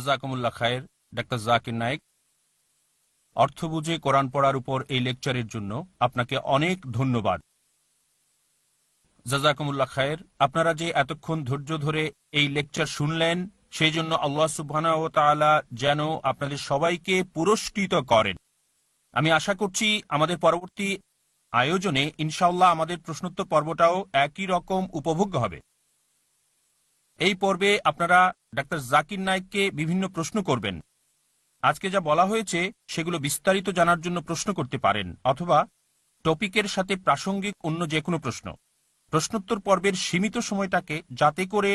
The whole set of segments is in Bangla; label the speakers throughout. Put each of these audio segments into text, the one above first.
Speaker 1: জাযাকুমুল্লাহ খায়ের। ডাক্তার জাকির নায়েক, অর্থ বুঝে কোরআন পড়ার উপর এই লেকচারের জন্য আপনাকে অনেক ধন্যবাদ। জাযাকুমুল্লাহ খায়ের। আপনারা যে এতক্ষণ ধৈর্য ধরে এই লেকচার শুনলেন, সেই জন্য আল্লাহ সুবহানাহু ওয়া তাআলা যেন আপনাদের সবাইকে পুরস্কৃত করেন। আমি আশা করছি আমাদের পরবর্তী আয়োজনে ইনশাআল্লাহ আমাদের প্রশ্নোত্তর পর্বটাও একই রকম উপভোগ্য হবে। এই পর্বে আপনারা ডাক্তার জাকির নায়েককে বিভিন্ন প্রশ্ন করবেন। আজকে যা বলা হয়েছে সেগুলো বিস্তারিত জানার জন্য প্রশ্ন করতে পারেন, অথবা টপিকের সাথে প্রাসঙ্গিক অন্য যে কোনো প্রশ্ন। প্রশ্নোত্তর পর্বের সীমিত সময়টাকে যাতে করে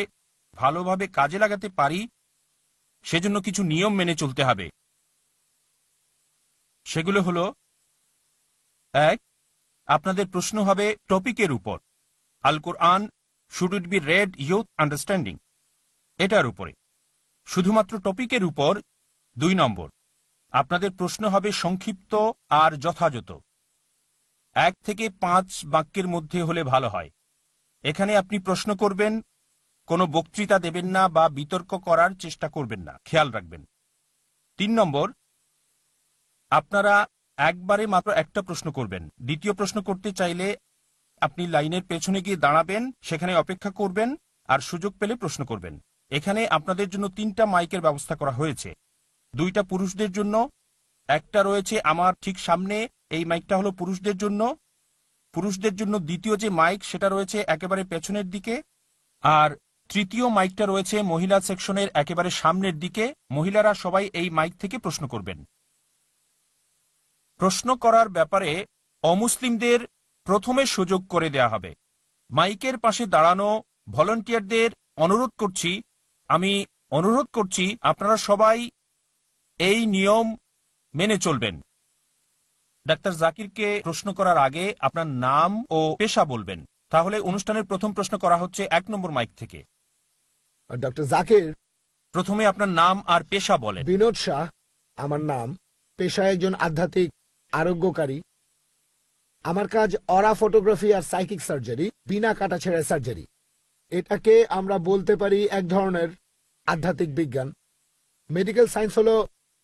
Speaker 1: ভালোভাবে কাজে লাগাতে পারি, সেজন্য কিছু নিয়ম মেনে চলতে হবে। সেগুলো হলো: 1. আপনাদের প্রশ্ন হবে টপিকের উপর। Al Quran should it be read with understanding, এটার উপরে, শুধুমাত্র টপিকের উপর। 2 নম্বর, আপনাদের প্রশ্ন হবে সংক্ষিপ্ত আর যথাযথ। 1 থেকে 5 বাক্যের মধ্যে হলে ভালো হয়। এখানে আপনি প্রশ্ন করবেন, কোনো বক্তৃতা দেবেন না বা বিতর্ক করার চেষ্টা করবেন না, খেয়াল রাখবেন। 3 নম্বর, আপনারা একবারে মাত্র একটা প্রশ্ন করবেন। দ্বিতীয় প্রশ্ন করতে চাইলে আপনি লাইনের পেছনে গিয়ে দাঁড়াবেন, সেখানে অপেক্ষা করবেন, আর সুযোগ পেলে প্রশ্ন করবেন। এখানে আপনাদের জন্য 3টা মাইকের ব্যবস্থা করা হয়েছে। 2টা পুরুষদের জন্য, একটা রয়েছে আমার ঠিক সামনে, এই মাইকটা হলো পুরুষদের জন্য। পুরুষদের জন্য দ্বিতীয় যে মাইক সেটা রয়েছে একেবারে পেছনের দিকে, আর তৃতীয় মাইকটা রয়েছে মহিলা সেকশনের একেবারে সামনের দিকে। মহিলারা সবাই এই মাইক থেকে প্রশ্ন করবেন। প্রশ্ন করার ব্যাপারে অমুসলিমদের প্রথমে সুযোগ করে দেয়া হবে। মাইকের পাশে দাঁড়ানো ভলান্টিয়ারদের আমি অনুরোধ করছি আপনারা সবাই এই নিয়ম মেনে চলবেন। ডাক্তার জাকিরকে প্রশ্ন করার আগে আপনার নাম ও পেশা বলবেন। তাহলে অনুষ্ঠানের প্রথম প্রশ্ন করা হচ্ছে 1 নম্বর মাইক থেকে।
Speaker 2: ডক্টর জাকির,
Speaker 1: প্রথমে আপনার নাম আর পেশা বলেন।
Speaker 2: বিনোদ শাহ আমার নাম, পেশায় একজন আধ্যাত্মিক আরোগ্যকারী। আমার কাজ অরা ফটোগ্রাফি আর সাইকিক সার্জারি, বিনা কাটাছেঁড়া সার্জারি। এটাকে আমরা বলতে পারি এক ধরনের আধ্যাত্মিক বিজ্ঞান। মেডিকেল সায়েন্স হলো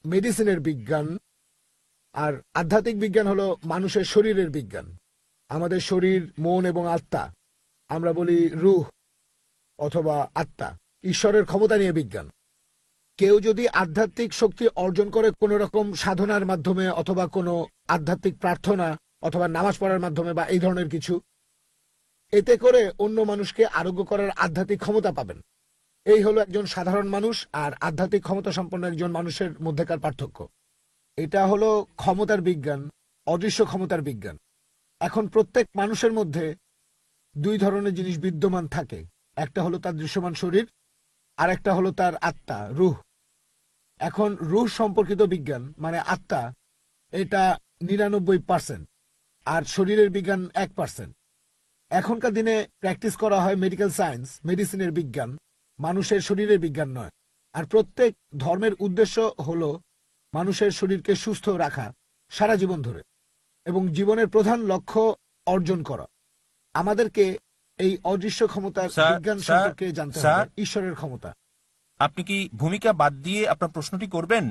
Speaker 2: মেডিসিনের বিজ্ঞান, আর আধ্যাত্মিক বিজ্ঞান হলো মানুষের শরীরের বিজ্ঞান। আমাদের শরীর, মন এবং আত্মা, আমরা বলি রুহ অথবা আত্মা, ঈশ্বরের ক্ষমতা নিয়ে বিজ্ঞান। কেউ যদি আধ্যাত্মিক শক্তি অর্জন করে কোনো রকম সাধনার মাধ্যমে, অথবা কোনো আধ্যাত্মিক প্রার্থনা অথবা নামাজ পড়ার মাধ্যমে বা এই ধরনের কিছু, এতে করে অন্য মানুষকে আরোগ্য করার আধ্যাত্মিক ক্ষমতা পাবেন। এই হলো একজন সাধারণ মানুষ আর আধ্যাত্মিক ক্ষমতা সম্পন্ন একজন মানুষের মধ্যেকার পার্থক্য। এটা হলো ক্ষমতার বিজ্ঞান, অদৃশ্য ক্ষমতার বিজ্ঞান। এখন প্রত্যেক মানুষের মধ্যে 2 ধরনের জিনিস বিদ্যমান থাকে। একটা হলো তার দৃশ্যমান শরীর, আর একটা হলো তার আত্মা, রুহ। এখন রুহ সম্পর্কিত বিজ্ঞান মানে আত্মা, এটা 99%, আর শরীরের বিজ্ঞান 1%। এখনকার দিনে প্র্যাকটিস করা হয় মেডিকেল সায়েন্স, মেডিসিনের বিজ্ঞান, মানুষের শরীরের বিজ্ঞান নয়। আর প্রত্যেক ধর্মের উদ্দেশ্য হলো মানুষের শরীরকে সুস্থ রাখা সারা জীবন ধরে, এবং জীবনের প্রধান লক্ষ্য অর্জন করা। আমাদেরকে এই অদৃশ্য ক্ষমতার বিজ্ঞান সম্পর্কে জানতে হবে, ঈশ্বরের ক্ষমতা।
Speaker 1: আপনি কি ভূমিকা বাদ দিয়ে আপনার প্রশ্নটি করবেন?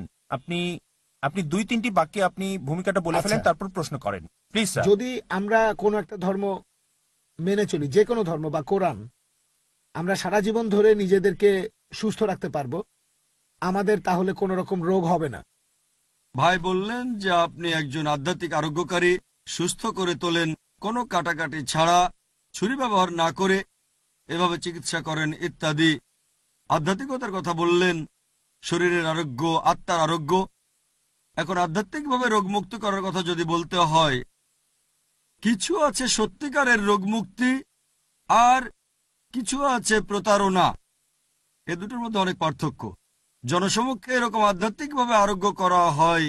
Speaker 1: আপনি 2-3টি বাক্যে আপনি ভূমিকাটা বলে ফেলেন, তারপর প্রশ্ন করেন প্লিজ স্যার।
Speaker 2: যদি আমরা কোনো একটা ধর্ম মেনে চলি, যে কোনো ধর্ম বা কোরআন, আমরা সারা জীবন ধরে নিজেদেরকে সুস্থ রাখতে পারবো, আমাদের তাহলে কোনো রকম রোগ হবে না।
Speaker 3: ভাই বললেন যে আপনি একজন আধ্যাত্মিক আরোগ্যকারী, সুস্থ করে তোলেন কোনো কাটাকাটি ছাড়া, ছুরি ব্যবহার না করে, এভাবে চিকিৎসা করেন ইত্যাদি। আধ্যাত্মিকতার কথা বললেন, শরীরের আরোগ্য, আত্মার আরোগ্য। এখন আধ্যাত্মিকভাবে রোগমুক্ত করার কথা যদি বলতে হয়, কিছু আছে সত্যিকারের রোগমুক্তি, আর কিছু আছে প্রতারণা। এ দুটোর মধ্যে অনেক পার্থক্য। জনসমক্ষে এরকম আধ্যাত্মিকভাবে আরোগ্য করা হয়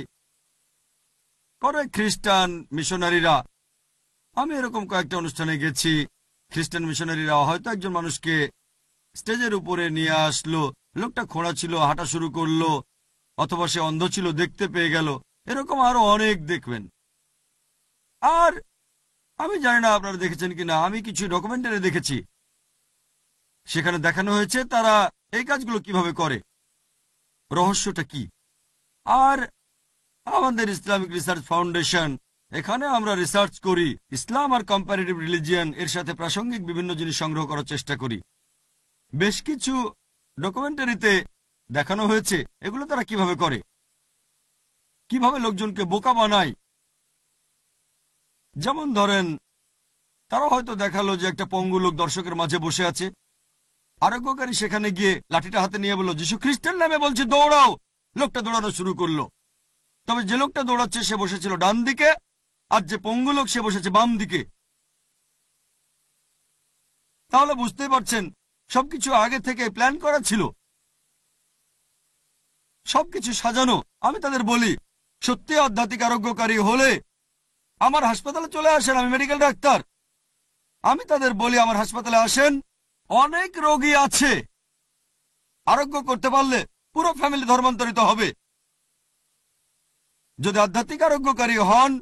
Speaker 3: করে খ্রিস্টান মিশনারিরা। আমি এরকম কয়েকটা অনুষ্ঠানে গেছি। খ্রিস্টান মিশনারিরা হয়তো একজন মানুষকে স্টেজের উপরে নিয়ে আসলো, লোকটা খোঁড়া ছিল, হাঁটা শুরু করলো, অথবা সে অন্ধ ছিল, দেখতে পেয়ে গেল। এরকম আরো অনেক দেখবেন। আর আমি জানি না আপনারা দেখেছেন কিনা, আমি কিছু ডকুমেন্টারি দেখেছি, সেখানে দেখানো হয়েছে তারা এই কাজগুলো কিভাবে করে। রহস্যটা কি। আর আমাদের ইসলামিক রিসার্চ ফাউন্ডেশন, এখানে আমরা রিসার্চ করি ইসলাম আর কম্পারেটিভ রিলিজিয়ান এর সাথে প্রাসঙ্গিক বিভিন্ন জিনিস সংগ্রহ করার চেষ্টা করি। বেশ কিছু ডকুমেন্টারিতে দেখানো হয়েছে এগুলো তারা কিভাবে করে, কিভাবে লোকজনকে বোকা বানায়। যেমন ধরেন, তারা হয়তো দেখালো যে একটা পঙ্গু লোক দর্শকের মাঝে বসে আছে, আরোগ্যকারী সেখানে গিয়ে লাঠিটা হাতে নিয়ে বলল, যিশু খ্রিস্টের নামে বলছে দৌড়াও। লোকটা দৌড়ানো শুরু করলো। তবে যে লোকটা দৌড়াচ্ছে সে বসেছিল ডান দিকে, আর যে পঙ্গু লোক সে বসেছে বাম দিকে। তাহলে বুঝতেই পারছেন সবকিছু আগে থেকে প্ল্যান করা ছিল, সবকিছু সাজানো। আমি তাদের বলি, সত্যি আধ্যাত্মিক আরোগ্যকারী হলে আমার হাসপাতালে চলে আসেন, আমি মেডিকেল ডাক্তার। আমি তাদের বলি, আমার হাসপাতালে আসেন, অনেক রোগী আছে, আরোগ্য করতে পারলে পুরো ফ্যামিলি ধর্মান্তরিত হবে। যদি আধ্যাত্মিক আরোগ্যকারী হন,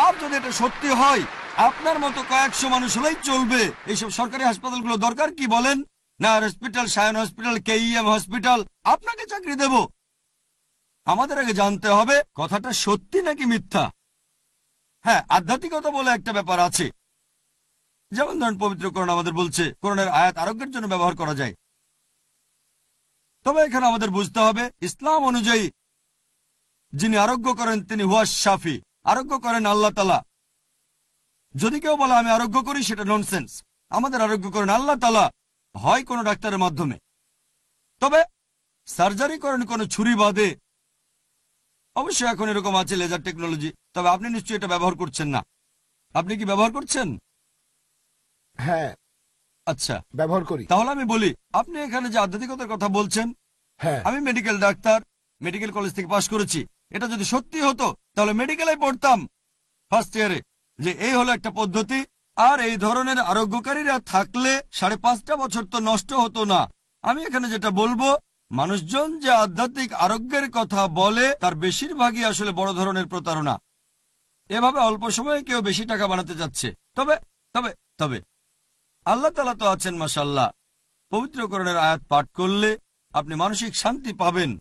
Speaker 3: আর যদি এটা সত্যি হয়, আপনার মতো কয়েকশো মানুষ হলেই চলবে। এইসব সরকারি হাসপাতালগুলো দরকার কি বলেন? না hospital, Sayan hospital, KEM hospital, আপনাকে চাকরি দেব। আমাদের আগে জানতে হবে কথাটা সত্যি নাকি মিথ্যা। হ্যাঁ, আধ্যাত্মিকতা বলে একটা ব্যাপার আছে। যেমন ধরেন, পবিত্র কোরআন আমাদের বলছে কোরআনের আয়াত আরোগ্যের জন্য ব্যবহার করা যায়। তবে এখানে আমাদের বুঝতে হবে, ইসলাম অনুযায়ী যিনি আরোগ্য করেন তিনি হুয়া শাফি, আরোগ্য করেন আল্লাহ তাআলা। যদি কেউ বলে আমি আরোগ্য করি, সেটা ননসেন্স। আমাদের আরোগ্য করেন আল্লাহ তাআলা, হয় কোনো ডাক্তারের মাধ্যমে। তবে সার্জারি করেন কোনো ছুরি বাদে। অবশ্যই এখন এরকম আছে লেজার টেকনোলজি, তবে আপনি নিশ্চয়ই এটা ব্যবহার করছেন না। আপনি কি ব্যবহার করছেন?
Speaker 2: হ্যাঁ,
Speaker 3: আচ্ছা,
Speaker 2: ব্যবহার করি।
Speaker 3: তাহলে আমি বলি, আপনি এখানে যে আধ্যাত্মিকতার কথা বলছেন,
Speaker 2: হ্যাঁ,
Speaker 3: আমি মেডিকেল ডাক্তার, মেডিকেল কলেজ থেকে পাশ করেছি। এটা যদি সত্যি হতো তাহলে মেডিকেলে পড়তাম ফার্স্ট ইয়ারে, যে এই হলো একটা পদ্ধতি। আর এই ধরনের আরোগ্যকারীরা থাকলে 5.5 বছর তো নষ্ট হতো না। আমি এখানে যেটা বলবো, মানুষজন যে আধ্যাত্মিক আরোগ্যের কথা বলে তার বেশিরভাগই আসলে বড় ধরনের প্রতারণা। এভাবে অল্প সময়ে কেউ বেশি টাকা বানাতে যাচ্ছে। তবে তবে তবে আল্লাহ তাআলা তো আছেন, মাশাআল্লাহ। পবিত্র কোরআনের আয়াত পাঠ করলে আপনি মানসিক শান্তি পাবেন।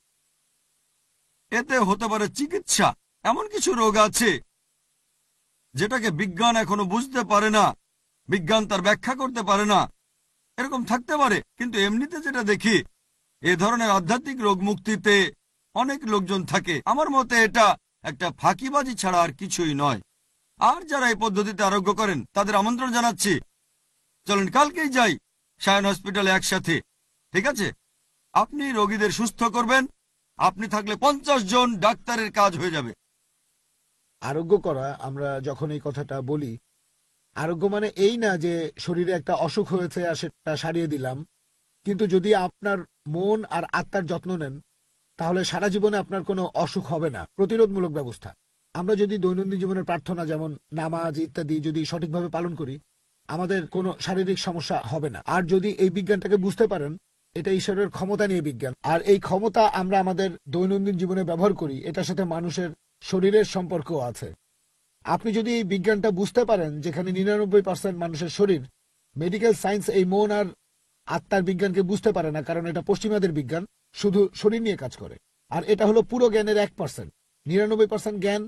Speaker 3: এতে হতে পারে চিকিৎসা। এমন কিছু রোগ আছে যেটাকে বিজ্ঞান এখনো বুঝতে পারে না, বিজ্ঞান তার ব্যাখ্যা করতে পারে না। এরকম থাকতে পারে, কিন্তু এমনিতে যেটা দেখি, এ ধরনের আধ্যাত্মিক রোগ মুক্তিতে অনেক লোকজন থাকে। আমার মতে এটা একটা ফাঁকিবাজি ছাড়া আর কিছুই নয়। আর যারা এই পদ্ধতিতে আরোগ্য করেন তাদের আমন্ত্রণ জানাচ্ছি, চলেন কালকেই যাই সায়ন হসপিটালে একসাথে। ঠিক আছে? আপনি রোগীদের সুস্থ করবেন, আপনি থাকলে 50 জন ডাক্তারের কাজ হয়ে যাবে।
Speaker 2: আরোগ্য করা, আমরা যখন এই কথাটা বলি, আরোগ্য মানে এই না যে শরীরে একটা অসুখ হয়েছে আর সেটা সারিয়ে দিলাম। কিন্তু যদি আপনার মন আর আত্মার যত্ন নেন, তাহলে সারা জীবনে আপনার কোনো অসুখ হবে না। প্রতিরোধমূলক ব্যবস্থা, আমরা যদি দৈনন্দিন জীবনের প্রার্থনা যেমন নামাজ ইত্যাদি যদি সঠিকভাবে পালন করি, আমাদের কোনো শারীরিক সমস্যা হবে না। আর যদি এই বিজ্ঞানটাকে বুঝতে পারেন, এটা ঈশ্বরের ক্ষমতা নিয়ে বিজ্ঞান, আর এই ক্ষমতা আমরা আমাদের দৈনন্দিন জীবনে ব্যবহার করি, এটার সাথে মানুষের শরীরের সম্পর্কও আছে। আপনি যদি এই বিজ্ঞানটা বুঝতে পারেন, যেখানে 99% মানুষের শরীর, মেডিকেল সায়েন্স এই মন আর আত্মার বিজ্ঞানকে বুঝতে পারে না, কারণ এটা পশ্চিমাদের বিজ্ঞান, শুধু শরীর নিয়ে কাজ করে। আর এটা হলো পুরো জ্ঞানের 1%। 99% জ্ঞান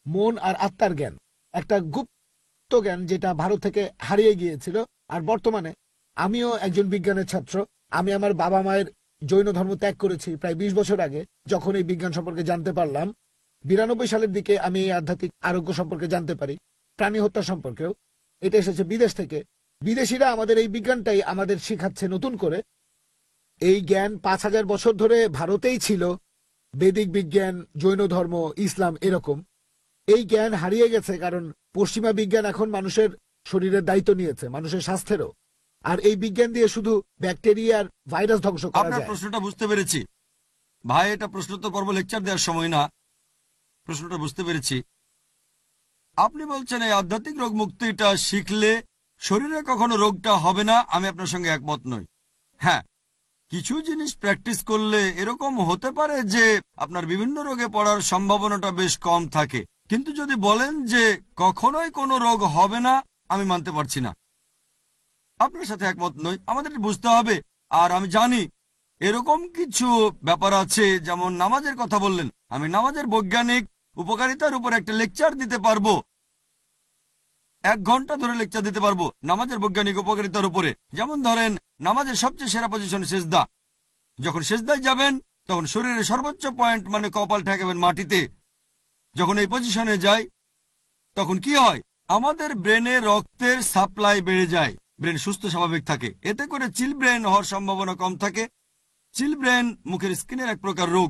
Speaker 2: মন আর আত্মার জ্ঞান, একটা গুপ্ত জ্ঞান যেটা ভারত থেকে হারিয়ে গিয়েছিল। আর বর্তমানে আমিও একজন বিজ্ঞানের ছাত্র। আমি আমার বাবা মায়ের জৈন ধর্ম ত্যাগ করেছি প্রায় 20 বছর আগে, যখন এই বিজ্ঞান সম্পর্কে জানতে পারলাম। 92 সালের দিকে আমি এই আধ্যাত্মিক আরোগ্য সম্পর্কে জানতে পারি, প্রাণী হত্যা সম্পর্কেও। এটা এসেছে বিদেশ থেকে। বিদেশিরা আমাদের এই বিজ্ঞানটাই আমাদের শেখাচ্ছে নতুন করে। এই জ্ঞান 5000 বছর ধরে ভারতেই ছিল, বৈদিক বিজ্ঞান, জৈন ধর্ম, ইসলাম, এরকম। এই জ্ঞান হারিয়ে গেছে কারণ পশ্চিমা বিজ্ঞান এখন মানুষের শরীরের দায়িত্ব নিয়েছে, মানুষের স্বাস্থ্যেরও। আর এই বিজ্ঞান দিয়ে শুধু ব্যাকটেরিয়ার ভাইরাস ধ্বংস করা
Speaker 3: আপনার
Speaker 2: যায়।
Speaker 3: প্রশ্নটা বুঝতে পেরেছি ভাই। এটা প্রশ্ন তো করবো লেকচার দেওয়ার সময় না। প্রশ্নটা বুঝতে পেরেছি। আপনি বলছেন এই আধ্যাত্মিক রোগ মুক্তিটা শিখলে শরীরে কখনো রোগটা হবে না। আমি আপনার সঙ্গে একমত নই। হ্যাঁ, কিছু জিনিস প্র্যাকটিস করলে এরকম হতে পারে যে আপনার বিভিন্ন রোগে পড়ার সম্ভাবনাটা বেশ কম থাকে। কিন্তু যদি বলেন যে কখনোই কোনো রোগ হবে না, আমি মানতে পারছি না। আপনার সাথে একমত নই। আমাদের বুঝতে হবে। আর আমি জানি এরকম কিছু ব্যাপার আছে, যেমন নামাজের কথা বললেন। আমি নামাজের বৈজ্ঞানিক উপকারিতার উপর একটা লেকচার দিতে পারবো, 1 ঘন্টা ধরে লেকচার দিতে পারবো নামাজের বৈজ্ঞানিক উপকারিতার উপরে। যেমন ধরেন, নামাজের সবচেয়ে সেরা পজিশন সিজদা। যখন সিজদায় যাবেন তখন শরীরের সর্বোচ্চ পয়েন্ট মানে কপাল ঠেকাবেন মাটিতে। যখন এই পজিশনে যায় তখন কি হয়, আমাদের ব্রেনে রক্তের সাপ্লাই বেড়ে যায়, ব্রেন সুস্থ স্বাভাবিক থাকে। এতে করে চিল ব্রেন হওয়ার সম্ভাবনা কম থাকে। চিল ব্রেন মুখের স্কিনের এক প্রকার রোগ।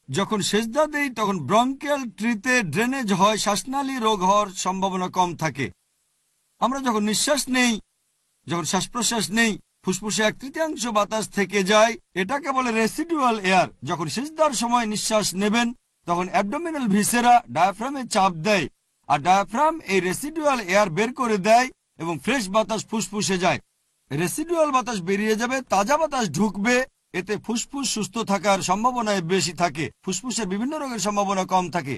Speaker 3: যখন সেজদা দেই তখন ব্রঙ্কিয়াল ট্রিতে ড্রেনেজ হয়, শ্বাসনালী রোগ হওয়ার সম্ভাবনা কম থাকে। আমরা যখন নিঃশ্বাস নেই, যখন শ্বাস প্রশ্বাস নেই, ফুসফুসে 1/3 বাতাস থেকে যায়, এটাকে বলে রেসিডুয়াল এয়ার। যখন সিজদার সময় নিঃশ্বাস নেবেন তখন অ্যাবডোমিনাল ভিসেরা ডায়াফ্রামে চাপ দেয়, আর ডায়াফ্রাম এই রেসিডুয়াল এয়ার বের করে দেয় এবং ফ্রেশ বাতাস ফুসফুসে যায়। রেসিডুয়াল বাতাস বেরিয়ে যাবে, তাজা বাতাস ঢুকবে। এতে ফুসফুস সুস্থ থাকার সম্ভাবনা বেশি থাকে, ফুসফুসের বিভিন্ন রোগের সম্ভাবনা কম থাকে।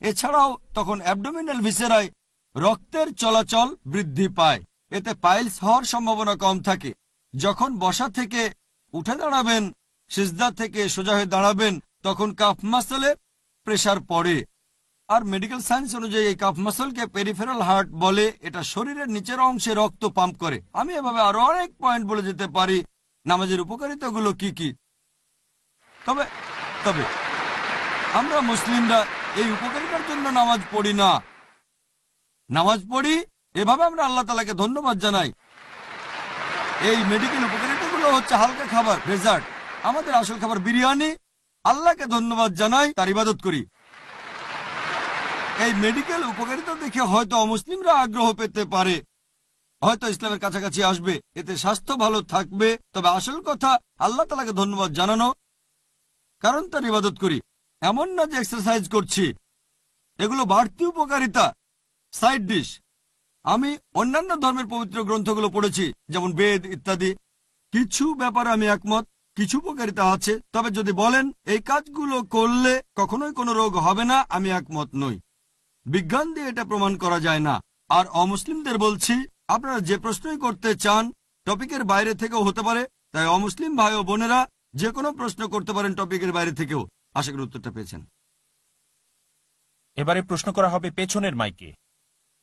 Speaker 3: এছাড়াও তখন অ্যাবডোমিনাল ভিসেরায় রক্তের চলাচল বৃদ্ধি পায়, এতে পাইলস হওয়ার সম্ভাবনা কম থাকে। যখন বসা থেকে উঠে দাঁড়াবেন, সিজদা থেকে সোজা হয়ে দাঁড়াবেন, তখন কাফ মাসলে প্রেসার পড়ে। আর মেডিকেল সায়েন্স অনুযায়ী এই কাফ মাসলকে পেরিফেরাল হার্ট বলে। এটা শরীরের নিচের অংশে রক্ত পাম্প করে। আমি এভাবে আরো অনেক পয়েন্ট বলে যেতে পারি নামাজের উপকারিতাগুলো কি কি। তবে তবে আমরা মুসলিমরা এই উপকারিতার জন্য নামাজ পড়ি না। নামাজ পড়ি এভাবে আমরা আল্লাহ তাআলাকে ধন্যবাদ জানাই। এই মেডিকেল উপকারিতাগুলো হচ্ছে হালকা খাবার, ডেজার্ট। আমাদের আসল খাবার বিরিয়ানি। আল্লাহকে ধন্যবাদ জানাই, তার ইবাদত করি। এই মেডিকেল উপকারিতা দেখে হয়তো অমুসলিমরা আগ্রহ পেতে পারে, হয়তো ইসলামের কাছাকাছি আসবে, এতে স্বাস্থ্য ভালো থাকবে। তবে আসল কথা আল্লাহ তাআলাকে ধন্যবাদ জানানো, কারণ তার ইবাদত করি। এমন না যে এক্সারসাইজ করছি। এগুলো বাড়তি উপকারিতা, সাইড ডিশ। আমি অন্যান্য ধর্মের পবিত্র গ্রন্থগুলো পড়েছি, যেমন বেদ ইত্যাদি। কিছু ব্যাপারে আমি একমত, কিছু উপকারিতা আছে। তবে যদি বলেন এই কাজগুলো করলে কখনোই কোনো রোগ হবে না, আমি একমত নই। বিজ্ঞান দিয়ে এটা প্রমাণ করা যায় না। আর অমুসলিমদের বলছি, আপনারা যে প্রশ্নই করতে চান টপিকের বাইরে থেকেও হতে পারে। তাই অমুসলিম ভাই ও বোনেরা যে কোনো প্রশ্ন করতে পারেন টপিকের বাইরে থেকেও। আশা করি উত্তরটা পেয়েছেন।
Speaker 1: এবারে প্রশ্ন করা হবে পেছনের মাইকে,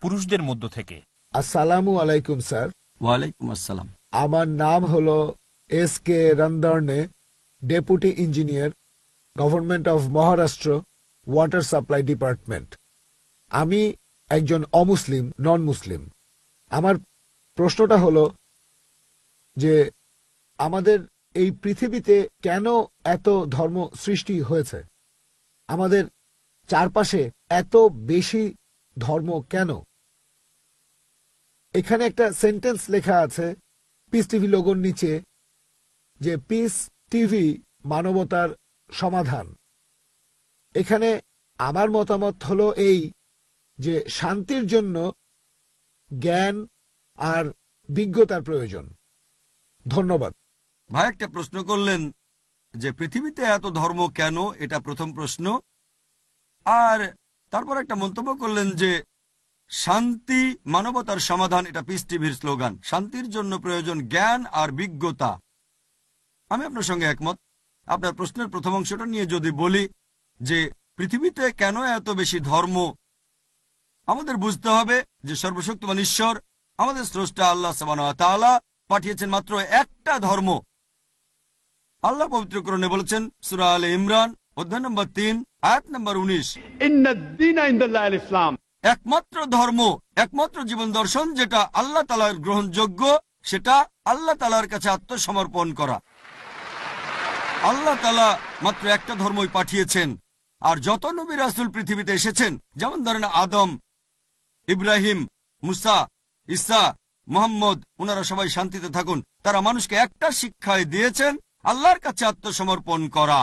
Speaker 1: পুরুষদের মধ্য থেকে।
Speaker 2: আসসালামু আলাইকুম স্যার।
Speaker 3: ওয়ালাইকুম আসসালাম।
Speaker 2: আমার নাম হলো SK রন্ধর্নে, deputy engineer, government of Maharashtra, water supply department. আমি একজন অমুসলিম, নন মুসলিম। আমার প্রশ্নটা হলো যে আমাদের এই পৃথিবীতে কেন এত ধর্ম সৃষ্টি হয়েছে? আমাদের চারপাশে এত বেশি ধর্ম কেন? এখানে একটা সেন্টেন্স লেখা আছে পিস টিভি লোগোর নিচে, যে পিস টিভি মানবতার সমাধান। এখানে আমার মতামত হলো এই যে শান্তির জন্য জ্ঞান আর বিজ্ঞতার প্রয়োজন। ধন্যবাদ।
Speaker 3: ভাই একটা প্রশ্ন করলেন যে পৃথিবীতে এত ধর্ম কেন, এটা প্রথম প্রশ্ন। আর তারপর একটা মন্তব্য করলেন যে শান্তি মানবতার সমাধান, এটা পিস টিভির স্লোগান। শান্তির জন্য প্রয়োজন জ্ঞান আর বিজ্ঞতা। আমি আপনার সঙ্গে একমত। আপনার প্রশ্নের প্রথম অংশটা নিয়ে যদি বলি যে পৃথিবীতে কেন এত বেশি ধর্ম, আমাদের বুঝতে হবে যে সর্বশক্তিমান ঈশ্বর, আমাদের স্রষ্টা আল্লাহ সুবহানাহু ওয়া তাআলা পাঠিয়েছেন মাত্র একটা ধর্ম। আল্লাহ পবিত্র কোরআনে বলেছেন, সূরা আলে ইমরান অধ্যায় নম্বর 3 আয়াত নম্বর 19,
Speaker 4: ইন্নাদ-দীনা ইনদাল্লাহিল ইসলাম।
Speaker 3: একমাত্র ধর্ম, একমাত্র জীবন দর্শন যেটা আল্লাহ তাআলার গ্রহণযোগ্য, সেটা আল্লাহ তাআলার কাছে আত্মসমর্পণ করা। আল্লাহ তাআলা মাত্র একটা ধর্মই পাঠিয়েছেন। আর যত নবী রাসূল পৃথিবীতে এসেছেন, যেমন ধরেন আদম, ইব্রাহিম, মুসা, ঈসা, মুহাম্মদ, ওনারা সবাই শান্তিতে থাকুন। তারা মানুষকে একটা শিক্ষাই দিয়েছেন, আল্লাহর কাছে আত্মসমর্পণ করা।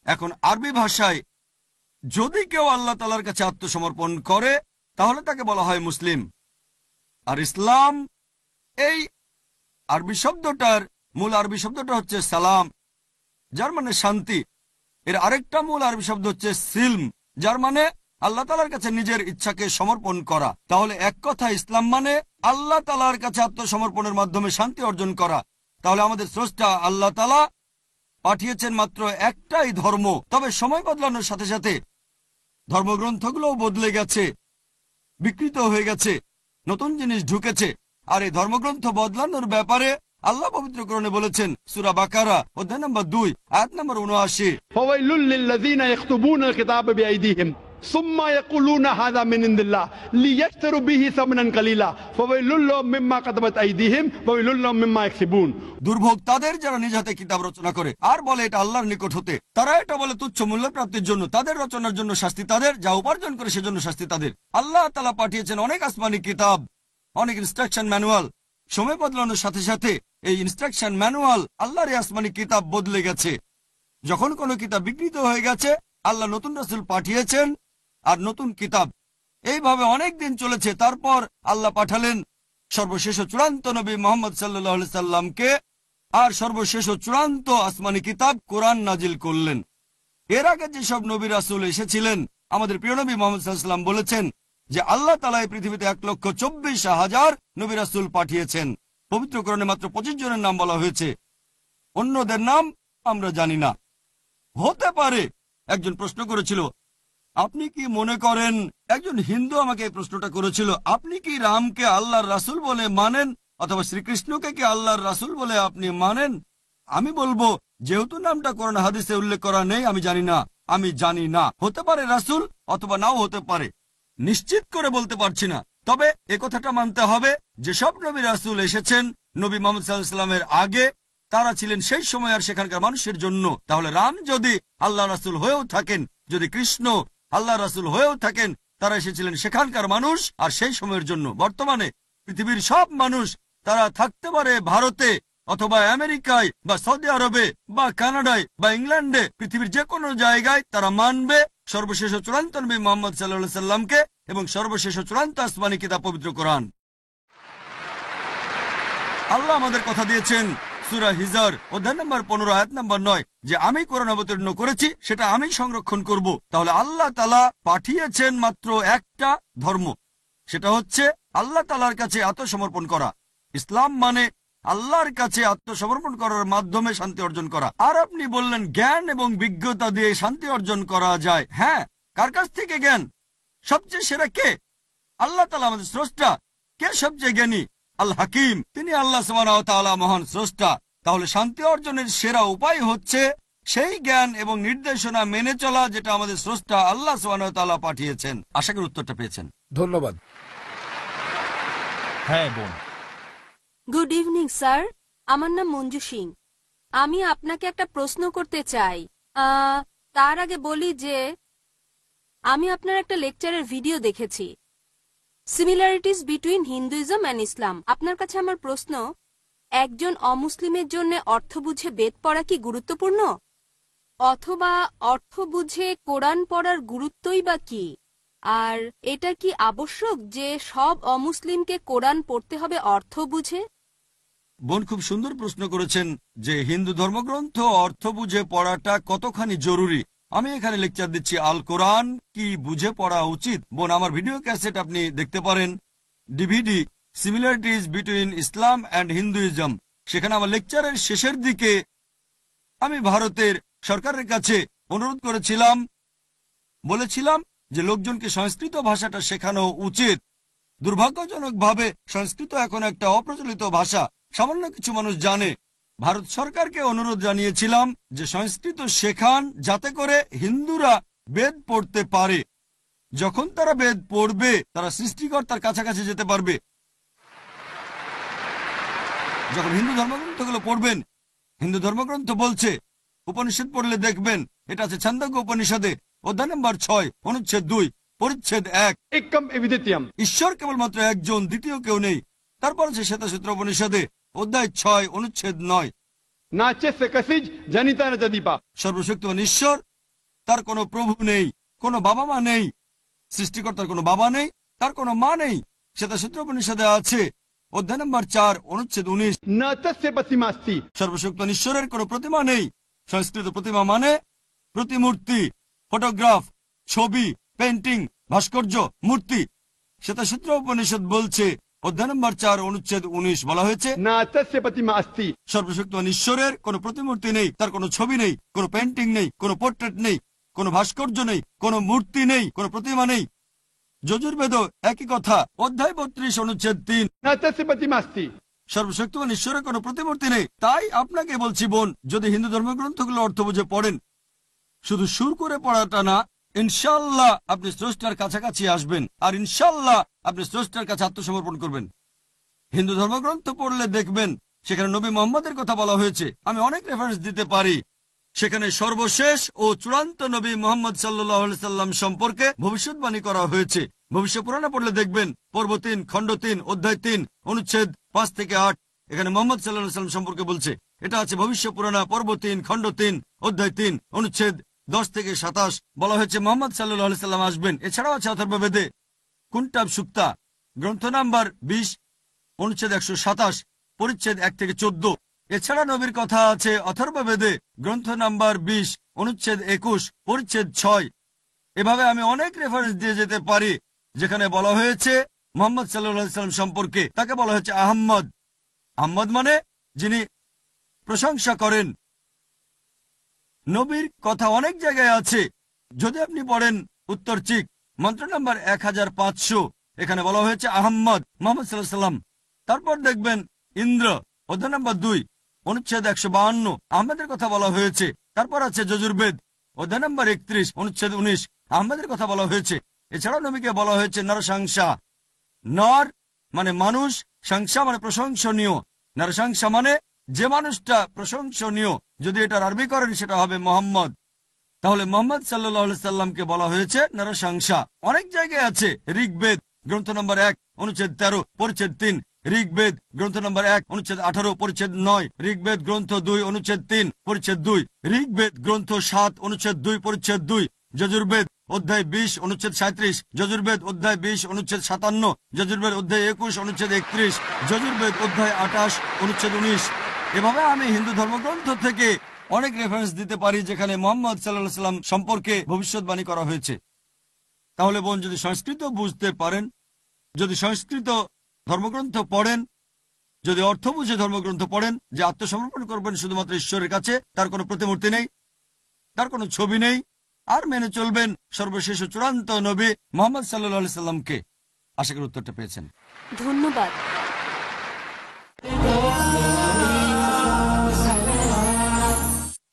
Speaker 3: এখন আরবি ভাষায় যদি কেউ আল্লাহ তাআলার কাছে আত্মসমর্পণ করে তাহলে তাকে বলা হয় মুসলিম। আর ইসলাম, এই আরবি শব্দটার মূল আরবি শব্দটা হচ্ছে সালাম, যার মানে শান্তি। এর আরেকটা মূল আরবি শব্দ হচ্ছে সিলম, যার মানে আল্লাহ তাআলার কাছে নিজের ইচ্ছাকে সমর্পণ করা। তাহলে এক কথা ইসলাম মানে আল্লাহ তাআলার কাছে আত্মসমর্পণের মাধ্যমে শান্তি অর্জন করা। তাহলে আমাদের স্রষ্টা আল্লাহ তাআলা পাঠিয়েছেন মাত্র একটাই ধর্ম। তবে সময় বদলানোর সাথে সাথে ধর্মগ্রন্থগুলোও বদলে গেছে, বিকৃত হয়ে গেছে, নতুন জিনিস ঢুকেছে। আর এই ধর্মগ্রন্থ বদলানোর ব্যাপারে আল্লাহ পবিত্র কোরআনে বলেছেন, সূরা বাকারা অধ্যায় নম্বর 2 আয়াত নম্বর 79,
Speaker 4: فويل للذين يكتبون الكتاب بأيديهم ثم يقولون هذا من عند الله ليشتروا به ثمنا قليلا فويل لهم مما كتبت أيديهم وويل لهم مما يكسبون।
Speaker 3: দুর্ভোগ তাদের যারা নিজ হাতে কিতাব রচনা করে আর বলে এটা আল্লাহর নিকট হতে। তারা এটা বলে তুচ্ছ মূল্য প্রাপ্তির জন্য। তাদের রচনার জন্য শাস্তি তাদের, যা উপার্জন করে সেজন্য শাস্তি তাদের। আল্লাহ তাআলা পাঠিয়েছেন অনেক আসমানি কিতাব, অনেক ইনস্ট্রাকশন ম্যানুয়াল। সময় বদলানোর সাথে সাথে এই ইনস্ট্রাকশন ম্যানুয়াল, আল্লাহর এই আসমানি কিতাব বদলে গেছে। যখন কোনো কিতাব বিকৃত হয়ে গেছে, আল্লাহ নতুন রাসূল পাঠিয়েছেন আর নতুন কিতাব। এইভাবে অনেক দিন চলেছে। তারপর আল্লাহ পাঠালেন সর্বশেষ ও চূড়ান্ত নবী মুহাম্মদ সাল্লাল্লাহু আলাইহি সাল্লামকে, আর সর্বশেষ ও চূড়ান্ত আসমানি কিতাব কোরআন নাজিল করলেন। এর আগে যেসব নবী রাসূল এসেছিলেন, আমাদের প্রিয় নবী মুহাম্মদ সাল্লাল্লাহু আলাইহি সাল্লাম বলেছেন যে আল্লাহ তাআলা এই পৃথিবীতে 1,24,000 নবী রাসূল পাঠিয়েছেন। পবিত্র কোরআনে মাত্র 25 জনের নাম বলা হয়েছে, অন্যদের নাম আমরা জানি না। হতে পারে একজন প্রশ্ন করেছিল, আপনি কি মনে করেন, একজন হিন্দু আমাকে এই প্রশ্নটা করেছিল, আপনি কি রামকে আল্লাহর রাসূল বলে মানেন অথবা শ্রীকৃষ্ণকে কি আল্লাহর রাসূল বলে আপনি মানেন? আমি বলবো, যেহেতু নামটা কোরআন হাদিসে উল্লেখ করা নেই, আমি জানি না। হতে পারে রাসূল অথবা নাও হতে পারে, নিশ্চিত করে বলতে পারছি না। তবে একথাটা মানতে হবে, যেসব নবী রাসূল এসেছেন নবী মুহাম্মদ সাল্লাল্লাহু আলাইহি ওয়াসাল্লামের আগে, তারা ছিলেন সেই সময় আর সেখানকার মানুষের জন্য। তাহলে রাম যদি আল্লাহ রাসূল হয়েও থাকেন, যদি কৃষ্ণ আল্লাহ রাসূল হয়েও থাকেন, তারা এসেছিলেন সেখানকার মানুষ আর সেই সময়ের জন্য। বর্তমানে পৃথিবীর সব মানুষ, তারা থাকতে পারে ভারতে অথবা আমেরিকায় বা সৌদি আরবে বা কানাডায় বা ইংল্যান্ডে, পৃথিবীর যে কোনো জায়গায় তারা মানবে সর্বশেষ ও চূড়ান্ত নবী মুহাম্মদ সাল্লাল্লাহু আলাইহি সাল্লামকে এবং সর্বশেষ ও চূড়ান্ত আসমানি কিতাব পবিত্র কোরআন। আল্লাহ আমাদের কথা দিয়েছেন সূরা হিজর অধ্যায় নম্বর 15 আয়াত নম্বর 9 যে আমি কোরআন অবতীর্ণ করেছি, সেটা আমি সংরক্ষণ করব। তাহলে আল্লাহ তাআলা পাঠিয়েছেন মাত্র একটা ধর্ম, সেটা হচ্ছে আল্লাহ তাআলার কাছে আত্মসমর্পণ করা। ইসলাম মানে আল্লাহর কাছে আত্মসমর্পণ করার মাধ্যমে শান্তি অর্জন করা। আর আপনি বললেন জ্ঞান এবং বিজ্ঞতা দিয়ে শান্তি অর্জন করা যায়। হ্যাঁ, কার কাছ থেকে জ্ঞান? সবচেয়ে সেরা কে? আল্লাহ তাআলা আমাদের স্রষ্টা। কে সবচেয়ে জ্ঞানী? আল হাকিম, তিনি আল্লাহ সুবহানাহু ওয়া তাআলা মহান স্রষ্টা। তাহলে শান্তি অর্জনের সেরা উপায় হচ্ছে সেই জ্ঞান এবং নির্দেশনা মেনে চলা, যেটা আমাদের স্রষ্টা আল্লাহ সুবহানাহু ওয়া তাআলা পাঠিয়েছেন। আশা করি উত্তরটা পেয়েছেন।
Speaker 2: ধন্যবাদ।
Speaker 1: হ্যাঁ বোন।
Speaker 5: গুড ইভিনিং স্যার, আমার নাম মঞ্জু সিং। আমি আপনাকে একটা প্রশ্ন করতে চাই। তার আগে বলি যে আমি আপনার একটা লেকচারের ভিডিও দেখেছি, সিমিলারিটিস বিটুইন হিন্দুইজম অ্যান্ড ইসলাম। আপনার কাছে আমার প্রশ্ন, একজন অমুসলিমের জন্য অর্থ বুঝে বেদ পড়া কি গুরুত্বপূর্ণ, অথবা অর্থ বুঝে কোরআন পড়ার গুরুত্বই বা কি? আর এটা কি আবশ্যক যে সব অমুসলিমকে কোরআন পড়তে হবে অর্থ বুঝে?
Speaker 3: বোন খুব সুন্দর প্রশ্ন করেছেন যে হিন্দু ধর্মগ্রন্থ অর্থ বুঝে পড়াটা কতখানি জরুরি। আমি এখানে লেকচার দিচ্ছি আল কোরআন কি বুঝে পড়া উচিত। বোন, আমার ভিডিও ক্যাসেট আপনি দেখতে পারেন, DVD similarities between Islam and Hinduism. সেখানে আমার লেকচারের শেষের দিকে আমি ভারতের সরকারের কাছে অনুরোধ করেছিলাম, বলেছিলাম যে লোকজনকে সংস্কৃত ভাষাটা শেখানো উচিত। দুর্ভাগ্যজনকভাবে সংস্কৃত এখন একটা অপ্রচলিত ভাষা, সামান্য কিছু মানুষ জানে। ভারত সরকারকে অনুরোধ জানিয়েছিলাম যে সংস্কৃত শেখান, যাতে করে হিন্দুরা বেদ পড়তে পারে। যখন তারা বেদ পড়বে, তারা সৃষ্টিকর্তার কাছাকাছি যেতে পারবে। যখন হিন্দু ধর্মগ্রন্থগুলো পড়বেন, হিন্দু ধর্মগ্রন্থ বলছে, উপনিষদ পড়লে দেখবেন, এটা আছে ছান্দোগ্য উপনিষদে অধ্যায় নম্বর 6 অনুচ্ছেদ 2 পরিচ্ছেদ 1,
Speaker 4: एकम एविदित्यम।
Speaker 3: ঈশ্বর কেবলমাত্র একজন, দ্বিতীয় কেউ নেই। তারপর আছে শ্বেতাসূত্র উপনিষদে অধ্যায় 6 অনুচ্ছেদ 9
Speaker 4: नाचे से कसिज जनिता न जदीपा।
Speaker 3: সর্বশক্তিমান ঈশ্বর, তার কোনো প্রভু নেই, কোনো বাবা মা নেই। সৃষ্টিকর্তার কোনো বাবা নেই, তার কোনো মা নেই। শ্বেতাসূত্র উপনিষদে আছে অধ্যায় নম্বর 4 অনুচ্ছেদ 19
Speaker 4: न तस्य प्रतिमास्ति।
Speaker 3: সর্বশক্তিমান ঈশ্বরের কোনো প্রতিমা নেই। সংস্কৃত প্রতিমা মানে প্রতিমূর্তি, ফটোগ্রাফ, ছবি, পেন্টিং, ভাস্কর্য, মূর্তি। শ্বেতাসূত্র উপনিষদ বলছে অধ্যায় নম্বর 4 অনুচ্ছেদ 19 বলা হয়েছে,
Speaker 4: ना तस्य प्रतिमा अस्ति
Speaker 3: সর্বশক্তিমান ঈশ্বরের কোনো প্রতিমূর্তি নেই, তার কোনো ছবি নেই, কোনো পেন্টিং নেই, কোনো পোর্ট্রেট নেই, কোনো ভাস্কর্য নেই, কোনো মূর্তি নেই, কোনো প্রতিমা নেই। যজুর্বেদ একই কথা, অধ্যায় 32 অনুচ্ছেদ 3,
Speaker 4: न तस्य प्रतिमा अस्ति
Speaker 3: সর্বশক্তিমান ঈশ্বরের কোনো প্রতিমূর্তি নেই। তাই আপনাকে বলছি বোন, যদি হিন্দু ধর্মগ্রন্থগুলো অর্থ বুঝে পড়েন, শুধু সুর করে পড়াটা না, ইনশাল্লাহ আপনি স্রষ্টার কাছাকাছি আসবেন, আর ইনশাল্লাহ আপনি স্রষ্টার কাছে আত্মসমর্পণ করবেন। হিন্দু ধর্মগ্রন্থ পড়লে দেখবেন সেখানে নবী মোহাম্মদের কথা বলা হয়েছে। আমি অনেক রেফারেন্স দিতে পারি। সেখানে সর্বশেষ ও চূড়ান্ত নবী মোহাম্মদ সাল্লাল্লাহু আলাইহি সাল্লাম সম্পর্কে ভবিষ্যৎবাণী করা হয়েছে। ভবিষ্য পুরাণে পড়লে দেখবেন পর্ব 3 খণ্ড 3 অধ্যায় 3 অনুচ্ছেদ 5 থেকে 8 এখানে মোহাম্মদ সাল্লাল্লাহু আলাইহি সাল্লাম সম্পর্কে বলছে। এটা আছে ভবিষ্য পুরাণ পর্ব 3 খণ্ড 3 অধ্যায় 3 অনুচ্ছেদ 10 থেকে 27 বলা হয়েছে মোহাম্মদ সাল্লাল্লাহু আলাইহি সাল্লাম আসবেন। এছাড়াও আছে অথর্ববেদে কুনটাব সুক্তা গ্রন্থ নাম্বার 20 অনুচ্ছেদ 127 পরিচ্ছেদ 1 থেকে 14। এছাড়া নবীর কথা আছে অথর্ববেদে গ্রন্থ নাম্বার 20 অনুচ্ছেদ 21 পরিচ্ছেদ 6। এভাবে আমি অনেক রেফারেন্স দিয়ে যেতে পারি যেখানে বলা হয়েছে মোহাম্মদ সাল্লাল্লাহু আলাইহি সাল্লাম সম্পর্কে, তাকে বলা হয়েছে আহম্মদ। আহম্মদ মানে যিনি প্রশংসা করেন। নবীর কথা অনেক জায়গায় আছে। যদি আপনি পড়েন উত্তর চিক মন্ত্র নাম্বার 1500 এখানে বলা হয়েছে আহম্মদ মোহাম্মদ সাল্লাল্লাহু আলাইহি সাল্লাম। তারপর দেখবেন ইন্দ্র অধ্যায় নাম্বার 2 অনুচ্ছেদ 152 আহমেদের কথা বলা হয়েছে। তারপর আছে যজুর্বেদ অধ্যায় নাম্বার 31 অনুচ্ছেদ 19 আহমেদের কথা বলা হয়েছে। এছাড়াও নবীকে বলা হয়েছে নরসংসা। নর মানে মানুষ, সংসা মানে প্রশংসনীয়। নরসংসা মানে যে মানুষটা প্রশংসনীয়। যদি এটার আরবি করেন সেটা হবে মোহাম্মদ। তাহলে মোহাম্মদ সাল্লাল্লাহু আলাইহি সাল্লামকে বলা হয়েছে নরসংসা। অনেক জায়গায় আছে। ঋগ্বেদ গ্রন্থ নম্বর 1 অনুচ্ছেদ 13 পরিচ্ছেদ 3, ঋগ্বেদ গ্রন্থ নম্বর 1 অনুচ্ছেদ 18 পরিচ্ছেদ 9, ঋগ্বেদ গ্রন্থ 2 অনুচ্ছেদ 3 পরিচ্ছেদ 2, ঋগ্বেদ গ্রন্থ 7 অনুচ্ছেদ 2 পরিচ্ছেদ 2, যজুর্বেদ অধ্যায় 20 অনুচ্ছেদ 37, যজুর্বেদ অধ্যায় 20 অনুচ্ছেদ 57, যজুর্বেদ অধ্যায় 21 অনুচ্ছেদ 31, যজুর্বেদ অধ্যায় 28 অনুচ্ছেদ 19। এভাবে আমি হিন্দু ধর্মগ্রন্থ থেকে অনেক রেফারেন্স দিতে পারি যেখানে মোহাম্মদ সাল্লাল্লাহু আলাইহি সাল্লাম সম্পর্কে ভবিষ্যৎবাণী করা হয়েছে। তাহলে বোন, যদি সংস্কৃত বুঝতে পারেন, যদি সংস্কৃত ধর্মগ্রন্থ পড়েন, যদি অর্থ বুঝে ধর্মগ্রন্থ পড়েন, যে আত্মসমর্পণ করবেন শুধুমাত্র ঈশ্বরের কাছে, তার কোনো প্রতিমূর্তি নেই, তার কোনো ছবি নেই, আর মেনে চলবেন সর্বশেষ ও চূড়ান্ত নবী মোহাম্মদ সাল্লাল্লাহু আলাইহি সাল্লামকে। আশা করি উত্তরটা পেয়েছেন।
Speaker 5: ধন্যবাদ।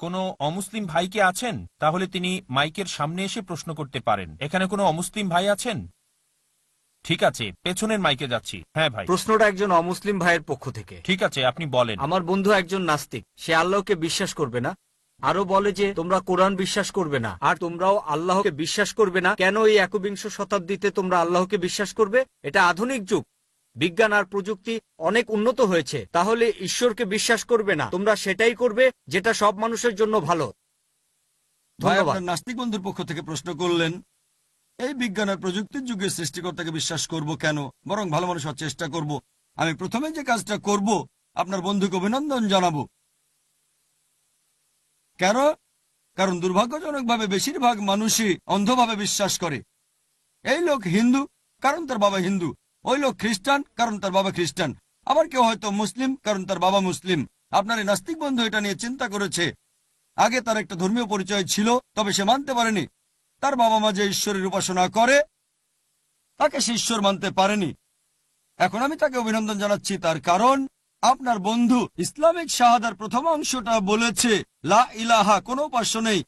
Speaker 1: কোনো অমুসলিম ভাই কি আছেন? তাহলে তিনি মাইকের সামনে এসে প্রশ্ন করতে পারেন। এখানে কোনো অমুসলিম ভাই আছেন? ঠিক আছে, পেছনের মাইকে যাচ্ছি। হ্যাঁ ভাই।
Speaker 6: প্রশ্নটা একজন অমুসলিম ভাইয়ের পক্ষ থেকে।
Speaker 1: ঠিক আছে, আপনি বলেন।
Speaker 6: আমার বন্ধু একজন নাস্তিক, সে আল্লাহকে বিশ্বাস করবে না, আরো বলে যে তোমরা কোরআন বিশ্বাস করবে না, আর তোমরাও আল্লাহকে বিশ্বাস করবে না। কেন এই 21 শতাব্দীতে তোমরা আল্লাহকে বিশ্বাস করবে? এটা আধুনিক যুগ, বিজ্ঞান আর প্রযুক্তি অনেক উন্নত হয়েছে। তাহলে ঈশ্বরকে বিশ্বাস করবে না, তোমরা সেটাই করবে যেটা সব মানুষের জন্য ভালো।
Speaker 3: ভাই,
Speaker 6: ধন্যবাদ।
Speaker 3: আপনার নাস্তিক বন্ধুর পক্ষ থেকে প্রশ্ন করলেন, এই বিজ্ঞান আর প্রযুক্তির যুগে সৃষ্টিকর্তাকে বিশ্বাস করব কেন, বরং ভালো মানুষ হওয়ার চেষ্টা করব। আমি প্রথমে যে কাজটা করব, আপনার বন্ধুকে অভিনন্দন জানাবো। কেন? কারণ দুর্ভাগ্যজনকভাবে বেশিরভাগ মানুষই অন্ধভাবে বিশ্বাস করে। এই লোক হিন্দু কারণ তার বাবা হিন্দু, ওই লোক খ্রিস্টান কারণ তার বাবা খ্রিস্টান, আবার কেউ হয়তো মুসলিম কারণ তার বাবা মুসলিম। আপনার এই নাস্তিক বন্ধু এটা নিয়ে চিন্তা করেছে। আগে তার একটা ধর্মীয় পরিচয় ছিল, তবে সে মানতে পারেনি তার বাবা মা যে ঈশ্বরের উপাসনা করে তাকে সে ঈশ্বর মানতে পারেনি। এখন আমি তাকে অভিনন্দন জানাচ্ছি, তার কারণ আপনার বন্ধু ইসলামিক শাহাদার প্রথম অংশটা বলেছে লা ইলাহা, কোনো উপাস্য নেই।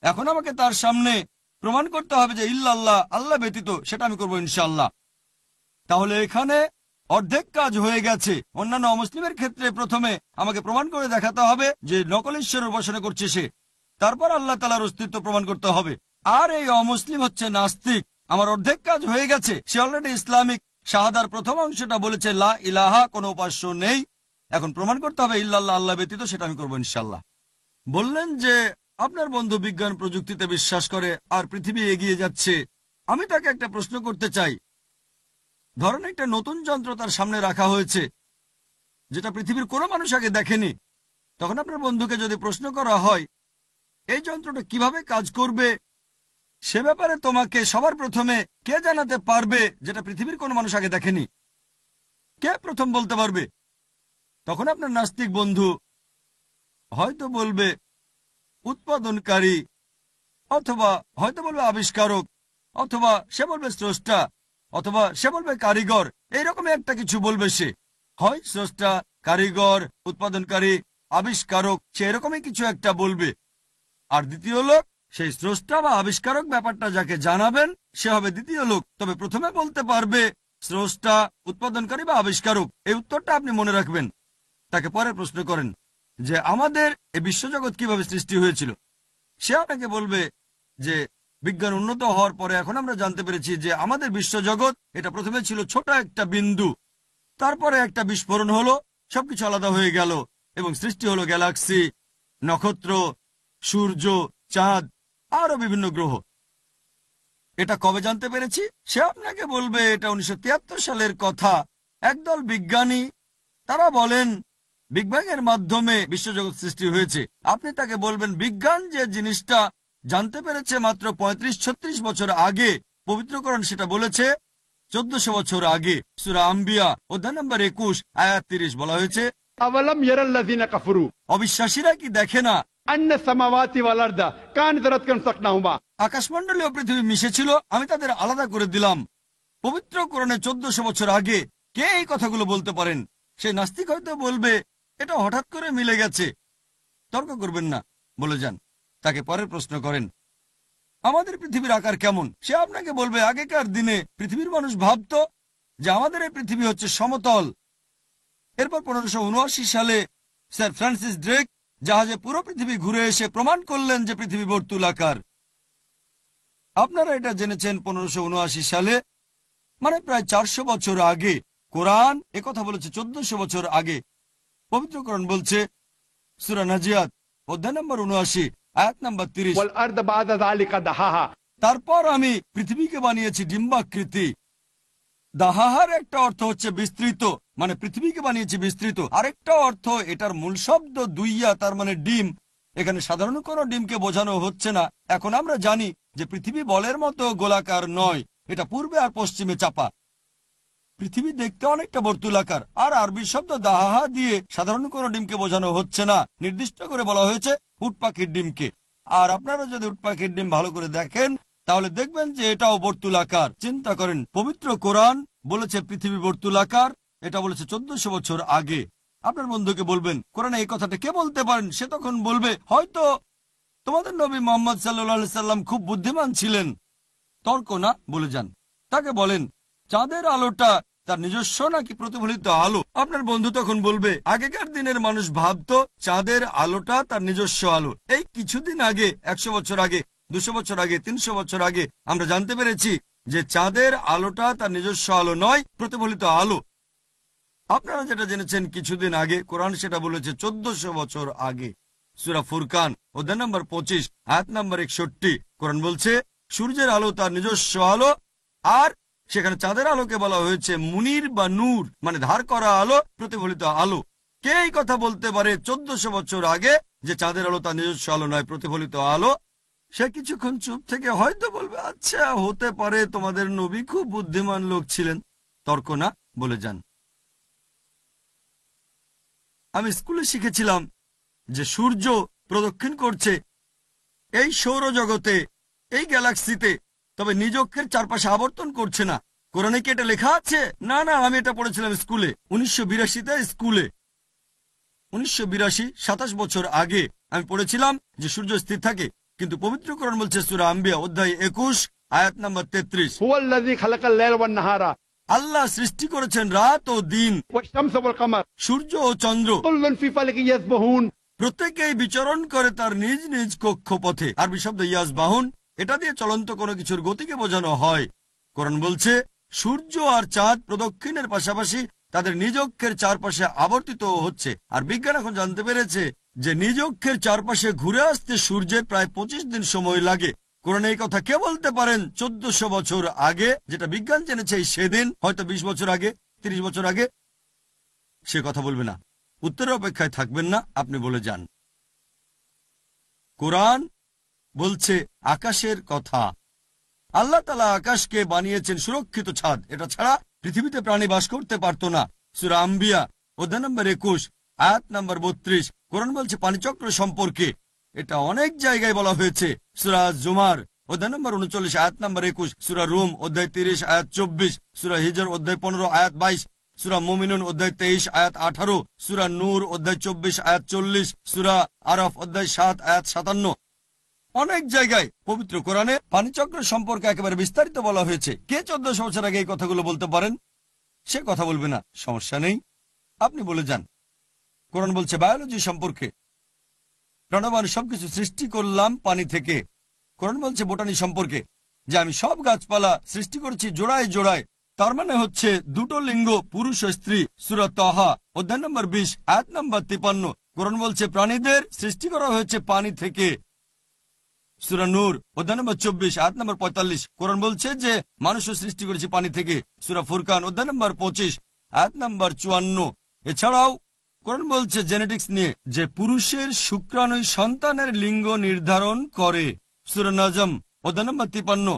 Speaker 3: এখন আমাকে তার সামনে প্রমাণ করতে হবে যে ইল্লাল্লাহ, আল্লাহ ব্যতীত, সেটা আমি করবো ইনশাআল্লাহ। তাহলে এখানে অর্ধেক কাজ হয়ে গেছে। অন্যান্য অমুসলিমের ক্ষেত্রে প্রথমে আমাকে প্রমাণ করে দেখাতে হবে যে নকল ঈশ্বরের উপাসনা করছে সে, তারপর আল্লাহ তাআলার অস্তিত্ব প্রমাণ করতে হবে। আর এই অমুসলিম হচ্ছে নাস্তিক। আমার অর্ধেক কাজ হয়ে গেছে। সে অলরেডি ইসলামিক শাহাদার প্রথম অংশটা বলেছে লা ইলাহা, কোনো উপাস্য নেই। এখন প্রমাণ করতে হবে ইল্লাল্লাহ, আল্লাহ ব্যতীত, সেটা আমি করবো ইনশাআল্লাহ। বললেন যে আপনার বন্ধু বিজ্ঞান প্রযুক্তিতে বিশ্বাস করে আর পৃথিবী এগিয়ে যাচ্ছে। আমি তাকে একটা প্রশ্ন করতে চাই। ধরেন একটা নতুন যন্ত্র তার সামনে রাখা হয়েছে যেটা পৃথিবীর কোনো মানুষ আগে দেখেনি। তখন আপনার বন্ধুকে যদি প্রশ্ন করা হয় এই যন্ত্রটা কিভাবে কাজ করবে, সে ব্যাপারে তোমাকে সবার প্রথমে কে জানাতে পারবে যেটা পৃথিবীর কোনো মানুষ আগে দেখেনি? কে প্রথম বলতে পারবে? তখন আপনার নাস্তিক বন্ধু হয়তো বলবে উৎপাদনকারী, অথবা হয়তো বলবে আবিষ্কারক, অথবা সে বলবে স্রষ্টা, অথবা সে বলবে কারিগর। এইরকমই একটা কিছু বলবে সে, হয় স্রষ্টা, কারিগর, উৎপাদনকারী, আবিষ্কারক, সে এরকমই কিছু একটা বলবে। আর দ্বিতীয় লোক, সেই স্রষ্টা বা আবিষ্কারক ব্যাপারটা যাকে জানাবেন সে হবে দ্বিতীয় লোক। তবে প্রথমে বলতে পারবে স্রষ্টা, উৎপাদনকারী বা আবিষ্কারক। এই উত্তরটা আপনি মনে রাখবেন। তাকে পরে প্রশ্ন করেন যে আমাদের এই বিশ্বজগৎ কিভাবে সৃষ্টি হয়েছিল। সে আপনাকে বলবে যে বিজ্ঞান উন্নত হওয়ার পরে এখন আমরা জানতে পেরেছি যে আমাদের বিশ্বজগৎ এটা প্রথমে ছিল ছোট একটা বিন্দু, তারপরে একটা বিস্ফোরণ হলো, সবকিছু আলাদা হয়ে গেল এবং সৃষ্টি হলো গ্যালাক্সি, নক্ষত্র, সূর্য, চাঁদ, আরো বিভিন্ন গ্রহ। এটা কবে জানতে পেরেছি? সে আপনাকে বলবে এটা 1973 সালের কথা। একদল বিজ্ঞানী তারা বলেন বিগ ব্যাং এর মাধ্যমে বিশ্বজগৎ সৃষ্টি হয়েছে। আপনি তাকে বলবেন বিজ্ঞান যে জিনিসটা জানতে পেরেছে মাত্র 35-36 বছর আগে, পবিত্র কোরআন সেটা বলেছে 1400 বছর আগে। সূরা আম্বিয়া অধ্যায় নম্বর 21 আয়াত 30 বলা হয়েছে,
Speaker 4: अवलम यरल्लज़ीन कफरू
Speaker 3: অবিশ্বাসীরা কি দেখে না
Speaker 4: अन्न समावाति वल अर्द कान रत्कन सकनाहुमा।
Speaker 3: আকাশমণ্ডলী ও পৃথিবী মিশেছিল, আমি তাদের আলাদা করে দিলাম। পবিত্র কোরআনে 1400 বছর আগে কে এই কথাগুলো বলতে পারেন? সেই নাস্তিক হয়তো বলবে এটা হঠাৎ করে মিলে গেছে। তর্ক করবেন না, বলে যান। তাকে পরের প্রশ্ন করেন আমাদের পৃথিবীর আকার কেমন? সে আপনাকে বলবে আগেকার দিনে পৃথিবীর মানুষ ভাবতো যে আমাদের এই পৃথিবী হচ্ছে সমতল। এরপর 1579 সালে স্যার ফ্রান্সিস ড্রেক জাহাজে পুরো পৃথিবী ঘুরে এসে প্রমাণ করলেন যে পৃথিবী বর্তুলাকার। আপনারা এটা জেনেছেন 1579 সালে, মানে প্রায় 400 বছর আগে। কোরআন একথা বলেছে 1400 বছর আগে। পবিত্র কোরআন বলছে সূরা নাজিয়াত অধ্যায় নম্বর 79 আয়াত নম্বর 30,
Speaker 4: वल अर्द बाद ज़ालिका दहाहा।
Speaker 3: তারপর আমি পৃথিবীকে বানিয়েছি ডিম্বাকৃতি। দাহাহার একটা অর্থ হচ্ছে বিস্তৃত, মানে পৃথিবীকে বানিয়েছি বিস্তৃত। আরেকটা অর্থ এটার মূল শব্দ দুইয়া, তার মানে ডিম। এখানে সাধারণ কোনো ডিমকে বোঝানো হচ্ছে না। এখন আমরা জানি যে পৃথিবী বলের মতো গোলাকার নয়, এটা পূর্বে আর পশ্চিমে চাপা। পৃথিবী দেখতে অনেকটা বর্তুলাকার। আর আরবি শব্দ দাহাহা দিয়ে সাধারণ কোনো ডিমকে বোঝানো হচ্ছে না, নির্দিষ্ট করে বলা হয়েছে উট পাখির ডিমকে। আর আপনারা যদি উট পাখির ডিম ভালো করে দেখেন তাহলে দেখবেন যে এটাও বর্তুলাকার। চিন্তা করেন, পবিত্র কোরআন বলেছে পৃথিবী বর্তুলাকার, এটা বলেছে 1400 বছর আগে। আপনার বন্ধুকে বলবেন কোরআনে এই কথাটা কে বলতে পারেন? সে তখন বলবে হয়তো তোমাদের নবী মুহাম্মদ সাল্লাল্লাহু আলাইহি সাল্লাম খুব বুদ্ধিমান ছিলেন। তর্ক না, বলে যান। তাকে বলেন চাঁদের আলোটা তার নিজস্ব নাকি প্রতিফলিত আলো? আপনার বন্ধু তখন বলবে আগেকার দিনের মানুষ ভাবতো চাঁদের আলোটা তার নিজস্ব আলো। এই কিছুদিন আগে, 100 বছর আগে, 200 বছর আগে, 300 বছর আগে আমরা জানতে পেরেছি যে চাঁদের আলোটা তার নিজস্ব আলো নয়, প্রতিফলিত আলো। আপনারা যেটা জেনেছেন কিছুদিন আগে, কোরআন সেটা বলেছে 1400 বছর আগে। সূরা ফুরকান অধ্যায় নম্বর 25 আয়াত নম্বর 61 কোরআন বলছে সূর্যের আলো তার নিজস্ব আলো, আর সেখানে চাঁদের আলোকে বলা হয়েছে মুনির বা নূর, মানে ধার করা আলো, প্রতিফলিত আলো। কে এই কথা বলতে পারে 1400 বছর আগে যে চাঁদের আলো তার নিজস্ব আলো নয়, প্রতিফলিত আলো? সে কিছুক্ষণ চুপ থেকে হয়তো বলবে আচ্ছা হতে পারে, তোমাদের নবী খুব বুদ্ধিমান লোক ছিলেন। তর্ক না, বলে যান। আমি স্কুলে শিখেছিলাম যে সূর্য প্রদক্ষিণ করছে এই সৌরজগতে, এই গ্যালাক্সিতে, তবে নিজ অক্ষের চারপাশে আবর্তন করছে না। কোরআনে কি এটা লেখা আছে? না না, আমি এটা পড়েছিলাম স্কুলে 1982-তে। স্কুলে 1982, 27 বছর আগে আমি পড়েছিলাম যে সূর্য স্থির থাকে। কিন্তু পবিত্র কোরআন বলছে সূরা আম্বিয়া অধ্যায় 21 আয়াত নম্বর 33,
Speaker 4: हुवल्लज़ी खलक़ल लैल ওয়ান নাহারা
Speaker 3: আল্লাহ সৃষ্টি করেছেন রাত ও দিন,
Speaker 4: ওয়াশ-শামস ওয়াল কমর
Speaker 3: সূর্য ও চন্দ্র,
Speaker 4: কুল্লুন ফি ফালাকিন ইয়াসবাহুন।
Speaker 3: প্রত্যেকেই বিচরণ করে তার নিজ নিজ কক্ষপথে। আরবি শব্দ ইয়াসবাহুন, এটা দিয়ে চলন্ত কোনো কিছুর গতিকে বোঝানো হয়। কোরআন বলছে সূর্য আর চাঁদ প্রদক্ষিণের পাশাপাশি তাদের নিজ অক্ষের চারপাশে আবর্তিত হচ্ছে। আর বিজ্ঞান এখন জানতে পেরেছে যে নিজ অক্ষের চারপাশে ঘুরে আসতে সূর্যের প্রায় 25 দিন সময় লাগে। কোরআনে এই কথা কে বলতে পারেন 1400 বছর আগে? যেটা বিজ্ঞান জেনেছে সেদিন, হয়তো 20 বছর আগে, 30 বছর আগে। সে কথা বলবে না, উত্তরের অপেক্ষায় থাকবেন না, আপনি বলে যান। কোরআন বলছে আকাশের কথা। আল্লাহ তাআলা আকাশকে বানিয়েছেন সুরক্ষিত ছাদ, এটা ছাড়া পৃথিবীতে প্রাণী বাস করতে পারত না। সূরা আম্বিয়া অধ্যায় নম্বর 21 আয়াত নম্বর 32। কোরআন বলছে পানিচক্র সম্পর্কে, এটা অনেক জায়গায় বলা হয়েছে। সূরা জুমার অধ্যায় নম্বর 39 আয়াত নম্বর 21, সূরা রুম অধ্যায় 30 আয়াত 24, সূরা হিজর অধ্যায় 15 আয়াত 22, সূরা মুমিনুন অধ্যায় 23 আয়াত 18, সূরা নূর অধ্যায় 24 আয়াত 40, সূরা আরাফ অধ্যায় 7 আয়াত 57। অনেক জায়গায় পবিত্র কোরআনে পানিচক্র সম্পর্কে একেবারে বিস্তারিত বলা হয়েছে। কে 1400 বছর আগে এই কথাগুলো বলতে পারেন? সে কথা বলবে না, সমস্যা নেই, আপনি বলে যান। কোরআন বলছে বায়োলজি সম্পর্কে, প্রাণবান সবকিছু সৃষ্টি করলাম পানি থেকে। কোরআন বলছে বোটানি সম্পর্কে, যে আমি সব গাছপালা সৃষ্টি করেছি জোড়ায় জোড়ায়, তার মানে হচ্ছে দুটো লিঙ্গ, পুরুষ ও স্ত্রী। সূরা তাহা অধ্যায় নম্বর 20 আয়াত নম্বর 53। কোরআন বলছে প্রাণীদের সৃষ্টি করা হয়েছে পানি থেকে। সূরা নূর অধ্যায় নম্বর 24 আয়াত নম্বর 45। কোরআন বলছে যে মানুষও সৃষ্টি করেছে পানি থেকে। সূরা ফুরকান অধ্যায় নম্বর 25 আয়াত নম্বর 54। এছাড়াও কোরআন বলছে জেনেটিক্স নিয়ে, যে পুরুষের শুক্রাণুই সন্তানের লিঙ্গ নির্ধারণ করে। সূরা নাজম অধ্যায় নম্বর 53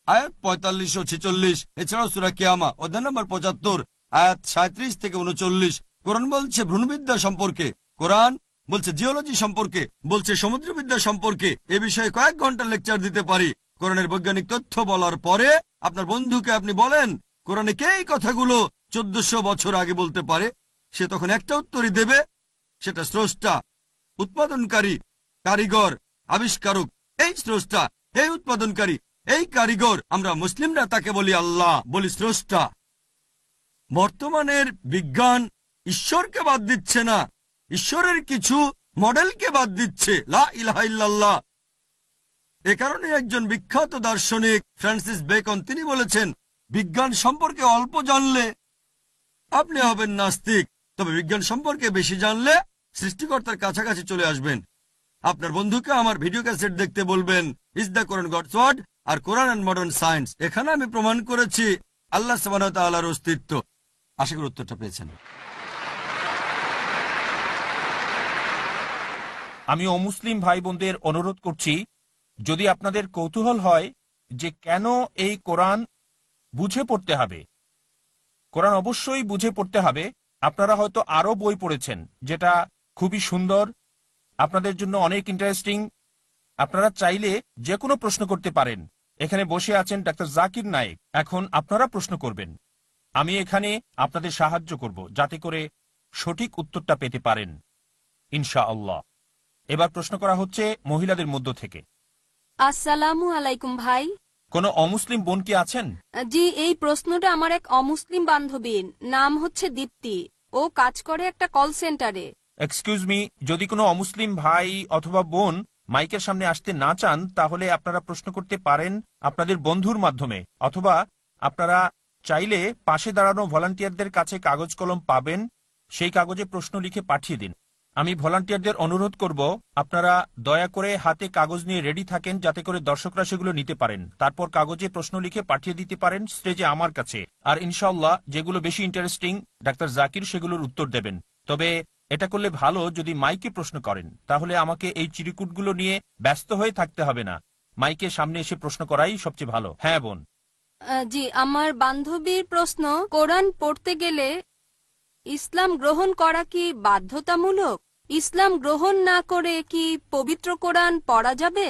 Speaker 3: আয়াত 45 ও 46। এছাড়াও সূরা কিয়ামা অধ্যায় নম্বর 75 আয়াত 37 থেকে 39। কোরআন বলছে ভ্রূণবিদ্যা সম্পর্কে, কোরআন বলছে জিওলজি সম্পর্কে, বলছে সমুদ্রবিদ্যা সম্পর্কে। এ বিষয়ে কয়েক ঘন্টা লেকচার দিতে পারি। কোরআনের বৈজ্ঞানিক তথ্য বলার পরে আপনার বন্ধুকে আপনি বলেন কোরআনে কে এই কথাগুলো 1400 বছর আগে বলতে পারে, সে তখন একটা উত্তরই দেবে, সেটা স্রষ্টা, উৎপাদনকারী, কারিগর, আবিষ্কারক। এই স্রষ্টা, এই উৎপাদনকারী, এই কারিগর, আমরা মুসলিমরা তাকে বলি আল্লাহ, বলি স্রষ্টা। বর্তমানের বিজ্ঞান ঈশ্বরকে বাদ দিচ্ছে না, ঈশ্বরের কিছু মডেলকে বাদ দিচ্ছে। লা ইলাহা ইল্লাল্লাহ। এ কারণে একজন বিখ্যাত দার্শনিক ফ্রান্সিস বেকন তিনি বলেছেন, বিজ্ঞান সম্পর্কে অল্প জানলে আপনি হবেন নাস্তিক, তবে বিজ্ঞান সম্পর্কে বেশি জানলে সৃষ্টিকর্তার কাছাকাছি চলে আসবেন। আপনার বন্ধুকে আমার ভিডিও ক্যাসেট দেখতে বলবেন, is the Quran God's word আর কোরআন অ্যান্ড মডার্ন সায়েন্স। এখানে আমি প্রমাণ করেছি আল্লাহ সুবহানাহু ওয়া তাআলার অস্তিত্ব। আশা করি উত্তরটা পেয়েছেন।
Speaker 1: আমি অমুসলিম ভাই বোনদের অনুরোধ করছি, যদি আপনাদের কৌতূহল হয় যে কেন এই কোরআন বুঝে পড়তে হবে, কোরআন অবশ্যই বুঝে পড়তে হবে। আপনারা হয়তো আরো বই পড়েছেন যেটা খুবই সুন্দর, আপনাদের জন্য অনেক ইন্টারেস্টিং। আপনারা চাইলে যে কোনো প্রশ্ন করতে পারেন। এখানে বসে আছেন ডাক্তার জাকির নায়েক, এখন আপনারা প্রশ্ন করবেন। আমি এখানে আপনাদের সাহায্য করব যাতে করে সঠিক উত্তরটা পেতে পারেন ইনশাআল্লাহ। এবার প্রশ্ন করা হচ্ছে মহিলাদের মধ্য থেকে।
Speaker 5: আসসালামু আলাইকুম ভাই।
Speaker 1: কোনো অমুসলিম বোন কি আছেন?
Speaker 5: জি, এই প্রশ্নটা আমার এক অমুসলিম বান্ধবীর, নাম হচ্ছে দীপ্তি। ও কাজ করে একটা কল সেন্টারে।
Speaker 1: এক্সকিউজ মি, যদি কোনো অমুসলিম ভাই অথবা বোন মাইকের সামনে আসতে না চান তাহলে আপনারা প্রশ্ন করতে পারেন আপনাদের বন্ধুর মাধ্যমে, অথবা আপনারা চাইলে পাশে দাঁড়ানো ভলান্টিয়ারদের কাছে কাগজ কলম পাবেন, সেই কাগজে প্রশ্ন লিখে পাঠিয়ে দিন। আমি ভলান্টিয়ারদের অনুরোধ করব আপনারা দয়া করে হাতে কাগজ নিয়ে রেডি থাকেন যাতে করে দর্শকরা সেগুলো নিতে পারেন, তারপর কাগজে প্রশ্ন লিখে পাঠিয়ে দিতে পারেন স্টেজে আমার কাছে। আর ইনশাআল্লাহ যেগুলো বেশি ইন্টারেস্টিং ডাক্তার জাকির সেগুলোর উত্তর দেবেন। তবে এটা করলে ভালো যদি মাইকে প্রশ্ন করেন, তাহলে আমাকে এই চিরকুটগুলো নিয়ে ব্যস্ত হয়ে থাকতে হবে না। মাইকের সামনে এসে প্রশ্ন করাই সবচেয়ে ভালো। হ্যাঁ বোন।
Speaker 5: জি, আমার বান্ধবীর প্রশ্ন, কোরআন পড়তে গেলে ইসলাম গ্রহণ করা কি বাধ্যতামূলক? ইসলাম গ্রহণ না করে কি পবিত্র কোরআন পড়া যাবে?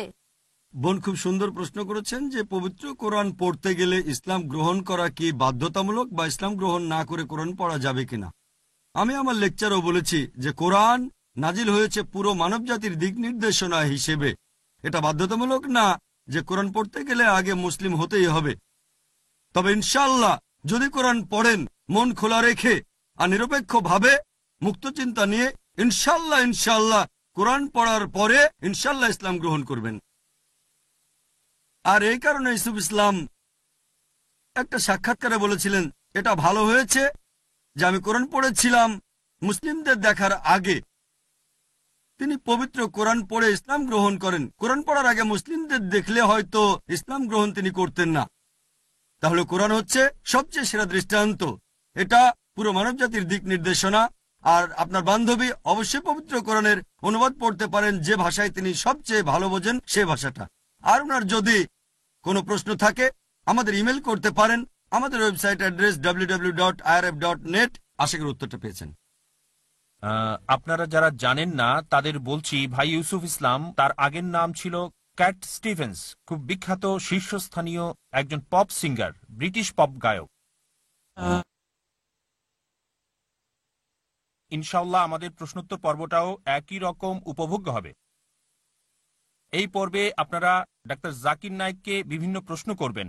Speaker 3: বোন খুব সুন্দর প্রশ্ন করেছেন যে পবিত্র কোরআন পড়তে গেলে ইসলাম গ্রহণ করা কি বাধ্যতামূলক, বা ইসলাম গ্রহণ না করে কোরআন পড়া যাবে কিনা। আমি আমার লেকচারও বলেছি যে কোরআন নাজিল হয়েছে পুরো মানবজাতির দিক নির্দেশনা হিসেবে। এটা বাধ্যতামূলক না যে কোরআন পড়তে গেলে আগে মুসলিম হতেই হবে। তবে ইনশাআল্লাহ যদি কোরআন পড়েন মন খোলা রেখে আর নিরপেক্ষ ভাবে মুক্ত চিন্তা নিয়ে, ইনশাআল্লাহ কোরআন পড়ার পরে ইনশাআল্লাহ ইসলাম গ্রহণ করবেন। আর এই কারণে ইউসুফ ইসলাম একটা সাক্ষাৎকারে বলেছিলেন, এটা ভালো হয়েছে যে আমি কোরআন পড়েছিলাম মুসলিমদের দেখার আগে। তিনি পবিত্র কোরআন পড়ে ইসলাম গ্রহণ করেন। কোরআন পড়ার আগে মুসলিমদের দেখলে হয়তো ইসলাম গ্রহণ তিনি করতেন না। তাহলে কোরআন হচ্ছে সবচেয়ে সেরা দৃষ্টান্ত। এটা পুরো মানবজাতির দিক নির্দেশনা। আর আপনার বান্ধবী অবশ্যই পবিত্র কোরআনের অনুবাদ পড়তে পারেন যে ভাষায় তিনি সবচেয়ে ভালো বোঝেন সে ভাষাটা। আর ওনার যদি কোনো প্রশ্ন থাকে আমাদের ইমেল করতে পারেন। আমাদের ওয়েবসাইট অ্যাড্রেস www.irf.net। আশা করি উত্তরটা পেয়েছেন।
Speaker 1: আপনারা যারা জানেন না তাদের বলছি, ভাই ইউসুফ ইসলাম তার আগের নাম ছিল ক্যাট স্টিভেন্স, খুব বিখ্যাত শীর্ষস্থানীয় একজন পপ সিঙ্গার, ব্রিটিশ পপ গায়ক। ইনশাআল্লাহ আমাদের প্রশ্নোত্তর পর্বটাও একই রকম উপভোগ্য হবে। এই পর্বে আপনারা ডাক্তার জাকির নায়েককে বিভিন্ন প্রশ্ন করবেন।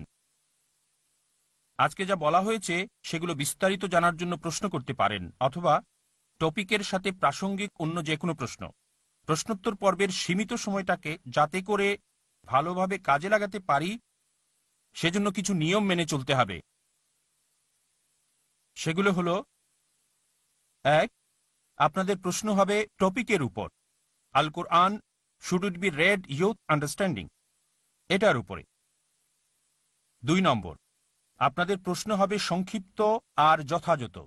Speaker 1: আজকে যা বলা হয়েছে সেগুলো বিস্তারিত জানার জন্য প্রশ্ন করতে পারেন, অথবা টপিকের সাথে প্রাসঙ্গিক অন্য যে কোনো প্রশ্ন। প্রশ্নোত্তর পর্বের সীমিত সময়টাকে যাতে করে ভালোভাবে কাজে লাগাতে পারি সেজন্য কিছু নিয়ম মেনে চলতে হবে। সেগুলো হলো: 1. আপনাদের প্রশ্ন হবে টপিকের উপর, Al Quran should it be read with understanding, এটার উপরে। 2 নম্বর, আপনাদের প্রশ্ন হবে সংক্ষিপ্ত আর যথাযথ,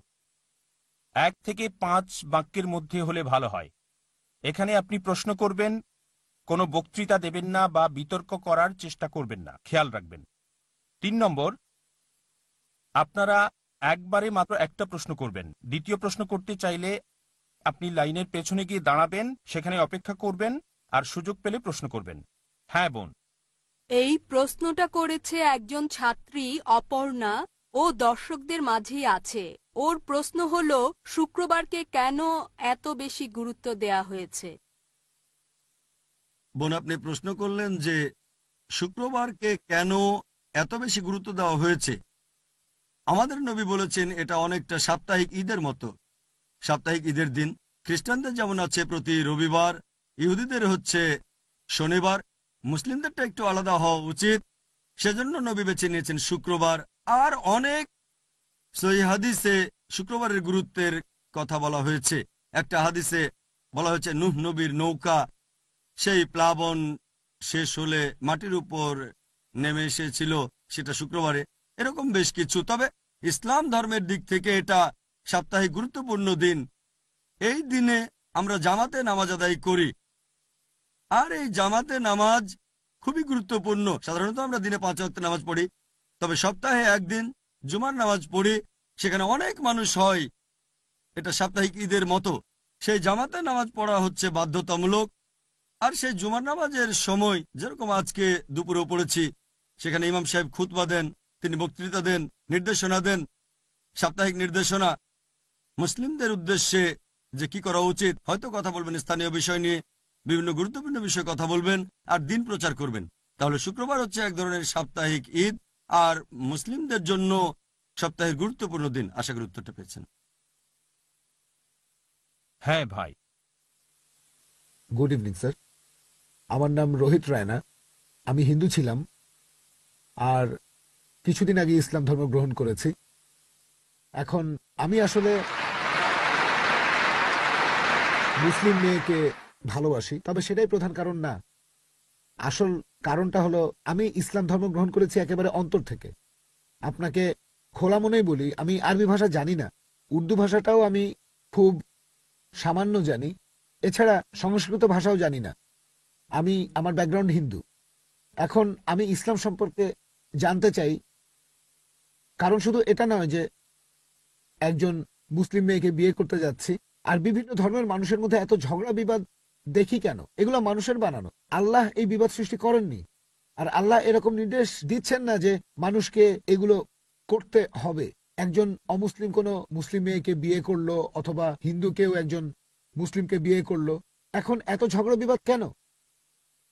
Speaker 1: 1 থেকে 5 বাক্যের মধ্যে হলে ভালো হয়। এখানে আপনি প্রশ্ন করবেন, কোনো বক্তৃতা দেবেন না বা বিতর্ক করার চেষ্টা করবেন না, খেয়াল রাখবেন। 3 নম্বর, আপনারা একবারে মাত্র একটা প্রশ্ন করবেন। দ্বিতীয় প্রশ্ন করতে চাইলে আপনি লাইনের পেছনে গিয়ে দাঁড়াবেন, সেখানে অপেক্ষা করবেন, আর সুযোগ পেলে প্রশ্ন করবেন। হ্যাঁ বোন।
Speaker 5: এই প্রশ্নটা করেছে একজন ছাত্রী অপর্ণা, ও দর্শকদের মাঝেই আছে। ওর প্রশ্ন হলো, শুক্রবারকে কেন এত বেশি গুরুত্ব দেয়া হয়েছে?
Speaker 3: বোন, আপনি প্রশ্ন করলেন যে শুক্রবারকে কেন এত বেশি গুরুত্ব দেওয়া হয়েছে। আমাদের নবী বলেছেন এটা অনেকটা সাপ্তাহিক ঈদের মতো। সাপ্তাহিক ঈদের দিন খ্রিস্টানদের যেমন আছে প্রতি রবিবার, ইহুদিদের হচ্ছে শনিবার, মুসলিমদেরটা একটু আলাদা হওয়া উচিত, সেজন্য নবী বেছে নিয়েছেন শুক্রবার। আর অনেক সহিহ হাদিসে শুক্রবারের গুরুত্বের কথা বলা হয়েছে। একটা হাদিসে বলা হয়েছে নূহ নবীর নৌকা সেই প্লাবন শেষ হলে মাটির উপর নেমে এসেছিল, সেটা শুক্রবারে। এরকম বেশ কিছু। তবে ইসলাম ধর্মের দিক থেকে এটা সাপ্তাহিক গুরুত্বপূর্ণ দিন। এই দিনে আমরা জামাতে নামাজ আদায় করি, আর এই জামাতে নামাজ খুবই গুরুত্বপূর্ণ। সাধারণত আমরা দিনে 5 ওয়াক্ত নামাজ পড়ি, তবে সপ্তাহে একদিন জুমার নামাজ পড়ি, সেখানে অনেক মানুষ হয়। এটা সাপ্তাহিক ঈদের মতো। সেই জামাতে নামাজ পড়া হচ্ছে বাধ্যতামূলক। আর সেই জুমার নামাজের সময় যেরকম আজকে দুপুরেও পড়েছি, সেখানে ইমাম সাহেব খুতবা দেন, তিনি বক্তৃতা দেন, নির্দেশনা দেন, সাপ্তাহিক নির্দেশনা মুসলিমদের উদ্দেশ্যে যে কি করা উচিত। হয়তো কথা বলবেন স্থানীয় বিষয় নিয়ে, বিভিন্ন গুরুত্বপূর্ণ বিষয়ে কথা বলবেন, আর দিন প্রচার করবেন। তাহলে শুক্রবার হচ্ছে এক ধরনের সাপ্তাহিক ঈদ, আর মুসলিমদের জন্য সপ্তাহের গুরুত্বপূর্ণ দিন। আশা করি উত্তরটা পেয়েছেন।
Speaker 1: হ্যাঁ ভাই।
Speaker 2: গুড ইভিনিং স্যার, আমার নাম রোহিত রায়না। আমি হিন্দু ছিলাম, আর কিছুদিন আগে ইসলাম ধর্ম গ্রহণ করেছি। এখন আমি আসলে মুসলিম মেয়েকে ভালোবাসি, তবে সেটাই প্রধান কারণ না। আসল কারণটা হলো আমি ইসলাম ধর্ম গ্রহণ করেছি একেবারে অন্তর থেকে। আপনাকে খোলা মনেই বলি, আমি আরবি ভাষা জানি না, উর্দু ভাষাটাও আমি খুব সামান্য জানি, এছাড়া সংস্কৃত ভাষাও জানি না। আমি আমার ব্যাকগ্রাউন্ড হিন্দু। এখন আমি ইসলাম সম্পর্কে জানতে চাই, কারণ শুধু এটা নয় যে একজন মুসলিম মেয়েকে বিয়ে করতে যাচ্ছি। আর বিভিন্ন ধর্মের মানুষের মধ্যে এত ঝগড়া বিবাদ দেখি কেন? এগুলো মানুষের বানানো। আল্লাহ এই বিবাদ সৃষ্টি করেননি, আর আল্লাহ এরকম নির্দেশ দিচ্ছেন না যে মানুষকে এগুলো করতে হবে। একজন অমুসলিম কোনো মুসলিম মেয়েকে বিয়ে করলো, অথবা হিন্দু কেউ একজন মুসলিমকে বিয়ে করলো, এখন এত ঝগড়া বিবাদ কেন?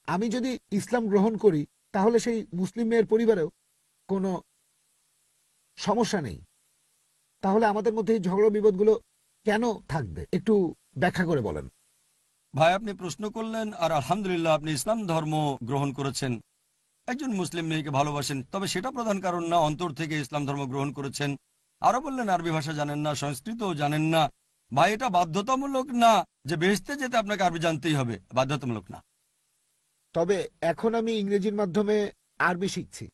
Speaker 2: আমি যদি ইসলাম গ্রহণ করি তাহলে সেই মুসলিম মেয়ের পরিবারেও কোনো সমস্যা নেই। তাহলে আমাদের মধ্যে এই ঝগড়া বিবাদগুলো কেন থাকবে? একটু ব্যাখ্যা করে বলেন।
Speaker 3: ভাই, আপনি প্রশ্ন করলেন, আর আলহামদুলিল্লাহ আপনি ইসলাম ধর্ম গ্রহণ করেছেন, একজন মুসলিম মেয়েকে ভালোবাসেন, তবে সেটা প্রধান কারণ না। অন্তর থেকে ইসলাম ধর্ম গ্রহণ করেছেন। আরো বললেন আরবি ভাষা জানেন না, সংস্কৃতও জানেন না। ভাই, এটা বাধ্যতামূলক না যে বেহেশতে যেতে আপনাকে আরবি জানতেই হবে, বাধ্যতামূলক না।
Speaker 2: তবে এখন আমি ইংরেজির মাধ্যমে আরবি শিখছি।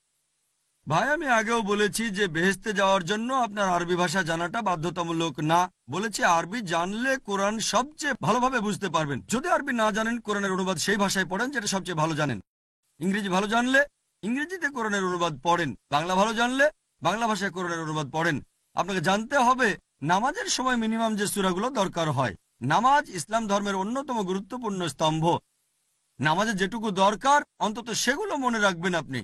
Speaker 3: ভাই, আমি আগেও বলেছি যে বেহেশতে যাওয়ার জন্য আপনার আরবি ভাষা জানাটা বাধ্যতামূলক না। বলেছি আরবি জানলে কোরআন সবচেয়ে ভালোভাবে বুঝতে পারবেন। যদি আরবি না জানেন, কোরআনের অনুবাদ সেই ভাষায় পড়েন যেটা সবচেয়ে ভালো জানেন। ইংরেজি ভালো জানলে ইংরেজিতে কোরআনের অনুবাদ পড়েন, বাংলা ভালো জানলে বাংলা ভাষায় কোরআনের অনুবাদ পড়েন। আপনাকে জানতে হবে নামাজের সময় মিনিমাম যে সূরাগুলো দরকার হয়, নামাজ ইসলাম ধর্মের অন্যতম গুরুত্বপূর্ণ স্তম্ভ। নামাজে যেটুকু দরকার অন্তত সেগুলো মনে রাখবেন আপনি।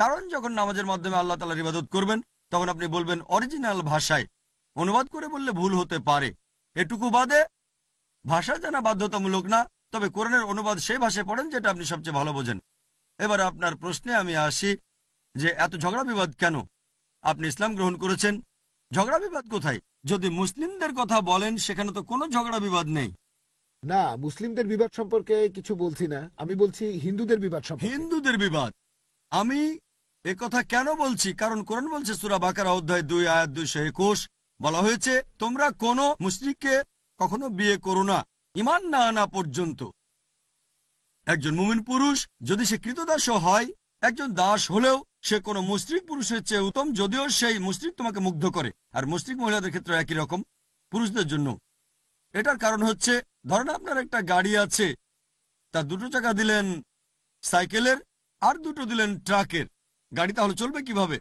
Speaker 3: কারণ যখন নামাজের মাধ্যমে আল্লাহ তাআলার ইবাদত করবেন তখন আপনি বলবেন অরিজিনাল ভাষায়, অনুবাদ করে বললে ভুল হতে পারে। এটুকু বাদে ভাষা জানা বাধ্যতামূলক না, তবে কোরআনের অনুবাদ সেই ভাষায় পড়েন যেটা আপনি সবচেয়ে ভালো বোঝেন। এবার আপনার প্রশ্নে আমি আসি যে এত ঝগড়া বিবাদ কেন? আপনি ইসলাম গ্রহণ করেছেন, ঝগড়া বিবাদ কোথায়? যদি মুসলিমদের কথা বলেন সেখানে তো কোনো ঝগড়া বিবাদ নেই।
Speaker 2: না, মুসলিমদের বিবাদ সম্পর্কে কিছু বলছি না, আমি বলছি হিন্দুদের বিবাদ সম্পর্কে।
Speaker 3: হিন্দুদের বিবাদ আমি কথা কেন বলছি, কারণ কোরআন বলছে সূরা বাকারা অধ্যায় 2 আয়াত 221, বলা হয়েছে তোমরা কোনো মুশরিককে কখনো বিয়ে করো না ঈমান না আনা পর্যন্ত। একজন মুমিন পুরুষ যদি সে কৃতদাসও হয়, একজন দাস হলেও সে কোনো মুশরিক পুরুষের চেয়ে উত্তম, যদিও সেই মুশরিক তোমাকে মুগ্ধ করে। আর মুশরিক মহিলাদের ক্ষেত্রে একই রকম, পুরুষদের জন্য। এটার কারণ হচ্ছে, ধরেন আপনার একটা গাড়ি আছে, তার দুটো চাকা দিলেন সাইকেলের আর দুটো দিলেন ট্রাকের। গাড়ি তাহলে চলবে কিভাবে?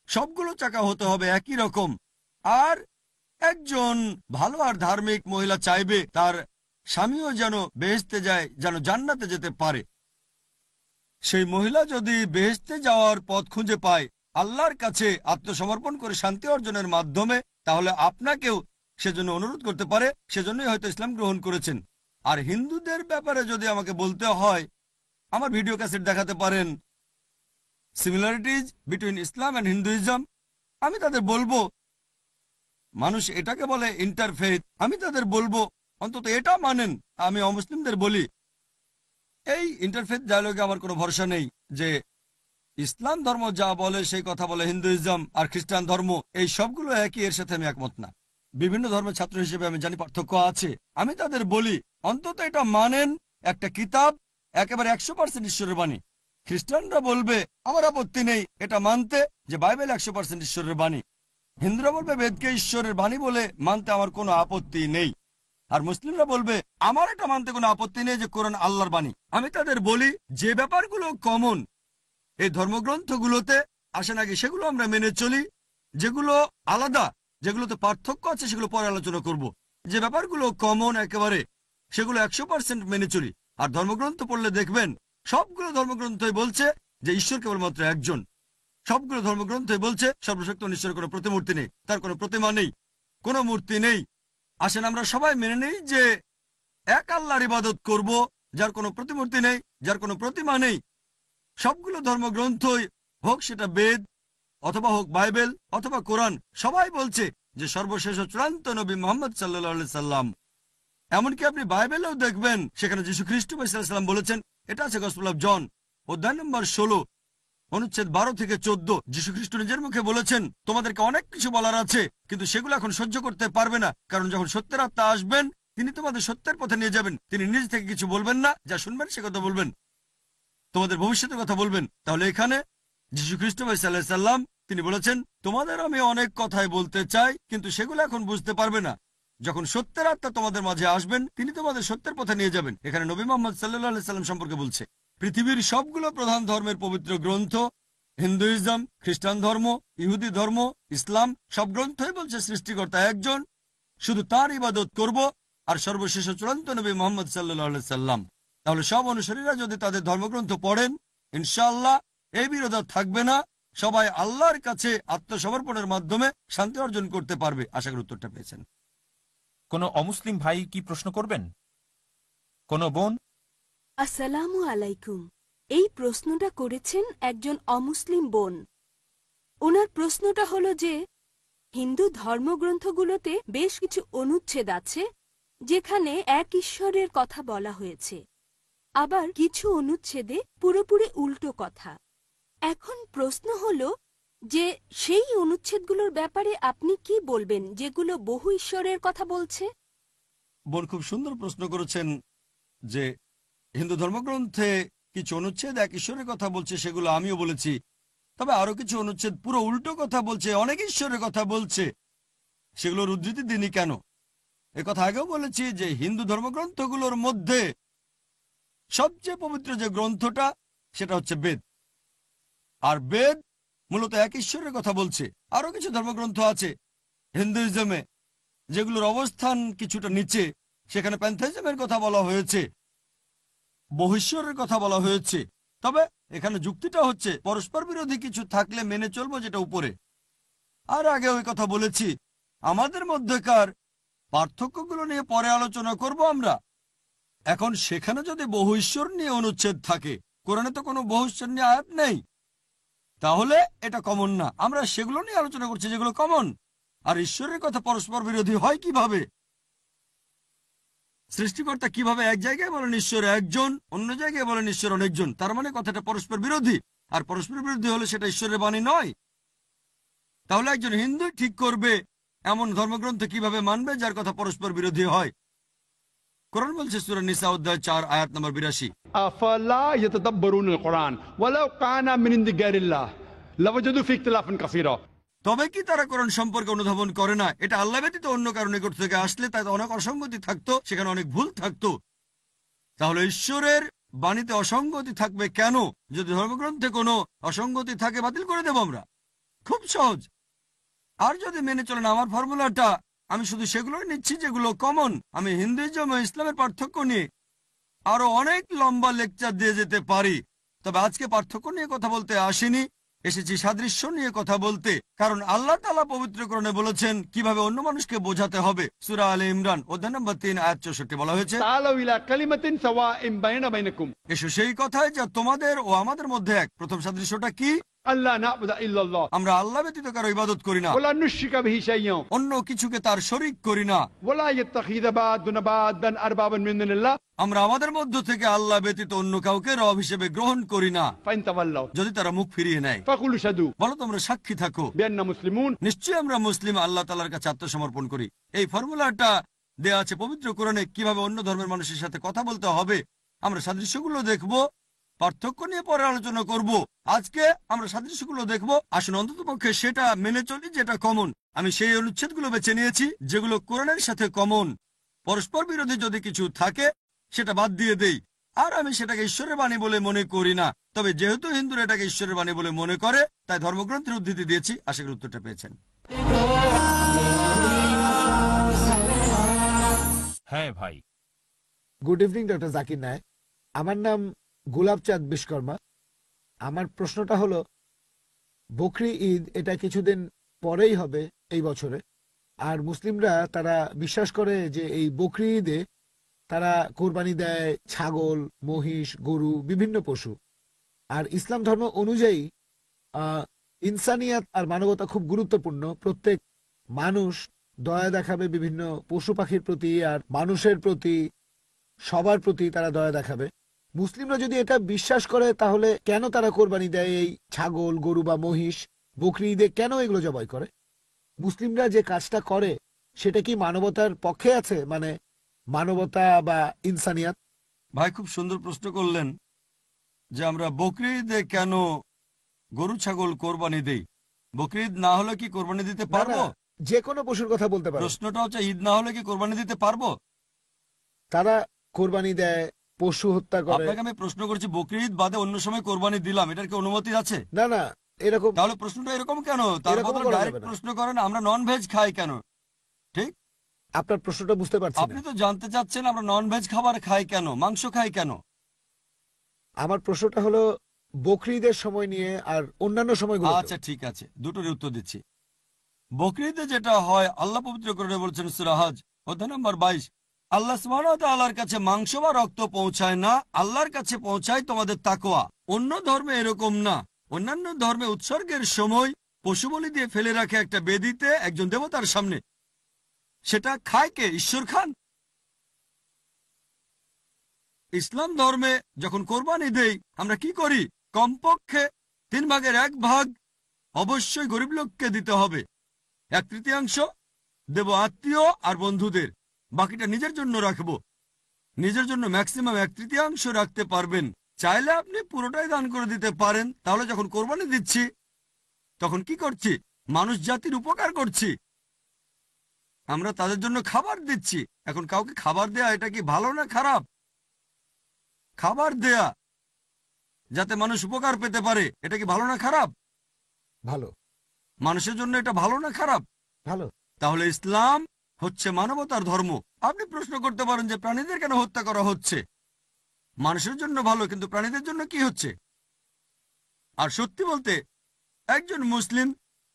Speaker 3: সবগুলো চাকা হতে হবে একই রকম। আর একজন ভালো আর ধার্মিক মহিলা চাইবে তার স্বামীও যেন বেহেশতে যায়, যেন জান্নাতে যেতে পারে। সেই মহিলা যদি বেহেশতে যাওয়ার পথ খুঁজে পায় আল্লাহর কাছে আত্মসমর্পণ করে শান্তি অর্জনের মাধ্যমে, তাহলে আপনাকেও সেজন্য অনুরোধ করতে পারে। সেজন্যই হয়তো ইসলাম গ্রহণ করেছেন। আর হিন্দুদের ব্যাপারে যদি আমাকে বলতে হয়, আমার ভিডিও ক্যাসেট দেখাতে পারেন similarities between Islam and Hinduism. আমি তাদের বলবো, মানুষ এটাকে বলে ইন্টারফেথ, আমি তাদের বলবো অন্তত এটা মানেন। আমি অমুসলিমদের বলি এই ইন্টারফেথ ডায়ালগে আমার কোনো ভরসা নেই যে ইসলাম ধর্ম যা বলে সেই কথা বলে হিন্দুইজম, আর খ্রিস্টান ধর্ম এই সবগুলো একই, এর সাথে আমি একমত না। বিভিন্ন ধর্মের ছাত্র হিসেবে আমি জানি পার্থক্য আছে। আমি তাদের বলি অন্তত এটা মানেন, একটা কিতাব একেবারে 100% ঈশ্বরের বাণী। খ্রিস্টানরা বলবে আমার আপত্তি নেই এটা মানতে যে বাইবেল 100% ঈশ্বরের বাণী। হিন্দুরা বলবে বেদকে ঈশ্বরের বাণী বলে মানতে আমার কোনো আপত্তি নেই। আর মুসলিমরা বলবে আমার এটা মানতে কোনো আপত্তি নেই যে কোরআন আল্লাহর বাণী। আমি তাদের বলি যে ব্যাপারগুলো কমন এই ধর্মগ্রন্থগুলোতে আসে নাকি সেগুলো আমরা মেনে চলি, যেগুলো আলাদা, যেগুলোতে পার্থক্য আছে সেগুলো পরে আলোচনা করব। যে ব্যাপারগুলো কমন একেবারে সেগুলো 100% মেনে চলি। আর ধর্মগ্রন্থ পড়লে দেখবেন সবগুলো ধর্মগ্রন্থই বলছে যে ঈশ্বর কেবলমাত্র একজন। সবগুলো ধর্মগ্রন্থই বলছে সর্বশক্ত ঈশ্বরের কোনো প্রতিমূর্তি নেই, তার কোনো প্রতিমা নেই, কোনো মূর্তি নেই। আসেন আমরা সবাই মেনে নেই যে এক আল্লাহর ইবাদত করব, যার কোনো প্রতিমূর্তি নেই, যার কোনো প্রতিমা নেই। সবগুলো ধর্মগ্রন্থই হোক সেটা বেদ অথবা হোক বাইবেল অথবা কোরআন, সবাই বলছে যে সর্বশেষ ও চূড়ান্ত নবী মুহাম্মদ সাল্লাল্লাহু সাল্লাম। এমনকি আপনি বাইবেলেও দেখবেন সেখানে যীশু খ্রিস্ট সাল্লাম বলেছেন, এটা আছে গসপেল অফ জন অধ্যায় নম্বর 16 অনুচ্ছেদ 12 থেকে 14। যীশু খ্রিস্ট নিজের মুখে বলেছেন তোমাদেরকে অনেক কিছু বলার আছে, কিন্তু সেগুলো এখন সহ্য করতে পারবে না, কারণ যখন সত্যের আত্মা আসবেন তিনি তোমাদের সত্যের পথে নিয়ে যাবেন। তিনি নিজ থেকে কিছু বলবেন না, যা শুনবেন সে কথা বলবেন, তোমাদের ভবিষ্যতের কথা বলবেন। তাহলে এখানে যীশু খ্রিস্ট সাল্লাম তিনি বলেছেন তোমাদের আমি অনেক কথাই বলতে চাই, কিন্তু সেগুলো এখন বুঝতে পারবে না। যখন সত্যের আত্মা তোমাদের মাঝে আসবেন তিনি তোমাদের সত্যের পথে নিয়ে যাবেন। এখানে নবী মুহাম্মদ সাল্লাল্লাহু আলাইহি সাল্লাম সম্পর্কে বলছে। পৃথিবীর সবগুলো প্রধান ধর্মের পবিত্র গ্রন্থ, হিন্দুইজম, খ্রিস্টান ধর্ম, ইহুদি ধর্ম, ইসলাম, সব গ্রন্থই বলছে সৃষ্টিকর্তা একজন, শুধু তার ইবাদত করব। আর সর্বশেষ চূড়ান্ত নবী মুহাম্মদ সাল্লাল্লাহু আলাইহি সাল্লাম। তাহলে সব অনুসারীরা যদি তাদের ধর্মগ্রন্থ পড়েন ইনশাআল্লাহ এই বিরোধ থাকবে না, সবাই আল্লাহর কাছে আত্মসমর্পণের মাধ্যমে শান্তি অর্জন করতে পারবে। আশা করি উত্তরটা পেয়েছেন।
Speaker 1: কোনো অমুসলিম ভাই কি প্রশ্ন করবেন? কোনো বোন?
Speaker 5: আসসালামু আলাইকুম। এই প্রশ্নটা করেছেন একজন অমুসলিম বোন। ওনার প্রশ্নটা হলো যে হিন্দু ধর্মগ্রন্থগুলোতে বেশ কিছু অনুচ্ছেদ আছে যেখানে এক ঈশ্বরের কথা বলা হয়েছে, আবার কিছু অনুচ্ছেদে পুরোপুরি উল্টো কথা। এখন প্রশ্ন হলো যে সেই অনুচ্ছেদগুলোর ব্যাপারে আপনি কি বলবেন যেগুলো বহু ঈশ্বরের কথা বলছে?
Speaker 3: বোন খুব সুন্দর প্রশ্ন করেছেন যে হিন্দু ধর্মগ্রন্থে কিছু অনুচ্ছেদ এক ঈশ্বরের কথা বলছে, সেগুলো আমিও বলেছি। তবে আরো কিছু অনুচ্ছেদ পুরো উল্টো কথা বলছে, অনেক ঈশ্বরের কথা বলছে। সেগুলোর উদ্ধৃতি দিনই কেন? কথা আগেও বলেছি যে হিন্দু ধর্মগ্রন্থগুলোর মধ্যে সবচেয়ে পবিত্র যে গ্রন্থটা সেটা হচ্ছে বেদ। আর বেদ মূলত এক ঈশ্বরের কথা বলছে। আরো কিছু ধর্মগ্রন্থ আছে হিন্দুইজমে যেগুলোর অবস্থান কিছুটা নিচে, সেখানে প্যান্থাইজমের কথা বলা হয়েছে, বহিশ্বরের কথা বলা হয়েছে। তবে এখানে যুক্তিটা হচ্ছে পরস্পর বিরোধী কিছু থাকলে মেনে চলবো যেটা উপরে। আর আগে ওই কথা বলেছি, আমাদের মধ্যেকার পার্থক্যগুলো নিয়ে পরে আলোচনা করব আমরা। এখন সেখানে যদি বহু ঈশ্বর নিয়ে অনুচ্ছেদ থাকে, কোরআনে তো কোনো বহু ঈশ্বর নিয়ে আয়াত নেই, তাহলে এটা কমন না। আমরা সেগুলো নিয়ে আলোচনা করছি যেগুলো কমন। আর ঈশ্বরের কথা পরস্পর বিরোধী হয় কিভাবে? সৃষ্টিকর্তা কিভাবে এক জায়গায় বলেন ঈশ্বর একজন, অন্য জায়গায় বলেন ঈশ্বর অনেকজন? তার মানে কথাটা পরস্পর বিরোধী। আর পরস্পর বিরোধী হলে সেটা ঈশ্বরের বাণী নয়। তাহলে একজন হিন্দু ঠিক করবে এমন ধর্মগ্রন্থ কিভাবে মানবে যার কথা পরস্পর বিরোধী হয়? কোরআন বলছে সূরা নিসা অধ্যায় 4 আয়াত নম্বর 82,
Speaker 4: أفلا يتدبرون القرآن ولو كان من عند غير الله لوجدوا فيه اختلافا كثيرا।
Speaker 3: তবে কি তারা কোরআন সম্পর্কে অনুধাবন করে না? এটা আল্লাহ ব্যতীত অন্য কারণে নিকট থেকে আসলে তাতে অনেক অসঙ্গতি থাকতো, সেখানে অনেক ভুল থাকতো। তাহলে ঈশ্বরের বাণীতে অসঙ্গতি থাকবে কেন? যদি ধর্মগ্রন্থে কোনো অসঙ্গতি থাকে বাতিল করে দেব আমরা। খুব সহজ। আর যদি মেনে চলেন আমার ফর্মুলাটা, আমি শুধু সেগুলোই নিচ্ছি যেগুলো কমন। আমি হিন্দুইজম ও ইসলামের পার্থক্য নিয়ে আরো অনেক লম্বা লেকচার দিয়ে যেতে পারি, তবে আজকে পার্থক্য নিয়ে কথা বলতে আসিনি, এসেছি সাদৃশ্য নিয়ে কথা বলতে। কারণ আল্লাহ তাআলা পবিত্রকরণে বলেছেন কিভাবে অন্য মানুষকে বোঝাতে হবে। সূরা আলে ইমরান অধ্যায় নম্বর 3 আয়াত 64 বলা হয়েছে,
Speaker 4: تعالوا إلى كلمة سواء بيننا وبينكم
Speaker 3: এসো সেই কথায় যা তোমাদের ও আমাদের মধ্যে এক। প্রথম সাদৃশ্যটা কি?
Speaker 4: ألا نعبد إلا الله
Speaker 3: আমরা আল্লাহ ব্যতীত কারো ইবাদত করি না,
Speaker 4: ولا نشرك به شيئا
Speaker 3: অন্য কিছুকে তার শরীক করি না।
Speaker 4: ولا يتخذ بعضنا بعضا أربابا من دون الله
Speaker 3: আমরা আমাদের মধ্য থেকে আল্লাহ ব্যতীত অন্য কাউকে রব হিসেবে গ্রহণ করি না।
Speaker 4: فإن تولوا
Speaker 3: যদি তারা মুখ ফিরিয়ে নেয়,
Speaker 4: فقولوا اشهدوا
Speaker 3: বলো তোমরা সাক্ষী থাকো
Speaker 4: بأننا مسلمون।
Speaker 3: নিশ্চয়ই আমরা মুসলিম, আল্লাহ তাআলার কাছে আত্মসমর্পণ করি। এই ফর্মুলাটা দেয়া আছে পবিত্র কোরআনে কিভাবে অন্য ধর্মের মানুষের সাথে কথা বলতে হবে। আমরা সাদৃশ্যগুলো দেখব, পার্থক্য নিয়ে পরে আলোচনা করব। আজকে আমরা সাদৃশ্যগুলো দেখব। আসুন অন্ততপক্ষে সেটা মেনে চলি যেটা কমন। আমি সেই অনুচ্ছেদগুলো বেছে নিয়েছি যেগুলো কোরআনের সাথে কমন। পরস্পর বিরোধী যদি কিছু থাকে সেটা বাদ দিয়ে দেই। আর আমি সেটাকে ঈশ্বরের বাণী বলে মনে করি না। তবে যেহেতু হিন্দুরা এটাকে ঈশ্বরের বাণী বলে মনে করে, তাই ধর্মগ্রন্থের উদ্ধৃতি দিয়েছি। আশা করি উত্তরটা পেয়েছেন।
Speaker 1: হ্যাঁ ভাই।
Speaker 2: Good evening doctor Zakir Naik. আমার নাম গোলাপচাঁদ বিশ্বকর্মা। আমার প্রশ্নটা হলো, বকরি ঈদ এটা কিছুদিন পরেই হবে এই বছরে, আর মুসলিমরা তারা বিশ্বাস করে যে এই বকরি ঈদে তারা কোরবানি দেয় ছাগল, মহিষ, গরু, বিভিন্ন পশু। আর ইসলাম ধর্ম অনুযায়ী ইনসানিয়াত আর মানবতা খুব গুরুত্বপূর্ণ। প্রত্যেক মানুষ দয়া দেখাবে বিভিন্ন পশু পাখির প্রতি, আর মানুষের প্রতি, সবার প্রতি তারা দয়া দেখাবে। মুসলিমরা যদি এটা বিশ্বাস করে তাহলে কেন তারা কোরবানি দেয় এই ছাগল, গরু বা মহিষ? বকরি ঈদে কেন এগুলো জবাই করে? মুসলিমরা যে কাজটা করে সেটা কি মানবতার পক্ষে আছে, মানে মানবতা বা ইনসানিয়াত?
Speaker 3: ভাই খুব সুন্দর প্রশ্ন করলেন যে আমরা বকরি ঈদে কেন গরু ছাগল কোরবানি দেই। বকরি ঈদ না হলে কি কোরবানি দিতে
Speaker 2: না,
Speaker 3: পারবো?
Speaker 2: না, যে কোনো পশুর কথা বলতে পারে।
Speaker 3: প্রশ্নটা হচ্ছে ঈদ না হলে কি কোরবানি দিতে পারবো?
Speaker 2: তারা কোরবানি দেয়, পশু হত্যা করে।
Speaker 3: আপনাকে আমি প্রশ্ন করছি বকরি ঈদ বাদে অন্য সময় কোরবানি দিলাম, এটার কি অনুমতি আছে?
Speaker 2: না না, এরকম
Speaker 3: তাহলে প্রশ্নটা এরকম কেন? তার
Speaker 2: এরকম
Speaker 3: বদলে
Speaker 2: করা যাবে
Speaker 3: ডাইরেক্ট
Speaker 2: না।
Speaker 3: প্রশ্ন করেন আমরা নন ভেজ খাই কেন? ঠিক,
Speaker 2: আপনার প্রশ্নটা বুঝতে পারছি
Speaker 3: আপনি
Speaker 2: না।
Speaker 3: তো জানতে চাচ্ছেন আমরা নন ভেজ খাবার খাই কেন, মাংস খাই কেন।
Speaker 2: আমার প্রশ্নটা হলো বকরি ঈদের সময় নিয়ে আর অন্যান্য সময়গুলো।
Speaker 3: আচ্ছা ঠিক আছে, দুটোরই উত্তর দিচ্ছি। বকরি ঈদে যেটা হয়, আল্লাহ পবিত্র কোরআনে বলছেন সূরা হজ অধ্যায় নম্বর 22, আল্লাহ সুবহানাহু ওয়া তাআলার কাছে মাংস বা রক্ত পৌঁছায় না, আল্লাহর কাছে পৌঁছায় তোমাদের তাকওয়া। অন্য ধর্মে এরকম না। অন্যান্য ধর্মে উৎসর্গের সময় পশু বলি দিয়ে ফেলে রাখে একটা বেদিতে একজন দেবতার সামনে। সেটা খায় কে? ঈশ্বর খান। ইসলাম ধর্মে যখন কোরবানি দেই আমরা কি করি? কমপক্ষে 3 ভাগের 1 ভাগ অবশ্যই গরিব লোককে দিতে হবে, 1/3 দেব আত্মীয় আর বন্ধুদের, বাকিটা নিজের জন্য রাখবো। নিজের জন্য ম্যাক্সিমাম 1/3 রাখতে পারবেন। চাইলে আপনি পুরোটাই দান করে দিতে পারেন। তাহলে যখন কোরবানি দিচ্ছি তখন কি করছি? মানুষ জাতির উপকার করছি। আমরা তাদের জন্য খাবার দিচ্ছি। এখন কাউকে খাবার দেয়া এটা কি ভালো না খারাপ? খাবার দেয়া যাতে মানুষ উপকার পেতে পারে, এটা কি ভালো না খারাপ?
Speaker 2: ভালো,
Speaker 3: মানুষের জন্য এটা ভালো না খারাপ?
Speaker 2: ভালো।
Speaker 3: তাহলে ইসলাম হচ্ছে মানবতার ধর্ম। আপনি প্রশ্ন করতে পারেন যে প্রাণীদের কেন হত্যা করা হচ্ছে? মানুষের জন্য ভালো, কিন্তু প্রাণীদের জন্য কি হচ্ছে? আর সত্যি বলতে একজন মুসলিম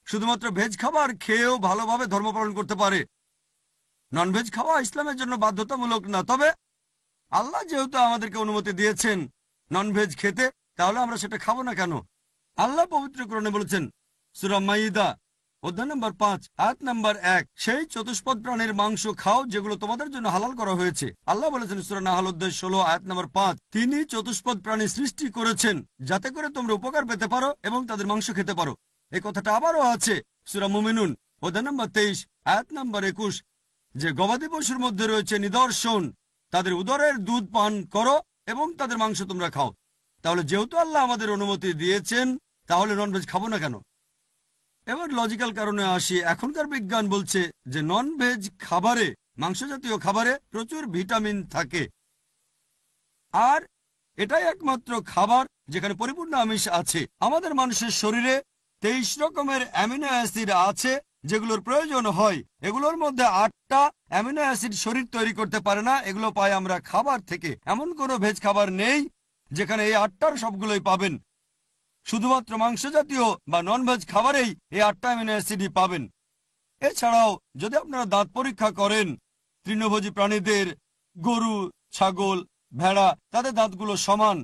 Speaker 3: শুধুমাত্র ভেজ খাবার খেয়েও ভালোভাবে ধর্ম পালন করতে পারে। ননভেজ খাওয়া ইসলামের জন্য বাধ্যতামূলক না। তবে আল্লাহ যেহেতু আমাদেরকে অনুমতি দিয়েছেন ননভেজ খেতে, তাহলে আমরা সেটা খাবো না কেন? আল্লাহ পবিত্র কোরআনে বলেছেন, সূরা মাইদা অধ্যায় নম্বর 5 আয়াত নম্বর 1, সেই চতুষ্পদ প্রাণীর মাংস খাও যেগুলো তোমাদের জন্য হালাল করা হয়েছে। আল্লাহ বলেছেন সূরা নাহল অধ্যায় 16 আয়াত নম্বর 5, তিনি চতুষ্পদ প্রাণী সৃষ্টি করেছেন যাতে করে তোমরা উপকার পেতে পারো এবং তাদের মাংস খেতে পারো। এই কথাটা আবারও আছে সূরা মুমিনুন অধ্যায় নম্বর 23 আয়াত নম্বর 21, যে গবাদি পশুর মধ্যে রয়েছে নিদর্শন, তাদের উদরের দুধ পান করো এবং তাদের মাংস তোমরা খাও। তাহলে যেহেতু আল্লাহ আমাদের অনুমতি দিয়েছেন, তাহলে ননভেজ খাবো না কেন? এবার লজিক্যাল কারণে আসি। এখনকার বিজ্ঞান বলছে যে ননভেজ খাবারে, মাংস জাতীয় খাবারে প্রচুর ভিটামিন থাকে, আর এটাই একমাত্র খাবার যেখানে পরিপূর্ণ আমিষ আছে। আমাদের মানুষের শরীরে 23 রকমের অ্যামিনো অ্যাসিড আছে যেগুলোর প্রয়োজন হয়। এগুলোর মধ্যে 8টা অ্যামিনো অ্যাসিড শরীর তৈরি করতে পারে না, এগুলো পাই আমরা খাবার থেকে। এমন কোনো ভেজ খাবার নেই যেখানে এই 8টার সবগুলোই পাবেন। শুধুমাত্র মাংস জাতীয় বা ননভেজ খাবারেই এই 8টা অ্যামিনো অ্যাসিডই পাবেন। এছাড়াও যদি আপনারা দাঁত পরীক্ষা করেন তৃণভোজী প্রাণীদের, গরু, ছাগল, ভেড়া, তাদের দাঁতগুলো সমান।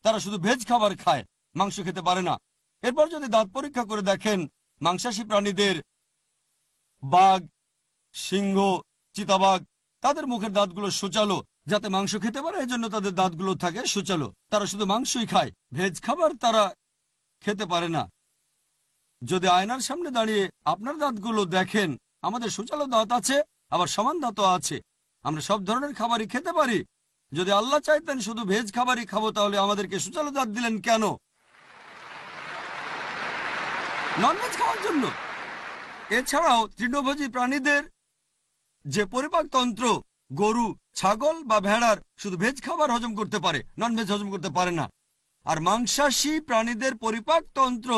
Speaker 3: তারা শুধু ভেজ খাবার খায়, মাংস খেতে পারে না। এরপর যদি দাঁত পরীক্ষা করে দেখেন মাংসাশী প্রাণীদের, বাঘ, সিংহ, চিতাবাঘ, তাদের মুখের দাঁতগুলো সুচালো, যাতে মাংস খেতে পারে এজন্য তাদের দাঁতগুলো থাকে সুচালো। তারা শুধু মাংসই খায়, ভেজ খাবার তারা খেতে পারে না। যদি আয়নার সামনে দাঁড়িয়ে আপনার দাঁতগুলো দেখেন, আমাদের সুচালো দাঁত আছে, আবার সমান দাঁতও আছে। আমরা সব ধরনের খাবারই খেতে পারি। যদি আল্লাহ চাইতেন শুধু ভেজ খাবারই খাবো, তাহলে আমাদেরকে সুচালো দাঁত দিলেন কেন? ননভেজ খাওয়ার জন্য। এছাড়াও তৃণভোজী প্রাণীদের যে পরিপাকতন্ত্র, গরু, ছাগল বা ভেড়ার শুধু ভেজ খাবার হজম করতে পারে, ননভেজ হজম করতে পারে না। আর মাংসাশী প্রাণীদের পরিপাকতন্ত্র,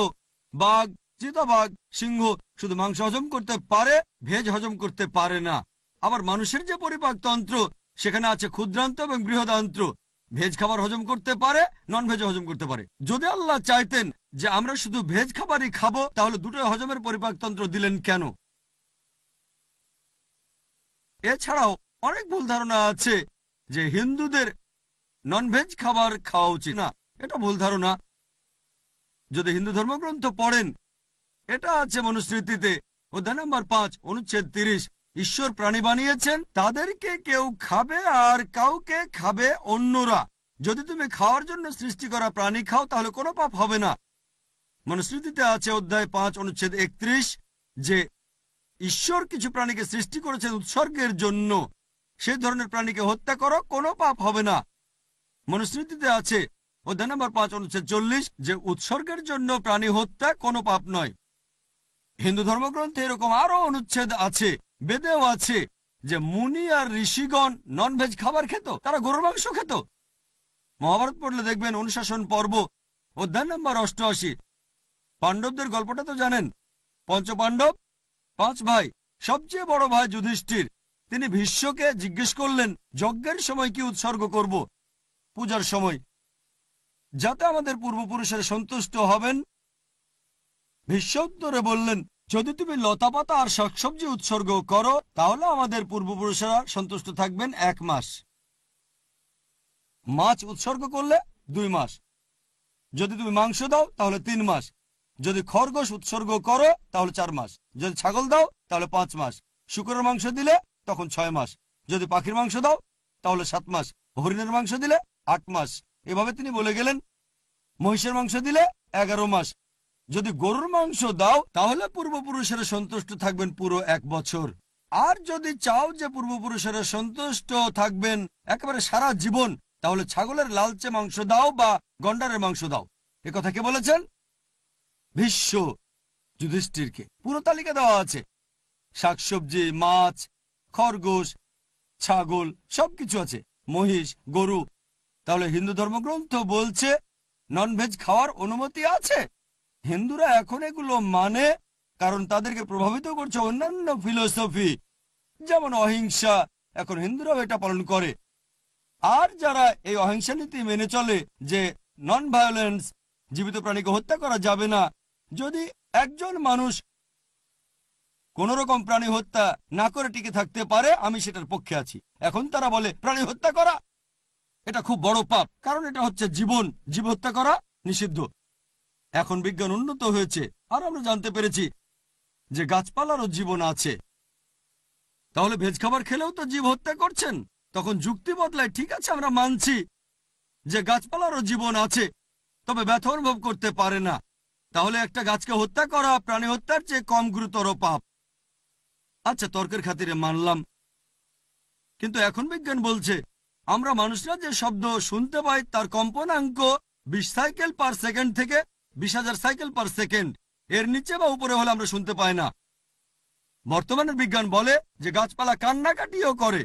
Speaker 3: বাঘ, চিতাবাঘ, সিংহ শুধু মাংস হজম করতে পারে, ভেজ হজম করতে পারে না। আবার মানুষের যে পরিপাকতন্ত্র, সেখানে আছে ক্ষুদ্রান্ত এবং বৃহদান্ত্র, ভেজ খাবার হজম করতে পারে, ননভেজ হজম করতে পারে। যদি আল্লাহ চাইতেন যে আমরা শুধু ভেজ খাবারই খাবো, তাহলে দুটোই হজমের পরিপাকতন্ত্র দিলেন কেন? এছাড়াও অনেক ভুল ধারণা আছে যে হিন্দুদের ননভেজ খাবার খাওয়া উচিত না। এটা ভুল ধারণা। যদি হিন্দু ধর্মগ্রন্থ পড়েন, এটা আছে মনুস্মৃতিতে অধ্যায় নম্বর 5 অনুচ্ছেদ 30, ঈশ্বর প্রাণী বানিয়েছেন, তাদেরকে কেউ খাবে আর কাউকে খাবে অন্যরা। যদি তুমি খাওয়ার জন্য সৃষ্টি করা প্রাণী খাও, তাহলে কোনো পাপ হবে না। মনুস্মৃতিতে আছে অধ্যায় 5 অনুচ্ছেদ 31, যে ঈশ্বর কিছু প্রাণীকে সৃষ্টি করেছেন উৎসর্গের জন্য, সেই ধরনের প্রাণীকে হত্যা করো, কোনো পাপ হবে না। মনুস্মৃতিতে আছে অধ্যায় নম্বর 5 অনুচ্ছেদ 40, যে উৎসর্গের জন্য প্রাণী হত্যা কোনো পাপ নয়। হিন্দু ধর্মগ্রন্থে এরকম আরো অনুচ্ছেদ আছে, বেদেও আছে, যে মুনি আর ঋষিগণ ননভেজ খাবার খেত, তারা গরুর মাংস খেত। মহাভারত পড়লে দেখবেন অনুশাসন পর্ব অধ্যায় নম্বর 88। পাণ্ডবদের গল্পটা তো জানেন। পঞ্চপাণ্ডব 5 ভাই, সবচেয়ে বড় ভাই যুধিষ্ঠির, তিনি ভীষ্মকে জিজ্ঞেস করলেন যজ্ঞের সময় কি উৎসর্গ করব, পূজার সময়, যাতে আমাদের পূর্বপুরুষের সন্তুষ্ট হবেন। ভীষ্ম উত্তরে বললেন, যদি তুমি লতাপাতা আর শাকসবজি উৎসর্গ করো, তাহলে আমাদের পূর্বপুরুষেরা সন্তুষ্ট থাকবেন 1 মাস। মাছ উৎসর্গ করলে 2 মাস। যদি তুমি মাংস দাও তাহলে 3 মাস। যদি খরগোশ উৎসর্গ করো তাহলে 4 মাস। যদি ছাগল দাও তাহলে 5 মাস। শুকরের মাংস দিলে তখন 6 মাস। যদি পাখির মাংস দাও তাহলে 7 মাস। হরিণের মাংস দিলে 8 মাস। এভাবে তিনি বলে গেলেন। মহিষের মাংস দিলে 11 মাস। যদি গরুর মাংস দাও তাহলে পূর্বপুরুষেরা সন্তুষ্ট থাকবেন পুরো 1 বছর। আর যদি চাও যে পূর্বপুরুষেরা সন্তুষ্ট থাকবেন একেবারে সারা জীবন, তাহলে ছাগলের লালচে মাংস দাও বা গন্ডারের মাংস দাও। এ কথা কে বলেছেন? ভীষ্ম যুধিষ্ঠিরকে। পুরো তালিকা দেওয়া আছে, শাকসবজি, মাছ, খরগোশ, ছাগল, সবকিছু আছে, মহিষ, গরু। তাহলে হিন্দু ধর্মগ্রন্থ বলছে ননভেজ খাওয়ার অনুমতি আছে। হিন্দুরা এখন এগুলো মানে, কারণ তাদেরকে প্রভাবিত করছে অন্যান্য ফিলোসফি, যেমন অহিংসা। এখন হিন্দুরাও এটা পালন করে। আর যারা এই অহিংসা নীতি মেনে চলে যে নন ভায়োলেন্স, জীবিত প্রাণীকে হত্যা করা যাবে না, যদি একজন মানুষ কোন রকম প্রাণী হত্যা না করে টিকে থাকতে পারে, আমি সেটার পক্ষে আছি। এখন তারা বলে প্রাণী হত্যা করা এটা খুব বড় পাপ, কারণ এটা হচ্ছে জীবন, জীব হত্যা করা নিষিদ্ধ। এখন বিজ্ঞান উন্নত হয়েছে আর আমরা জানতে পেরেছি যে গাছপালারও জীবন আছে। তাহলে ভেজ খাবার খেলেও তো জীব হত্যা করছেন। তখন যুক্তি বদলায়, ঠিক আছে আমরা মানছি যে গাছপালারও জীবন আছে, তবে ব্যথা অনুভব করতে পারে না। তাহলে একটা গাছকে হত্যা করা প্রাণী হত্যার চেয়ে কম গুরুতর পাপ। আচ্ছা, তর্কের খাতিরে মানলাম, কিন্তু এখন বিজ্ঞান বলছে আমরা মানুষরা যে শব্দ শুনতে পাই তার কম্পনাঙ্ক 20 সাইকেল পার সেকেন্ড থেকে 20,000 সাইকেল পার সেকেন্ড, এর নিচে বা উপরে হলে আমরা শুনতে পাই না। বর্তমানের বিজ্ঞান বলে যে গাছপালা কান্নাকাটিও করে,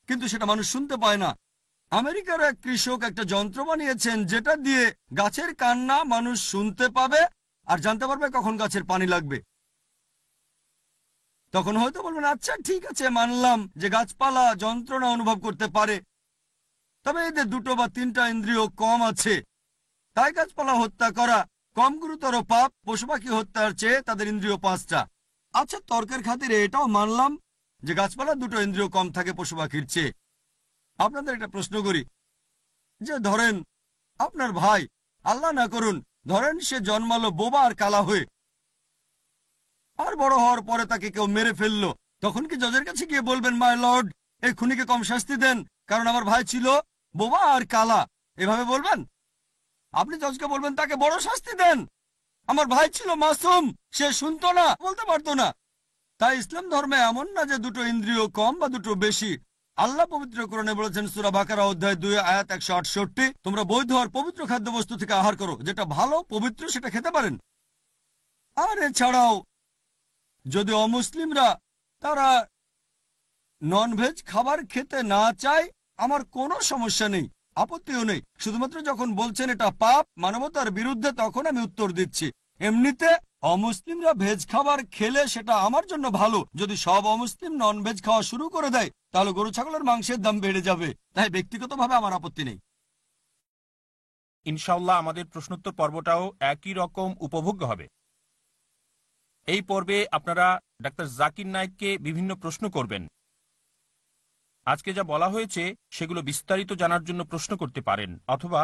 Speaker 3: কিন্তু সেটা মানুষ শুনতে পায় না। আমেরিকার এক কৃষক একটা যন্ত্র বানিয়েছেন যেটা দিয়ে গাছের কান্না মানুষ শুনতে পাবে আর জানতে পারবে কখন গাছের পানি লাগবে। তখন হয়তো বলবেন, আচ্ছা ঠিক আছে, মানলাম যে গাছপালা যন্ত্রণা অনুভব করতে পারে, তবে এদের 2 বা 3টা ইন্দ্রিয় কম আছে, তাই গাছপালা হত্যা করা কম গুরুতর পাপ পশু পাখি হত্যার চেয়ে তাদের ইন্দ্রিয় 5টা। আচ্ছা, তর্কের খাতিরে এটাও মানলাম যে গাছপালা 2টো ইন্দ্রিয় কম থাকে পশু পাখির চেয়ে। আপনাদের একটা প্রশ্ন করি, যে ধরেন আপনার ভাই, আল্লাহ না করুন, ধরেন সে জন্মালো বোবা আর কালা হয়ে, আর বড় হওয়ার পরে তাকে কেউ মেরে ফেললো, তখন কি জজের কাছে গিয়ে বলবেন, মাই লর্ড, এই খুনিকে কম শাস্তি দেন কারণ আমার ভাই ছিল বোবা আর কালা? এভাবে বলবেন? আপনি জজকে বলবেন তাকে বড় শাস্তি দেন, আমার ভাই ছিল মাসুম, সে শুনতো না, বলতে পারতো না। তাই ইসলাম ধর্মে এমন না যে 2টো ইন্দ্রিয় কম বা 2টো বেশি। আল্লাহ পবিত্র কোরআনে বলেছেন সূরা বাকারা অধ্যায় 2 আয়াত 168, তোমরা বৈধ আর পবিত্র খাদ্যবস্তু থেকে আহার করো, যেটা ভালো পবিত্র সেটা খেতে পারেন। আর এছাড়াও যদি অমুসলিমরা তারা ননভেজ খাবার খেতে না চায়, আমার কোনো সমস্যা নেই, আপত্তিও নেই। শুধুমাত্র যখন বলছেন এটা পাপ, মানবতার বিরুদ্ধে, তখন আমি উত্তর দিচ্ছি। এমনিতে অমুসলিমরা ভেজ খাবার খেলে সেটা আমার জন্য ভালো। যদি সব অমুসলিম ননভেজ খাওয়া শুরু করে দেয় তাহলে গরু ছাগলের মাংসের দাম বেড়ে যাবে। তাই ব্যক্তিগতভাবে আমার আপত্তি নেই।
Speaker 1: ইনশাআল্লাহ আমাদের প্রশ্নোত্তর পর্বটাও একই রকম উপভোগ্য হবে। এই পর্বে আপনারা ডাক্তার জাকির নায়েককে বিভিন্ন প্রশ্ন করবেন। আজকে যা বলা হয়েছে সেগুলো বিস্তারিত জানার জন্য প্রশ্ন করতে পারেন, অথবা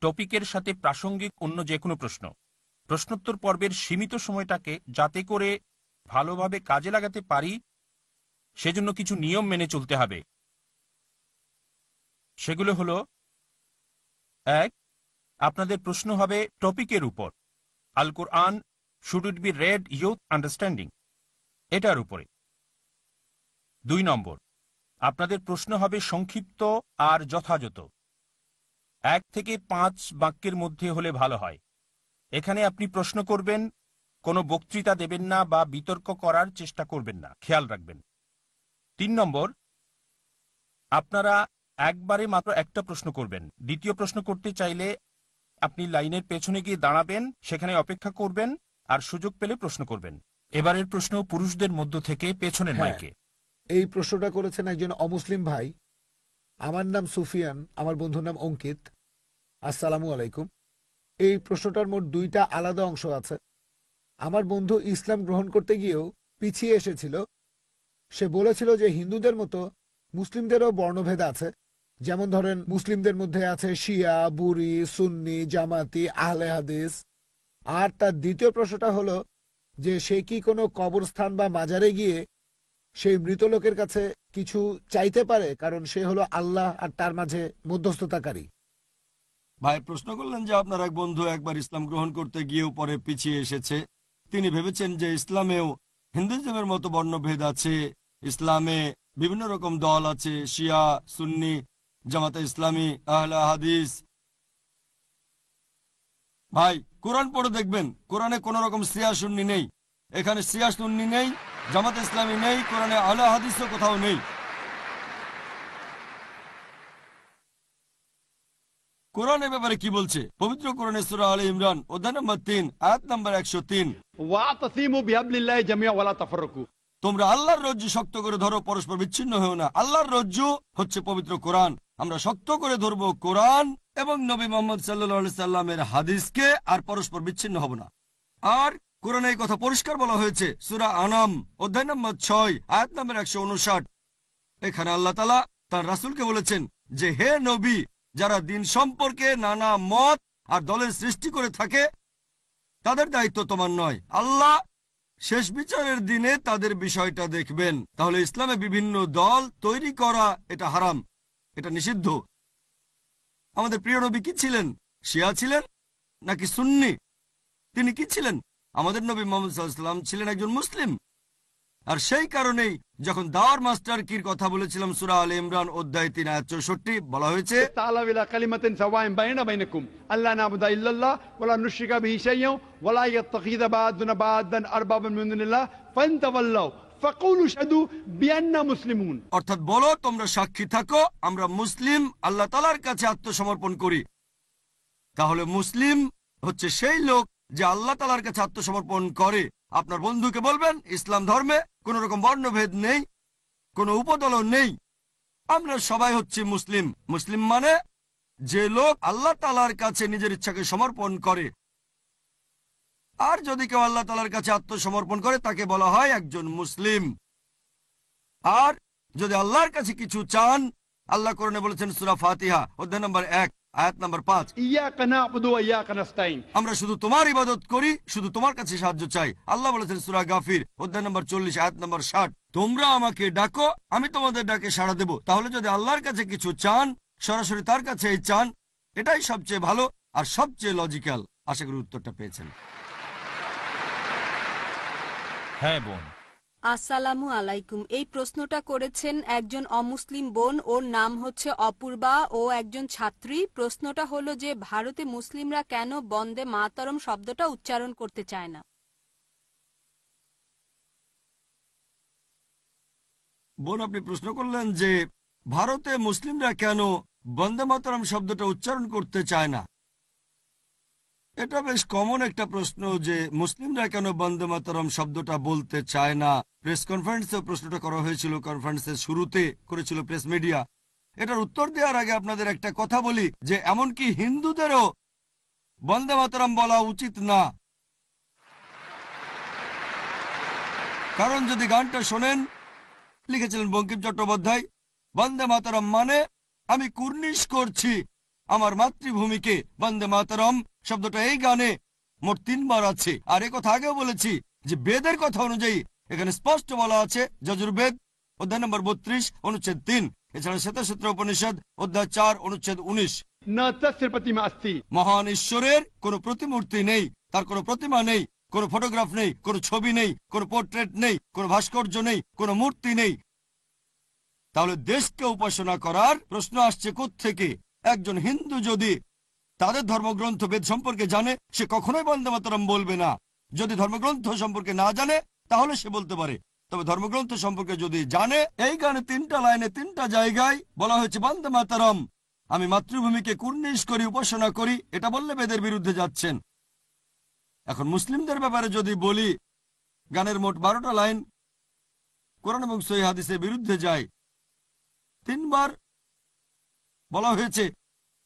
Speaker 1: টপিকের সাথে প্রাসঙ্গিক অন্য যে কোনো প্রশ্ন। প্রশ্নোত্তর পর্বের সীমিত সময়টাকে যাতে করে ভালোভাবে কাজে লাগাতে পারি সেজন্য কিছু নিয়ম মেনে চলতে হবে। সেগুলো হলো, 1. আপনাদের প্রশ্ন হবে টপিকের উপর, Al Quran should it be read with understanding, এটার উপরে। 2 নম্বর, আপনাদের প্রশ্ন হবে সংক্ষিপ্ত আর যথাযথ, 1 থেকে 5 বাক্যের মধ্যে হলে ভালো হয়। এখানে আপনি প্রশ্ন করবেন, কোনো বক্তৃতা দেবেন না বা বিতর্ক করার চেষ্টা করবেন না, খেয়াল রাখবেন। 3 নম্বর, আপনারা একবারে মাত্র একটা প্রশ্ন করবেন। দ্বিতীয় প্রশ্ন করতে চাইলে আপনি লাইনের পেছনে গিয়ে দাঁড়াবেন, সেখানে অপেক্ষা করবেন, আর সুযোগ পেলে প্রশ্ন করবেন। এবারের প্রশ্ন পুরুষদের মধ্য থেকে পেছনের মাইকে।
Speaker 2: এই প্রশ্নটা করেছেন একজন অমুসলিম ভাই। আমার নাম সুফিয়ান, আমার বন্ধুর নাম অঙ্কিত। আসসালামু আলাইকুম। এই প্রশ্নটার মোট 2টা আলাদা অংশ আছে। আমার বন্ধু ইসলাম গ্রহণ করতে গিয়েও পিছিয়ে এসেছিল। সে বলেছিল যে হিন্দুদের মতো মুসলিমদেরও বর্ণভেদ আছে, যেমন ধরেন মুসলিমদের মধ্যে আছে শিয়া, বুরি, সুন্নি, জামাতি, আহলে হাদিস। আর তার দ্বিতীয় প্রশ্নটা হলো যে সে কি কোনো কবরস্থান বা মাজারে গিয়ে সেই মৃত লোকের কাছে কিছু চাইতে পারে, কারণ সে হলো আল্লাহ আর তার মাঝে মধ্যস্থতাকারী।
Speaker 3: ভাই প্রশ্ন করলেন যে আপনার এক বন্ধু একবার ইসলাম গ্রহণ করতে গিয়েও পরে পিছিয়ে এসেছে। তিনি ভেবেছেন যে ইসলামেও হিন্দুইজমের মতো বর্ণভেদ আছে, ইসলামে বিভিন্ন রকম দল আছে, শিয়া, সুন্নি, জামাতে ইসলামী, আহলে হাদিস। ভাই কোরআন পড়ে দেখবেন, কোরআনে কোন রকম শিয়া সুন্নি নেই। এখানে শিয়া সুন্নি নেই, জামাতে ইসলামী নেই, কোরআনে আহলে হাদিসও কোথাও নেই। কোরআনের ব্যাপারে কি বলছে? পবিত্র কোরআনের সূরা আলে ইমরান অধ্যায় নম্বর 3 আয়াত নম্বর 103,
Speaker 4: واعتصموا بحبل الله جميعا ولا تفرقوا।
Speaker 3: তোমরা আল্লাহর রজ্জু শক্ত করে ধরো, পরস্পর বিচ্ছিন্ন হও না। আল্লাহর রজ্জু হচ্ছে পবিত্র কোরআন। আমরা শক্ত করে ধরবো কোরআন এবং নবী মুহাম্মদ সাল্লাল্লাহু আলাইহি সাল্লামের হাদিসকে, আর পরস্পর বিচ্ছিন্ন হব না। আর কোরআনে এই কথা পরিষ্কার বলা হয়েছে সূরা আনাম অধ্যায় নম্বর 6 আয়াত নম্বর 159। এখানে আল্লাহ তাআলা তার রাসূলকে বলেছেন যে, হে নবী, যারা দিন সম্পর্কে নানা মত আর দলের সৃষ্টি করে থাকে তাদের দায়িত্ব তোমার নয়। আল্লাহ শেষ বিচারের দিনে তাদের বিষয়টা দেখবেন। তাহলে ইসলামে বিভিন্ন দল তৈরি করা এটা হারাম, এটা নিষিদ্ধ। আমাদের প্রিয় নবী কি ছিলেন? শিয়া ছিলেন নাকি সুন্নি? তিনি কি ছিলেন? আমাদের নবী মুহাম্মদ সাল্লাল্লাহু আলাইহি ওয়াসাল্লাম ছিলেন একজন মুসলিম। আর সেই কারণেই যখন দাওয়ার মাস্টার কির কথা বলেছিলাম সূরা আলে ইমরান অধ্যায় 3 আয়াত 64 বলা হয়েছে,
Speaker 4: تعالوا إلى كلمة سواء بيننا وبينكم ألا نعبد إلا الله ولا نشرك به شيئا ولا يتخذ بعضنا بعضا أربابا من دون الله فإن تولوا فقولوا اشهدوا بأننا مسلمون।
Speaker 3: অর্থাৎ বলো, তোমরা সাক্ষী থাকো আমরা মুসলিম, আল্লাহ তাআলার কাছে আত্মসমর্পণ করি। তাহলে মুসলিম হচ্ছে সেই লোক যে আল্লাহ তাআলার কাছে আত্মসমর্পণ করে। আপনার বন্ধুকে বলবেন ইসলাম ধর্মে কোন রকম বর্ণভেদ নেই, কোনো উপদল নেই, আমরা সবাই হচ্ছে মুসলিম। মুসলিম মানে যে লোক আল্লাহ তাআলার কাছে নিজের ইচ্ছাকে সমর্পণ করে। আর যদি কেউ আল্লাহ তাআলার কাছে আত্মসমর্পণ করে তাকে বলা হয় একজন মুসলিম। আর যদি আল্লাহর কাছে কিছু চান, আল্লাহ কোরআনে বলেছেন সূরা ফাতিহা অধ্যায় নম্বর 1 আয়াত নম্বর 5,
Speaker 4: إياك نعبد وإياك نستعين।
Speaker 3: আমরা শুধু তোমার ইবাদত করি, শুধু তোমার কাছে সাহায্য চাই। আল্লাহ বলেছেন সূরা গাফির অধ্যায় নম্বর 40 আয়াত নম্বর 60, তোমরা আমাকে ডাকো আমি তোমাদের ডাকে সাড়া দেব। তাহলে যদি আল্লাহর কাছে কিছু চান, সরাসরি তার কাছেই চান, এটাই সবচেয়ে ভালো আর সবচেয়ে লজিক্যাল। আশা করি উত্তরটা পেয়েছেন।
Speaker 1: হ্যাঁ বোন।
Speaker 5: আসসালামু আলাইকুম। এই প্রশ্নটা করেছেন একজন অমুসলিম বোন, ওর নাম হচ্ছে অপূর্বা, ও একজন ছাত্রী। প্রশ্নটা হলো যে ভারতে মুসলিমরা কেন বন্দে মাতরম শব্দটা উচ্চারণ করতে চায় না।
Speaker 3: বোন, আপনি প্রশ্ন করলেন যে ভারতে মুসলিমরা কেন বন্দে মাতরম শব্দটা উচ্চারণ করতে চায় না। এটা বেশ কমন একটা প্রশ্ন যে মুসলিমরা কেন বন্দে মাতরম শব্দটা বলতে চায় না। প্রেস কনফারেন্সে প্রশ্নটা করা হয়েছিল, কনফারেন্সের শুরুতে করেছিল প্রেস মিডিয়া। এটার উত্তর দেওয়ার আগে আপনাদের একটা কথা বলি যে এমনকি হিন্দুদেরও বন্দে মাতরম বলা উচিত না। কারণ যদি গানটা শোনেন, লিখেছিলেন বঙ্কিম চট্টোপাধ্যায়, বন্দে মাতরম মানে আমি কুর্নিশ করছি আমার মাতৃভূমিকে। বন্দে মাতরম শব্দটা এই গানে মোট 3 বার আছে। আর এ কথা আগেও বলেছি যে বেদের কথা অনুযায়ী এখানে স্পষ্ট বলা আছে, যজুর্বেদ অধ্যায় নম্বর 32 অনুচ্ছেদ 3, এছাড়া শ্বেতসূত্র উপনিষদ অধ্যায় 4 অনুচ্ছেদ 19,
Speaker 4: न तस्य प्रतिमा अस्ति।
Speaker 3: মহান ঈশ্বরের কোনো প্রতিমূর্তি নেই, তার কোনো প্রতিমা নেই, কোনো ফটোগ্রাফ নেই, কোনো ছবি নেই, কোনো পোর্ট্রেট নেই, কোনো ভাস্কর্য নেই, কোনো মূর্তি নেই। তাহলে দেশকে উপাসনা করার প্রশ্ন আসছে কোত্থেকে? একজন হিন্দু যদি তাদের ধর্মগ্রন্থ বেদ সম্পর্কে জানে, সে কখনোই বন্দে মাতরম বলবে না। যদি ধর্মগ্রন্থ সম্পর্কে না জানে তাহলে সে বলতে পারে, তবে ধর্মগ্রন্থ সম্পর্কে যদি জানে, এই গানে 3টা লাইনে 3টা জায়গায় বলা হয়েছে বন্দে মাতরম, আমি মাতৃভূমিকে কুর্নিশ করি, উপাসনা করি, এটা বললে বেদের বিরুদ্ধে যাচ্ছেন। এখন মুসলিমদের ব্যাপারে যদি বলি, গানের মোট 12টা লাইন কোরআন এবং সহিহ হাদিসের বিরুদ্ধে যায়। 3 বার বলা হয়েছে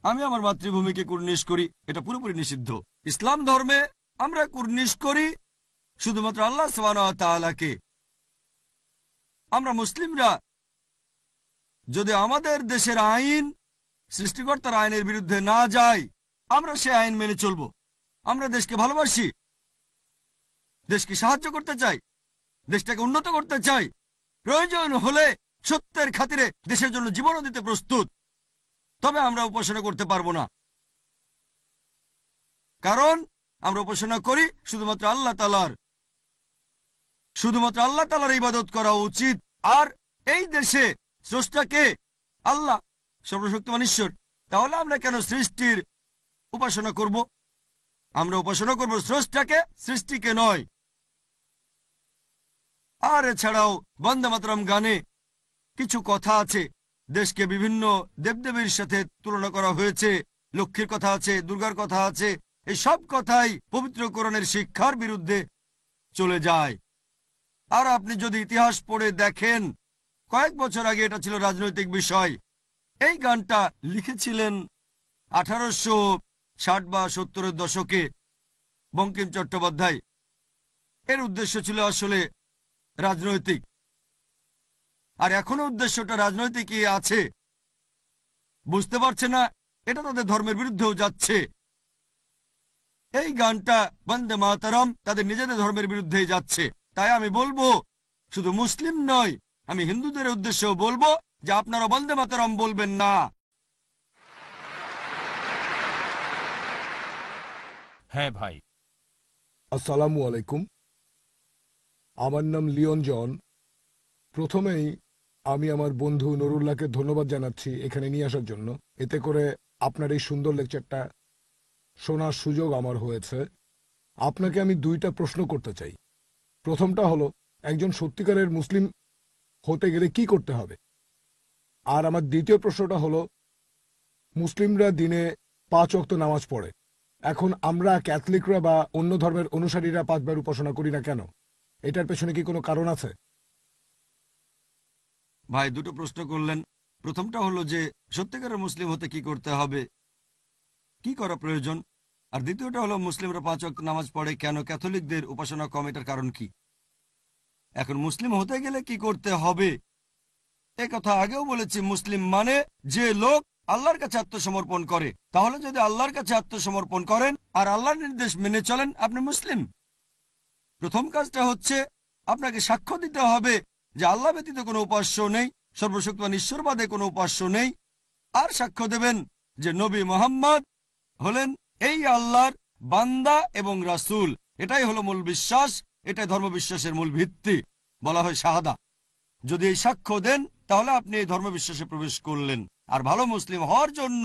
Speaker 3: আমি আমার মাতৃভূমিকে কুর্নিশ করি, এটা পুরোপুরি নিষিদ্ধ। ইসলাম ধর্মে আমরা কুর্নিশ করি শুধুমাত্র আল্লাহ সুবহানাহু ওয়া তাআলাকে। আমরা মুসলিমরা যদি আমাদের দেশের আইন সৃষ্টিকর্তার আইনের বিরুদ্ধে না যায়, আমরা সে আইন মেনে চলব। আমরা দেশকে ভালোবাসি, দেশকে সাহায্য করতে চাই, দেশটাকে উন্নত করতে চাই, প্রয়োজন হলে সত্যের খাতিরে দেশের জন্য জীবনও দিতে প্রস্তুত। তবে আমরা উপাসনা করতে পারবো না, কারণ আমরা উপাসনা করি শুধুমাত্র আল্লাহ তাআলার। শুধুমাত্র আল্লাহ তাআলার ইবাদত করা উচিত। আর এই দেশে স্রষ্টাকে আল্লাহ, সর্বশক্তিমান ঈশ্বর। তাহলে আমরা কেন সৃষ্টির উপাসনা করব? আমরা উপাসনা করব স্রষ্টাকে, সৃষ্টিকে নয়। আর এছাড়াও বন্দে মাতরম গানে কিছু কথা আছে। দেশকে বিভিন্ন দেবদেবীর সাথে তুলনা করা হয়েছে, লক্ষ্মীর কথা আছে, দুর্গার কথা আছে, এই সব কথাই পবিত্র কোরআনের শিক্ষার বিরুদ্ধে চলে যায়। আর আপনি যদি ইতিহাস পড়ে দেখেন, কয়েক বছর আগে এটা ছিল রাজনৈতিক বিষয়। এই গানটা লিখেছিলেন 1860 বা 70-এর দশকে বঙ্কিম চট্টোপাধ্যায়। এর উদ্দেশ্য ছিল আসলে রাজনৈতিক, আর এখনো উদ্দেশ্যটা রাজনৈতিকই আছে। বুঝতে পারছে না, এটা তাদের ধর্মের বিরুদ্ধেও যাচ্ছে। এই গানটা বন্দে মাতরম তাদের নিজেদের ধর্মের বিরুদ্ধেই যাচ্ছে। তাই আমি বলবো, শুধু মুসলিম নয়, আমি হিন্দুদের উদ্দেশ্যেও বলবো যে আপনারা বন্দে মাতরম বলবেন না।
Speaker 1: হ্যাঁ ভাই।
Speaker 2: আসসালামু আলাইকুম। আমার নাম লিওন জন। প্রথমেই আমি আমার বন্ধু নুরুল্লাহকে ধন্যবাদ জানাচ্ছি এখানে নিয়ে আসার জন্য। এতে করে আপনার এই সুন্দর লেকচারটা শোনার সুযোগ আমার হয়েছে। আপনাকে আমি 2টা প্রশ্ন করতে চাই। প্রথমটা হলো, একজন সত্যিকারের মুসলিম হতে গেলে কি করতে হবে? আর আমার দ্বিতীয় প্রশ্নটা হলো, মুসলিমরা দিনে 5 ওয়াক্ত নামাজ পড়ে, এখন আমরা ক্যাথলিকরা বা অন্য ধর্মের অনুসারীরা 5 বার উপাসনা করি না কেন? এটার পেছনে কি কোনো কারণ আছে?
Speaker 3: ভাই, দুটো প্রশ্ন করলেন। প্রথমটা হলো যে সত্যিকারের মুসলিম হতে কি করতে হবে, কি করা প্রয়োজন। আর দ্বিতীয়টা হলো মুসলিমরা 5 ওয়াক্ত নামাজ পড়ে কেন, ক্যাথলিকদের উপাসনা কম, এটার কারণ কি। এখন মুসলিম হতে গেলে কি করতে হবে, এ কথা আগেও বলেছি। মুসলিম মানে যে লোক আল্লাহর কাছে আত্মসমর্পণ করে। তাহলে যদি আল্লাহর কাছে আত্মসমর্পণ করেন আর আল্লাহর নির্দেশ মেনে চলেন, আপনি মুসলিম। প্রথম কাজটা হচ্ছে আপনাকে সাক্ষ্য দিতে হবে যে আল্লাহ ব্যতীত কোনো উপাস্য নেই, সর্বশক্তিমান ঈশ্বরবাদে কোনো উপাস্য নেই। আর সাক্ষ্য দেবেন যে নবী মুহাম্মদ হলেন এই আল্লাহর বান্দা এবং রাসূল। এটাই হলো মূল বিশ্বাস, এটাই ধর্মবিশ্বাসের মূল ভিত্তি, বলা হয় শাহাদা। যদি এই সাক্ষ্য দেন, তাহলে আপনি এই ধর্মবিশ্বাসে প্রবেশ করলেন। আর ভালো মুসলিম হওয়ার জন্য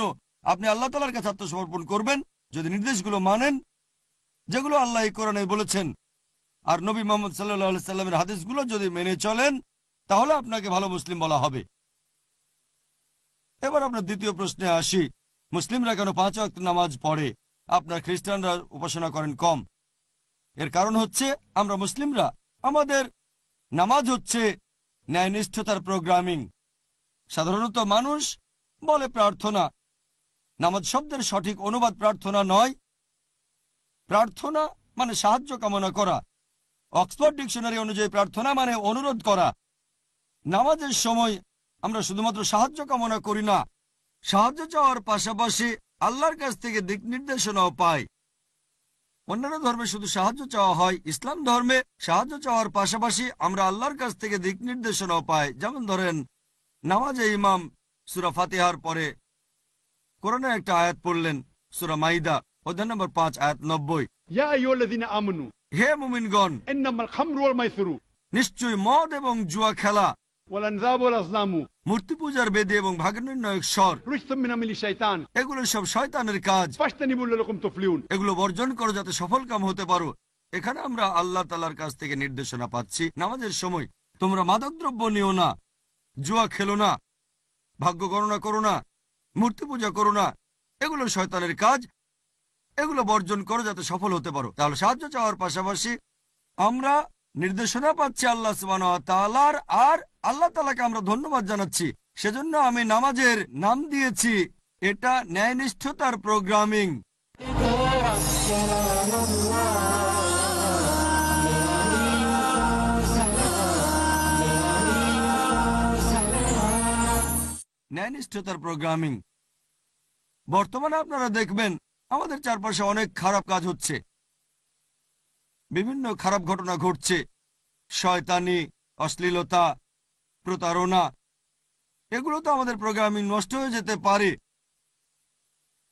Speaker 3: আপনি আল্লাহ তাআলার কাছে আত্মসমর্পণ করবেন, যদি নির্দেশগুলো মানেন যেগুলো আল্লাহ এই কোরআনে বলেছেন, আর নবী মুহাম্মদ সাল্লাল্লাহু আলাইহি সাল্লামের হাদিসগুলো যদি মেনে চলেন, তাহলে আপনাকে ভালো মুসলিম বলা হবে। এবার আপনার দ্বিতীয় প্রশ্নে আসি, মুসলিমরা কেন 5 ওয়াক্ত নামাজ পড়ে, আপনার খ্রিস্টানরা উপাসনা করেন কম। এর কারণ হচ্ছে আমরা মুসলিমরা, আমাদের নামাজ হচ্ছে ন্যায়নিষ্ঠতার প্রোগ্রামিং। সাধারণত মানুষ বলে প্রার্থনা। নামাজ শব্দের সঠিক অনুবাদ প্রার্থনা নয়। প্রার্থনা মানে সাহায্য কামনা করা। অক্সফোর্ড ডিকশনারি অনুযায়ী প্রার্থনা মানে অনুরোধ করা। নামাজের সময় আমরা শুধুমাত্র সাহায্য কামনা করি না, সাহায্য চাওয়ার পাশাপাশি আল্লাহর কাছ থেকে দিক নির্দেশনাও পাই। অন্যান্য ধর্মে শুধু সাহায্য চাওয়া হয়, ইসলাম ধর্মে সাহায্য চাওয়ার পাশাপাশি আমরা আল্লাহর কাছ থেকে দিক নির্দেশনাও পাই। যেমন ধরেন, নামাজে ইমাম সূরা ফাতিহার পরে কোরআনে একটা আয়াত পড়লেন, সূরা মাইদা অধ্যায় নম্বর 5 আয়াত 90।
Speaker 4: ইয়া আইয়ুহাল্লাযীনা আমানু,
Speaker 3: হে মুমিনগণ,
Speaker 4: ইন্নামাল খামরু ওয়াল মাইসিরু,
Speaker 3: নিশ্চয়ই মদ এবং জুয়া খেলা,
Speaker 4: ওয়াল আনযাবু ওয়াল আজলামু,
Speaker 3: মূর্তি পূজার বেদী এবং ভাগ নির্ণয়ক স্বর,
Speaker 4: রিজসুম মিন আমালি শাইতান,
Speaker 3: এগুলো সব শয়তানের কাজ।
Speaker 4: ফাজতানিবু লাকুম তুফলিহুন,
Speaker 3: এগুলো বর্জন করো যাতে সফল কাম হতে পারো। এখানে আমরা আল্লাহ তাআলার কাছ থেকে নির্দেশনা পাচ্ছি, নামাজের সময় তোমরা মাদকদ্রব্য নিও না, জুয়া খেলো না, ভাগ্য গণনা করো না, মূর্তি পূজা করো না, এগুলো শয়তানের কাজ। এগুলো বর্জন করো যাতে সফল হতে পারো। তাহলে সাহায্য চাওয়ার পাশাপাশি আমরা নির্দেশনা পাচ্ছি আল্লাহ সুবহানাহু ওয়া তাআলার, আর আল্লাহ তাআলাকে আমরা ধন্যবাদ জানাচ্ছি। সেজন্য আমি নামাজের নাম দিয়েছি, এটা ন্যায়নিষ্ঠতার প্রোগ্রামিং। ন্যায়নিষ্ঠতার প্রোগ্রামিং। বর্তমানে আপনারা দেখবেন আমাদের চারপাশে অনেক খারাপ কাজ হচ্ছে, বিভিন্ন খারাপ ঘটনা ঘটছে, শয়তানি, অশ্লীলতা, প্রতারণা। এগুলো তো আমাদের প্রোগ্রামিং নষ্ট হয়ে যেতে পারে।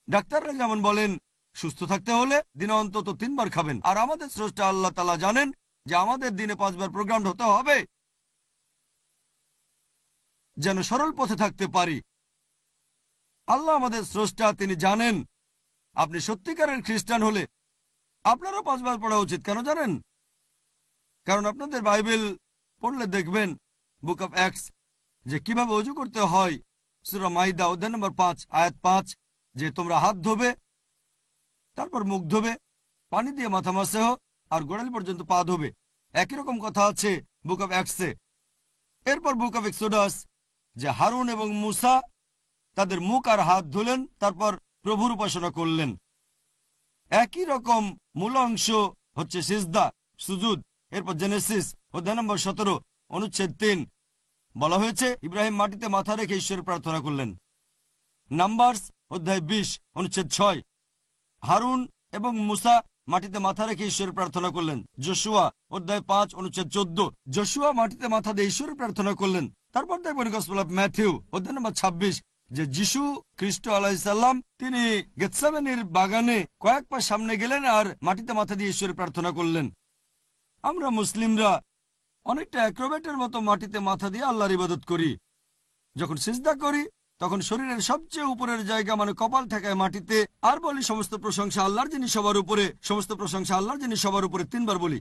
Speaker 3: ডাক্তাররা যেমন বলেন সুস্থ থাকতে হলে দিনে অন্তত 3 বার খাবেন, আর আমাদের স্রষ্টা আল্লাহ তাআলা জানেন যে আমাদের দিনে 5 বার প্রোগ্রাম হতে হবে যেন সরল পথে থাকতে পারি। আল্লাহ আমাদের স্রষ্টা, তিনি জানেন। আপনি সত্যিকারের খ্রিস্টান হলে আপনারও 5 বার পড়া উচিত। কেন জানেন? কারণ আপনাদের বাইবেল পড়লে দেখবেন বুক অফ অ্যাক্টস যে কিভাবে ওযু করতে হয়। সূরা মাইদা অধ্যায় নম্বর 5 আয়াত 5, যে তোমরা হাত ধোবে, তারপর মুখ ধোবে, পানি দিয়ে মাথা মাসেহ, আর গোড়ালি পর্যন্ত পা ধোবে। একই রকম কথা আছে বুক অফ অ্যাক্টসে। এরপর বুক অফ এক্সোডাস যে হারুন এবং মুসা তাদের মুখ আর হাত ধুলেন, তারপর প্রভুর উপাসনা করলেন। একই রকম মূল অংশ হচ্ছে সিজদা, সুজুদ। এরপর জেনেসিস অধ্যায় নম্বর 17 অনুচ্ছেদ 3 বলা হয়েছে ইব্রাহিম মাটিতে মাথা রেখে ঈশ্বরের প্রার্থনা করলেন। নাম্বারস অধ্যায় 20 অনুচ্ছেদ 6 হারুন এবং মুসা মাটিতে মাথা রেখে ঈশ্বরের প্রার্থনা করলেন। যশোয়া অধ্যায় 5 অনুচ্ছেদ 14 যশোয়া মাটিতে মাথা দিয়ে ঈশ্বরের প্রার্থনা করলেন। তারপর দেখবেন গসপেল অফ ম্যাথিউ অধ্যায় নম্বর 26 যে যিশু খ্রিস্ট আলাইহিসসালাম তিনি গেতসেমানির বাগানে কয়েক পা সামনে গেলেন আর মাটিতে মাথা দিয়ে ঈশ্বরের প্রার্থনা করলেন। আমরা মুসলিমরা অনেকটা অ্যাক্রোব্যাটের মতো মাটিতে মাথা দিয়ে আল্লাহর ইবাদত করি। যখন সিজদা করি তখন শরীরের সবচেয়ে উপরের জায়গা মানে কপাল ঠেকায় মাটিতে, আর বলি সমস্ত প্রশংসা আল্লাহর যিনি সবার উপরে, সমস্ত প্রশংসা আল্লাহর যিনি সবার উপরে 3 বার বলি।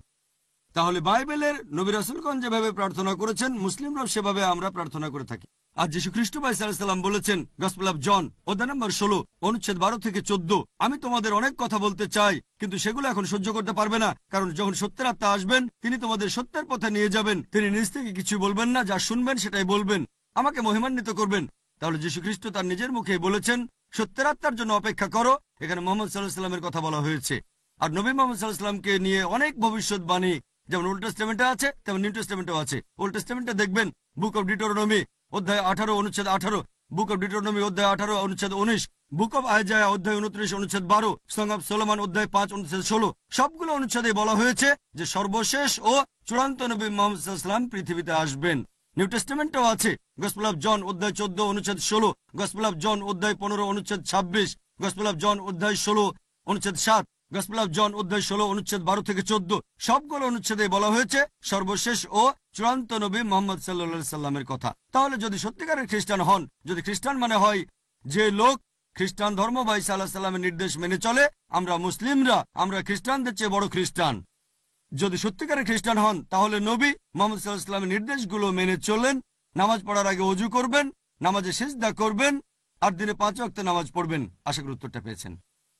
Speaker 3: তাহলে বাইবেলের নবী রাসূলগণ যেভাবে প্রার্থনা করেছেন মুসলিমরাও সেভাবে আমরা প্রার্থনা করে থাকি। আর যীশু খ্রিস্ট ভাই সাল্লাল্লাহু আলাইহি সাল্লাম বলেছেন গসপেল অফ জন অধ্যায় নম্বর 16 অনুচ্ছেদ 12 থেকে 14 আমি তোমাদের অনেক কথা বলতে চাই, কিন্তু সেগুলো এখন সহ্য করতে পারবে না, কারণ যখন সত্যের আত্মা আসবেন তিনি তোমাদের সত্যের পথে নিয়ে যাবেন। তিনি নিজ থেকে কিছু বলবেন না, যা শুনবেন সেটাই বলবেন, আমাকে মহিমান্বিত করবেন। তাহলে যীশু খ্রিস্ট তার নিজের মুখে বলেছেন সত্যের আত্মার জন্য অপেক্ষা করো। এখানে মুহাম্মদ সাল্লাল্লাহু আলাইহি সাল্লামের কথা বলা হয়েছে। আর নবী মুহাম্মদ সাল্লাল্লাহু আলাইহি সাল্লামকে নিয়ে অনেক ভবিষ্যৎবাণী যেমন ওল্ড টেস্টামেন্টে আছে তেমন নিউ টেস্টামেন্টেও আছে। ওল্ড টেস্টামেন্টে দেখবেন বুক অফ ডিউটেরোনমি অধ্যায় 18 অনুচ্ছেদ 18, বুক অফ ডিউটেরোনমি অধ্যায় 18 অনুচ্ছেদ 19, বুক অফ আইজায়া অধ্যায় 29 অনুচ্ছেদ 12, সং অফ সলোমন অধ্যায় 5 অনুচ্ছেদ 16। সবগুলো অনুচ্ছেদে বলা হয়েছে যে সর্বশেষ ও চূড়ান্ত নবী মুহাম্মদ সাল্লাল্লাহু আলাইহি সাল্লাম পৃথিবীতে আসবেন। নিউ টেস্টামেন্টেও আছে গসপেল অফ জন অধ্যায় 14 অনুচ্ছেদ 16, গসপেল অফ জন অধ্যায় 15 অনুচ্ছেদ 26, গসপেল অফ জন অধ্যায় 16 অনুচ্ছেদ 7, গসপেল অফ জন অধ্যায় 16 অনুচ্ছেদ 12 থেকে 14। সবগুলো অনুচ্ছেদে বলা হয়েছে সর্বশেষ ও চূড়ান্ত নবী মুহাম্মদ সাল্লাল্লাহু আলাইহি সাল্লামের কথা। তাহলে যদি সত্যিকারের খ্রিস্টান হন, যদি খ্রিস্টান মানে হয় যে লোক খ্রিস্টান ধর্ম বা ঈসা আলাইহিস সালামের নির্দেশ মেনে চলে, আমরা মুসলিমরা আমরা খ্রিস্টানদের চেয়ে বড় খ্রিস্টান। যদি সত্যিকারের খ্রিস্টান হন তাহলে নবী মুহাম্মদ সাল্লাল্লাহু আলাইহি সাল্লামের নির্দেশগুলো মেনে চলেন, নামাজ পড়ার আগে ওযু করবেন, নামাজে সিজদা করবেন, আর দিনে 5 ওয়াক্ত নামাজ পড়বেন। আশা করি উত্তরটা পেয়েছেন।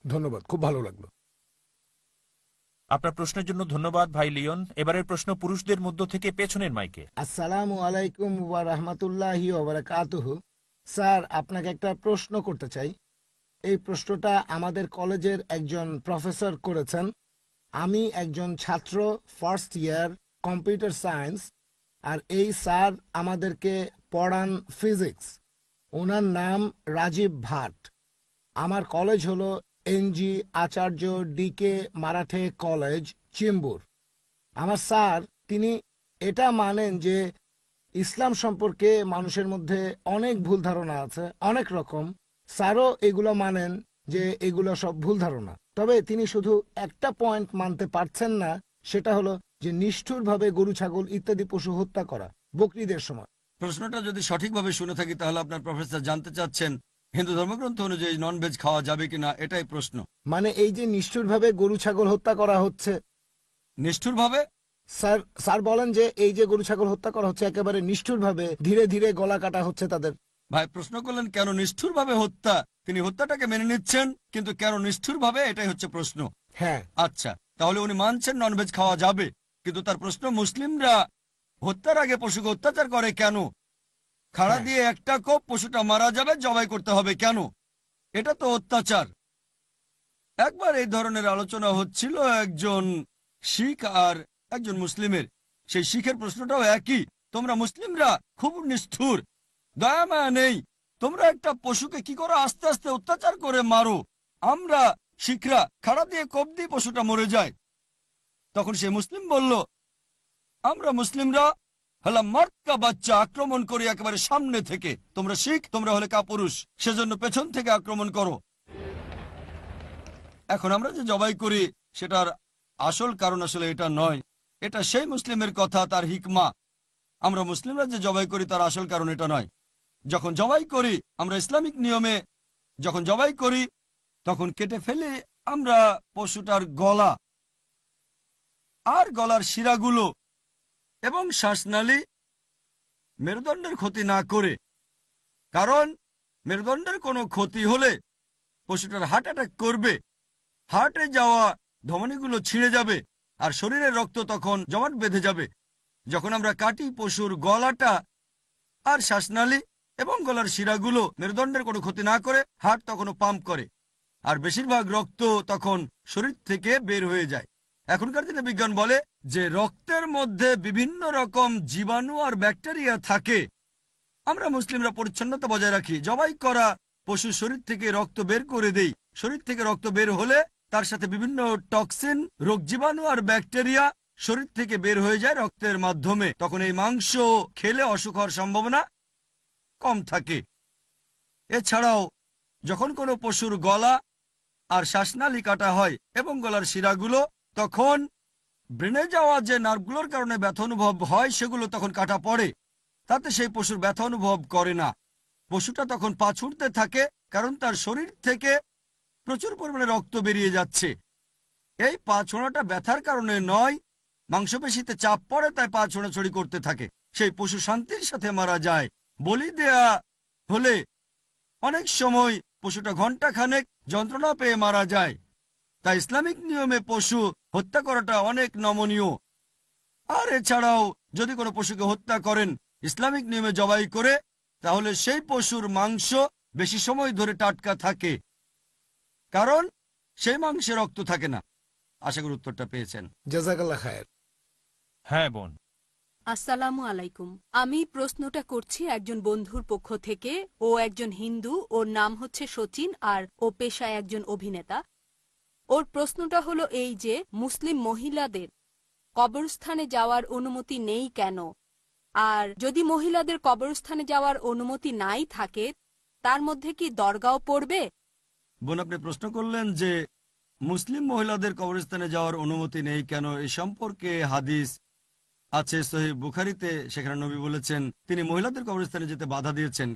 Speaker 2: ধন্যবাদ, খুব ভালো লাগলো।
Speaker 1: আপনার প্রশ্নের জন্য ধন্যবাদ ভাই লিওন। এবারের প্রশ্ন পুরুষদের মধ্য থেকে পেছনের মাইকে।
Speaker 2: আসসালামু আলাইকুম ওয়া রাহমাতুল্লাহি ওয়া বারাকাতুহু। স্যার, আপনাকে একটা প্রশ্ন করতে চাই। এই প্রশ্নটা আমাদের কলেজের একজন প্রফেসর করেছেন। আমি একজন ছাত্র, ফার্স্ট ইয়ার কম্পিউটার সায়েন্স, আর এই স্যার আমাদেরকে পড়ান ফিজিক্স। ওনার নাম রাজীব ভাট। আমার কলেজ হলো এনজি আচার্য ডিকে মারাঠে কলেজ, চেম্বুর। আমার স্যার তিনি এটা মানেন যে ইসলাম সম্পর্কে মানুষের মধ্যে অনেক ভুল ধারণা আছে, অনেক রকম। স্যারও এগুলো মানেন যে এগুলো সব ভুল ধারণা। তবে তিনি শুধু একটা পয়েন্ট মানতে পারছেন না, সেটা হলো যে নিষ্ঠুরভাবে গরু, ছাগল ইত্যাদি পশু হত্যা করা বকরিদের সময়।
Speaker 3: প্রশ্নটা যদি সঠিকভাবে শুনে থাকি তাহলে আপনার প্রফেসর জানতে চাচ্ছেন হিন্দু ধর্মগ্রন্থ অনুযায়ী ননভেজ খাওয়া যাবে কিনা, এটাই প্রশ্ন।
Speaker 2: মানে এই যে নিষ্ঠুরভাবে গরু, ছাগল হত্যা করা হচ্ছে।
Speaker 3: নিষ্ঠুরভাবে?
Speaker 2: স্যার বলেন যে এই যে গরু, ছাগল হত্যা করা হচ্ছে একেবারে নিষ্ঠুরভাবে, ধীরে ধীরে গলা কাটা হচ্ছে তাদের।
Speaker 3: ভাই প্রশ্ন করলেন কেন নিষ্ঠুরভাবে হত্যা। তিনি হত্যাটাকে মেনে নিচ্ছেন, কিন্তু কেন নিষ্ঠুরভাবে, এটাই হচ্ছে প্রশ্ন।
Speaker 2: হ্যাঁ,
Speaker 3: আচ্ছা, তাহলে উনি মানছেন ননভেজ খাওয়া যাবে, কিন্তু তার প্রশ্ন মুসলিমরা হত্যার আগে পশুকে অত্যাচার করে কেন? খাড়া দিয়ে একটা কোপ পশুটা মারা যাবে, জবাই করতে হবে কেন? এটা তো অত্যাচার। একবার এই ধরনের আলোচনা হচ্ছিল একজন শিখ আর একজন মুসলিমের। সেই শিখের প্রশ্নটাও একই, তোমরা মুসলিমরা খুব নিষ্ঠুর, দয়া মায়া নেই, তোমরা একটা পশুকে কি করে আস্তে আস্তে অত্যাচার করে মারো, আমরা শিখরা খাড়া দিয়ে কোপ দিয়ে পশুটা মরে যায়। তখন সে মুসলিম বলল, আমরা মুসলিমরা হলাম মর্দকা বাচ্চা, আক্রমণ করি একেবারে সামনে থেকে। তোমরা শিখ, তোমরা হলে কাপুরুষ, সেজন্য পেছন থেকে আক্রমণ করো। এখন আমরা যে জবাই করি সেটার আসল কারণ আসলে এটা নয়, এটা সেই মুসলিমের কথা, তার হিকমা। আমরা মুসলিমরা যে জবাই করি তার আসল কারণ এটা নয়। যখন জবাই করি আমরা ইসলামিক নিয়মে যখন জবাই করি তখন কেটে ফেলে আমরা পশুটার গলা আর গলার শিরাগুলো এবং শ্বাসনালী, মেরুদণ্ডের ক্ষতি না করে। কারণ মেরুদণ্ডের কোনো ক্ষতি হলে পশুটার হার্ট অ্যাটাক করবে, হার্টে যাওয়া ধমনীগুলো ছিঁড়ে যাবে আর শরীরের রক্ত তখন জমাট বেঁধে যাবে। যখন আমরা কাটি পশুর গলাটা আর শ্বাসনালী এবং গলার শিরাগুলো মেরুদণ্ডের কোনো ক্ষতি না করে, হার্ট তখনও পাম্প করে আর বেশিরভাগ রক্ত তখন শরীর থেকে বের হয়ে যায়। এখনকার দিনে বিজ্ঞান বলে যে রক্তের মধ্যে বিভিন্ন রকম জীবাণু আর ব্যাকটেরিয়া থাকে। আমরা মুসলিমরা পরিচ্ছন্নতা বজায় রাখি, জবাই করা পশুর শরীর থেকে রক্ত বের করে দেই। শরীর থেকে রক্ত বের হলে তার সাথে বিভিন্ন টক্সিন, রোগ জীবাণু আর ব্যাকটেরিয়া শরীর থেকে বের হয়ে যায় রক্তের মাধ্যমে। তখন এই মাংস খেলে অসুখ হওয়ার সম্ভাবনা কম থাকে। এছাড়াও যখন কোনো পশুর গলা আর শ্বাসনালী কাটা হয় এবং গলার শিরাগুলো, তখন ব্রেনে যাওয়া যে নার্ভগুলোর কারণে ব্যথা অনুভব হয় সেগুলো তখন কাটা পড়ে, তাতে সেই পশুর ব্যথা অনুভব করে না। পশুটা তখন পা ছুটতে থাকে কারণ তার শরীর থেকে প্রচুর পরিমাণে রক্ত বেরিয়ে যাচ্ছে। এই পা ছোঁড়াটা ব্যথার কারণে নয়, মাংসপেশিতে চাপ পড়ে তাই পা ছোঁড়াছড়ি করতে থাকে। সেই পশু শান্তির সাথে মারা যায়। বলি দেয়া হলে অনেক সময় পশুটা ঘন্টাখানেক যন্ত্রণা পেয়ে মারা যায়। তাই ইসলামিক নিয়মে পশু হত্যা করাটা অনেক নমনীয়। আর এছাড়াও যদি কোনো পশুকে হত্যা করেন ইসলামিক নিয়মে জবাই করে, তাহলে সেই পশুর মাংস বেশি সময় ধরে টাটকা থাকে, কারণ সেই মাংসে রক্ত থাকে না। আশা করি উত্তরটা পেয়েছেন।
Speaker 2: জাযাকাল্লাহ খায়ের।
Speaker 1: হ্যাঁ বোন।
Speaker 5: আসসালামু আলাইকুম। আমি প্রশ্নটা করছি একজন বন্ধুর পক্ষ থেকে। ও একজন হিন্দু, ওর নাম হচ্ছে সচিন, আর ও পেশায় একজন অভিনেতা। ওর প্রশ্নটা হলো এই যে মুসলিম মহিলাদের কবরস্থানে যাওয়ার অনুমতি নেই কেন, আর যদি মহিলাদের কবরস্থানে যাওয়ার অনুমতি নাই থাকে তার মধ্যে কি দরগাও পড়বে?
Speaker 3: বোন, আপনি প্রশ্ন করলেন যে মুসলিম মহিলাদের কবরস্থানে যাওয়ার অনুমতি নেই কেন। এই সম্পর্কে হাদিস আছে সহিহ বুখারীতে। সেখানে নবী বলেছেন তিনি মহিলাদের কবরস্থানে যেতে বাধা দিয়েছেন।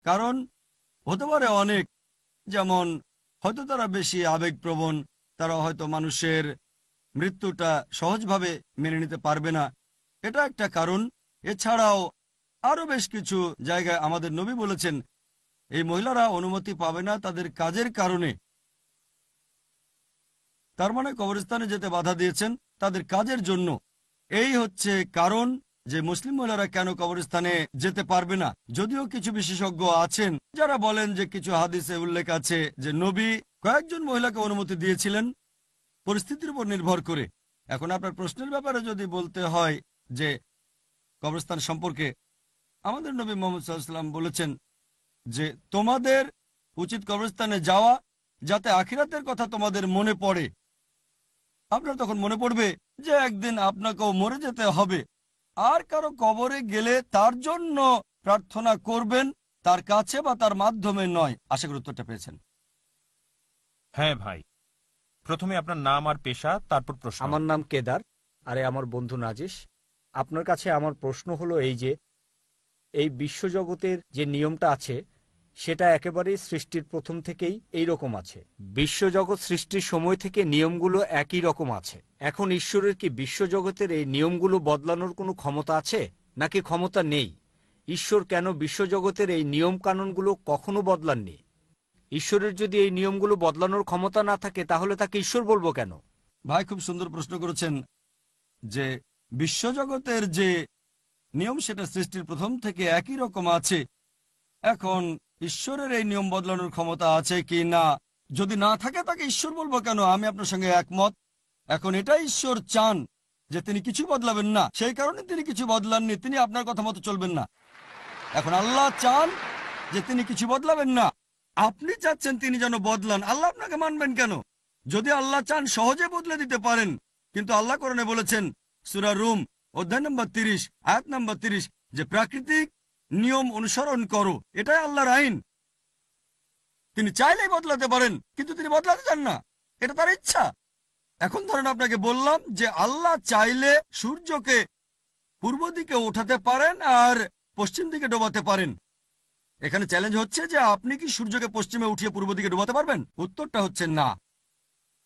Speaker 3: কারণ হতে পারে অনেক, যেমন হয়তো তারা বেশি আবেগপ্রবণ, তারা হয়তো মানুষের মৃত্যুটা সহজভাবে মেনে নিতে পারবে না, এটা একটা কারণ। এছাড়াও আরো বেশ কিছু জায়গায় আমাদের নবী বলেছেন এই মহিলারা অনুমতি পাবে না তাদের কাজের কারণে। তার মানে কবরস্থানে যেতে বাধা দিয়েছেন তাদের কাজের জন্য। এই হচ্ছে কারণ যে মুসলিম মহিলারা কেন কবরস্থানে যেতে পারবে না। যদিও কিছু বিশেষজ্ঞ আছেন যারা বলেন যে কিছু হাদিসে উল্লেখ আছে যে নবী কয়েকজন মহিলাকে অনুমতি দিয়েছিলেন পরিস্থিতির উপর নির্ভর করে। এখন আপনার প্রশ্নের ব্যাপারে যদি বলতে হয় যে কবরস্থান সম্পর্কে, আমাদের নবী মুহাম্মদ সাল্লাল্লাহু আলাইহি ওয়াসাল্লাম বলেছেন যে তোমাদের উচিত কবরস্থানে যাওয়া যাতে আখিরাতের কথা তোমাদের মনে পড়ে। আপনার তখন মনে পড়বে যে একদিন আপনাকেও মরে যেতে হবে, আর কারো কবরে গেলে তার জন্য প্রার্থনা করবেন, তার কাছে বা তার মাধ্যমে নয়। আশা করি উত্তরটা পেয়েছেন।
Speaker 1: হ্যাঁ ভাই, প্রথমে আপনার নাম আর পেশা, তারপর প্রশ্ন।
Speaker 6: আমার নাম কেদার, আরে আমার বন্ধু নাজিস। আপনার কাছে আমার প্রশ্ন হলো এই যে এই বিশ্বজগতের যে নিয়মটা আছে সেটা একেবারেই সৃষ্টির প্রথম থেকেই এই রকম আছে। বিশ্বজগৎ সৃষ্টির সময় থেকে নিয়মগুলো একই রকম আছে। এখন ঈশ্বরের কি বিশ্বজগতের এই নিয়মগুলো বদলানোর কোনো ক্ষমতা আছে নাকি ক্ষমতা নেই? ঈশ্বর কেন বিশ্বজগতের এই নিয়ম কানুনগুলো কখনো বদলাননি? ঈশ্বরের যদি এই নিয়মগুলো বদলানোর ক্ষমতা না থাকে তাহলে তাকে ঈশ্বর বলবো কেন?
Speaker 3: ভাই, খুব সুন্দর প্রশ্ন করেছেন যে বিশ্বজগতের যে নিয়ম সেটা সৃষ্টির প্রথম থেকে একই রকম আছে। এখন ঈশ্বরের এই নিয়ম বদলানোর ক্ষমতা আছে কি না, যদি না থাকে তাকে ঈশ্বর বলবো কেন? আমি আপনার সঙ্গে একমত। এখন এটা ঈশ্বর চান যে তিনি কিছু বদলাবেন না, সেই কারণে তিনি কিছু বদলাননি, তিনি আপনার কথা মতো চলবেন না। এখন আল্লাহ চান যে তিনি কিছু বদলাবেন না, আপনি চাচ্ছেন তিনি যেন বদলান, আল্লাহ আপনাকে মানবেন কেন? যদি আল্লাহ চান সহজে বদলে দিতে পারেন, কিন্তু আল্লাহ কোরআনে বলেছেন সূরা রুম অধ্যায় নম্বর 30 আয়াত নম্বর 30 যে প্রাকৃতিক নিয়ম অনুসরণ করো, এটাই আল্লাহর আইন। তিনি চাইলেই বদলাতে পারেন, কিন্তু তিনি বদলাতে চান না, এটা তার ইচ্ছা। এখন ধরেন আপনাকে বললাম যে আল্লাহ চাইলে সূর্যকে পূর্ব দিকে ওঠাতে পারেন আর পশ্চিম দিকে ডোবাতে পারেন। এখানে চ্যালেঞ্জ হচ্ছে যে আপনি কি সূর্যকে পশ্চিমে উঠিয়ে পূর্ব দিকে ডোবাতে পারবেন? উত্তরটা হচ্ছে না।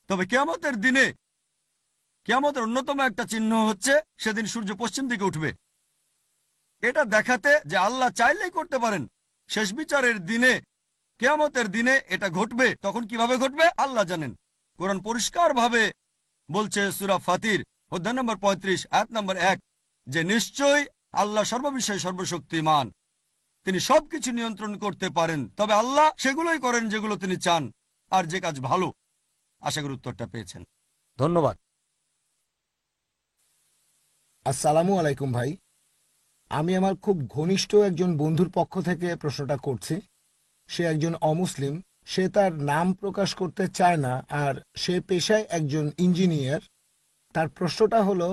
Speaker 3: তবে কিয়ামতের দিনে, কিয়ামতের অন্যতম একটা চিহ্ন হচ্ছে সেদিন সূর্য পশ্চিম দিকে উঠবে। এটা দেখাতে যে আল্লাহ চাইলেই করতে পারেন। শেষ বিচারের দিনে কিয়ামতের দিনে এটা ঘটবে, তখন কিভাবে ঘটবে আল্লাহ জানেন। কোরআন পরিষ্কারভাবে বলছে সূরা ফাতির অধ্যায় নম্বর 35 আয়াত নম্বর 1 যে নিশ্চয়ই আল্লাহ সর্ববিষয়ে সর্বশক্তিমান, তিনি সবকিছু নিয়ন্ত্রণ করতে পারেন, তবে আল্লাহ সেগুলোই করেন যেগুলো তিনি চান, আর যে কাজ ভালো। আশা করি উত্তরটা পেয়েছেন।
Speaker 6: ধন্যবাদ।
Speaker 2: আসসালামু আলাইকুম ভাই, আমি আমার খুব ঘনিষ্ঠ একজন বন্ধুর পক্ষ থেকে প্রশ্নটা করছি। সে একজন অমুসলিম, সে তার নাম প্রকাশ করতে চায় না, আর সে পেশায় একজন ইঞ্জিনিয়ার। তার প্রশ্নটা হলো,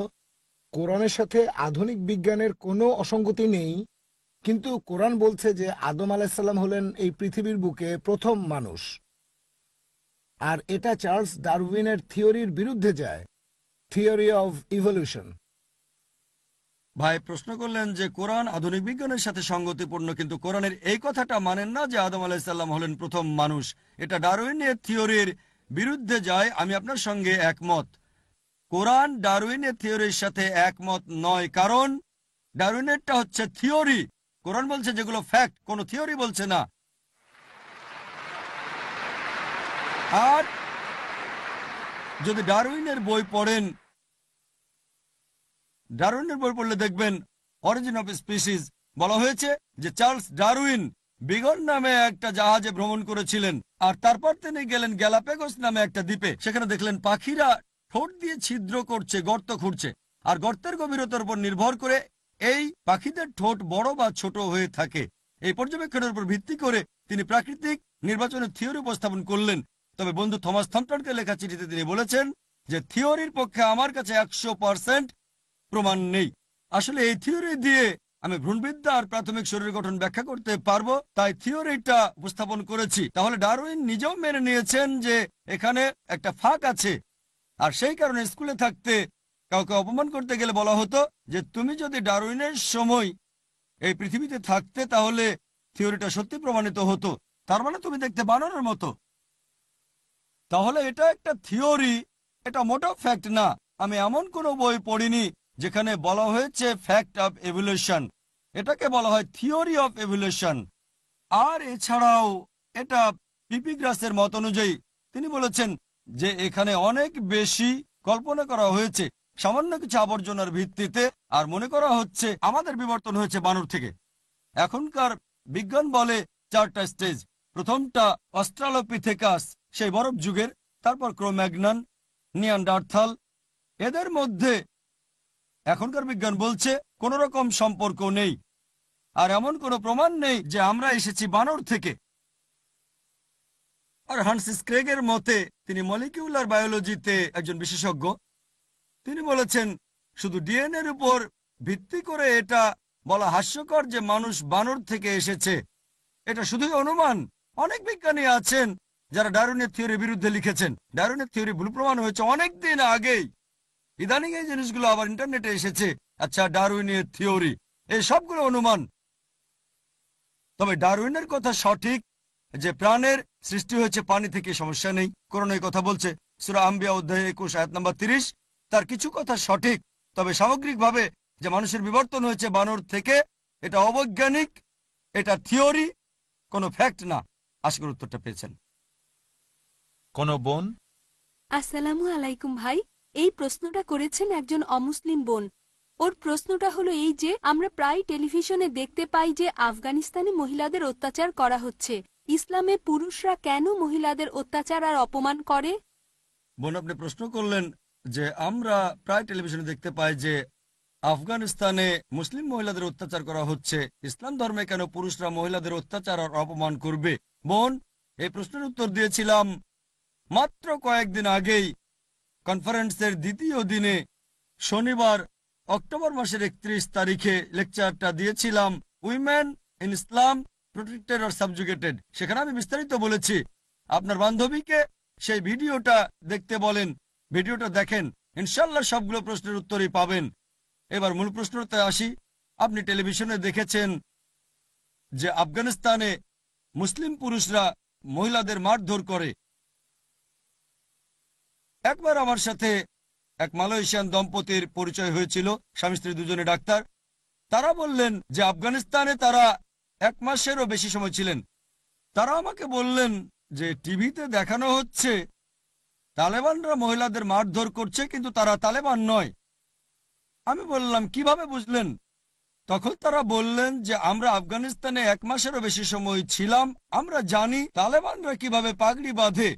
Speaker 2: কোরআনের সাথে আধুনিক বিজ্ঞানের কোনো অসঙ্গতি নেই, কিন্তু কোরআন বলছে যে আদম আলাইসাল্লাম হলেন এই পৃথিবীর বুকে প্রথম মানুষ, আর এটা চার্লস ডারউইনের থিওরির বিরুদ্ধে যায়, থিওরি অফ ইভলিউশন।
Speaker 3: ভাই প্রশ্ন করলেন যে কোরআন আধুনিক বিজ্ঞানের সাথে সঙ্গতিপূর্ণ, কিন্তু কোরআনের এই কথাটা মানেন না যে আদম আলাইসাল্লাম হলেন প্রথম মানুষ। এটা ডারউইনের থিওরির বিরুদ্ধে যায়। আমি আপনার সঙ্গে একমত। কোরআন ডারউইনের থিওরির সাথে একমত নয়, কারণ ডারউইনেরটা হচ্ছে থিওরি। কোরআন বলছে যেগুলো ফ্যাক্ট, কোনো থিওরি বলছে না। আর যদি ডারউইনের বই পড়েন, ডারউইনের বই পড়লে দেখবেন অরিজিন অফ স্পিসিস বলা হয়েছে যে চার্লস ডারউইন বিগন নামে একটা জাহাজে ভ্রমণ করেছিলেন, আর তারপর তিনি গেলেন গ্যালাপাগোস নামে একটা দ্বীপে। সেখানে দেখলেন পাখিরা ঠোঁট দিয়ে ছিদ্র করছে, গর্ত খুঁড়ছে, আর গর্তের গভীরতার উপর নির্ভর করে এই পাখিদের ঠোঁট বড় বা ছোট হয়ে থাকে। এই পর্যবেক্ষণের উপর ভিত্তি করে তিনি প্রাকৃতিক নির্বাচনের থিওরি উপস্থাপন করলেন। তবে বন্ধু থমাস থম্পটনকে লেখা চিঠিতে তিনি বলেছেন যে থিওরির পক্ষে আমার কাছে 100% প্রমাণ নেই। আসলে এই থিওরি দিয়ে আমি ভ্রূণবিদ্যা আর প্রাথমিক শরীর গঠন ব্যাখ্যা করতে পারবো, তাই থিওরিটা উপস্থাপন করেছি। তাহলে ডারউইন নিজেও মেনে নিয়েছেন যে এখানে একটা ফাঁক আছে, আর সেই কারণে স্কুলে থাকতে কাউকে অপমান করতে গেলে বলা হতো যে তুমি যদি ডারউইনের সময় এই পৃথিবীতে থাকতে তাহলে থিওরিটা সত্যি প্রমাণিত হতো, তার মানে তুমি দেখতে বানরের মতো। তাহলে এটা একটা থিওরি, এটা মোটেও ফ্যাক্ট না। আমি এমন কোনো বই পড়িনি যেখানে বলা হয়েছে ফ্যাক্ট অফ এভলিউশন। এটাকে বলা হয় থিওরি অফ এভলিউশন। আর এছাড়াও এটা পিপিগ্রাসের মত অনুযায়ী তিনি বলেছেন যে এখানে অনেক বেশি কল্পনা করা হয়েছে সামান্য কিছু আবর্জনার ভিত্তিতে, আর মনে করা হচ্ছে আমাদের বিবর্তন হয়েছে বানর থেকে। এখনকার বিজ্ঞান বলে 4টা স্টেজ। প্রথমটা অস্ট্রালোপিথেকাস, সেই বরফ যুগের, তারপর ক্রোম্যাগনন, নিয়ান্ডারথাল। এদের মধ্যে এখনকার বিজ্ঞান বলছে কোনো রকম সম্পর্ক নেই, আর এমন কোনো প্রমাণ নেই যে আমরা এসেছি বানর থেকে। আর হান্সিস ক্রেগের মতে, তিনি মলিকিউলার বায়োলজিতে একজন বিশেষজ্ঞ, তিনি বলেছেন শুধু ডিএনএর উপর ভিত্তি করে এটা বলা হাস্যকর যে মানুষ বানর থেকে এসেছে। এটা শুধুই অনুমান। অনেক বিজ্ঞানী আছেন যারা ডারউইনের থিওরির বিরুদ্ধে লিখেছেন। ডারউইনের থিওরি ভুল প্রমাণ হয়েছে অনেক দিন আগেই। ইদানিং এই জিনিসগুলো আবার ইন্টারনেটে এসেছে। আচ্ছা, ডারউইনের থিওরি, এই সবগুলো অনুমান। তবে ডারউইনের কথা সঠিক যে প্রাণের সৃষ্টি হয়েছে পানি থেকে, সমস্যা নেই। কোরআন এই কথা বলছে সূরা আম্বিয়া অধ্যায় 21 আয়াত নম্বর 30। তার কিছু কথা সঠিক, তবে সামগ্রিকভাবে যে মানুষের বিবর্তন হয়েছে বানর থেকে, এটা অবৈজ্ঞানিক, এটা থিওরি, কোনো ফ্যাক্ট না। আশা করি উত্তরটা পেয়েছেন।
Speaker 1: কোনো বোন?
Speaker 5: আসসালামু আলাইকুম ভাই, এই প্রশ্নটা করেছেন একজন অমুসলিম বোন। ওর প্রশ্নটা হলো এই যে আমরা প্রায় টেলিভিশনে দেখতে পাই যে আফগানিস্তানে মহিলাদের অত্যাচার করা হচ্ছে। ইসলামে পুরুষরা কেন মহিলাদের অত্যাচার আর অপমান করে?
Speaker 3: বোন, আপনি প্রশ্ন করলেন যে আমরা প্রায় টেলিভিশনে দেখতে পাই যে আফগানিস্তানে মুসলিম মহিলাদের অত্যাচার করা হচ্ছে, ইসলাম ধর্মে কেন পুরুষরা মহিলাদের অত্যাচার আর অপমান করবে? বোন, এই প্রশ্নের উত্তর দিয়েছিলাম মাত্র কয়েকদিন আগেই কনফারেন্সের দ্বিতীয় দিনে, শনিবার অক্টোবর মাসের 31 তারিখে লেকচারটা দিয়েছিলাম, women in Islam protected or subjugated. সেখানে আমি বিস্তারিত বলেছি। আপনার বান্ধবীকে সেই ভিডিওটা দেখতে বলেন, ভিডিওটা দেখেন, ইনশাল্লাহ সবগুলো প্রশ্নের উত্তরই পাবেন। এবার মূল প্রশ্নতে আসি। আপনি টেলিভিশনে দেখেছেন যে আফগানিস্তানে মুসলিম পুরুষরা মহিলাদের মারধর করে। একবার আমার সাথে এক মালয়েশিয়ান দম্পতির পরিচয় হয়েছিল, স্বামী স্ত্রী দুজনে ডাক্তার। তারা বললেন যে আফগানিস্তানে তারা 1 মাসেরও বেশি সময় ছিলেন। তারা আমাকে বললেন যে টিভিতে দেখানো হচ্ছে তালেবানরা মহিলাদের মারধর করছে, কিন্তু তারা তালেবান নয়। আমি বললাম, কিভাবে বুঝলেন? তখন তারা বললেন যে আমরা আফগানিস্তানে 1 মাসেরও বেশি সময় ছিলাম, আমরা জানি তালেবানরা কিভাবে পাগড়ি বাঁধে।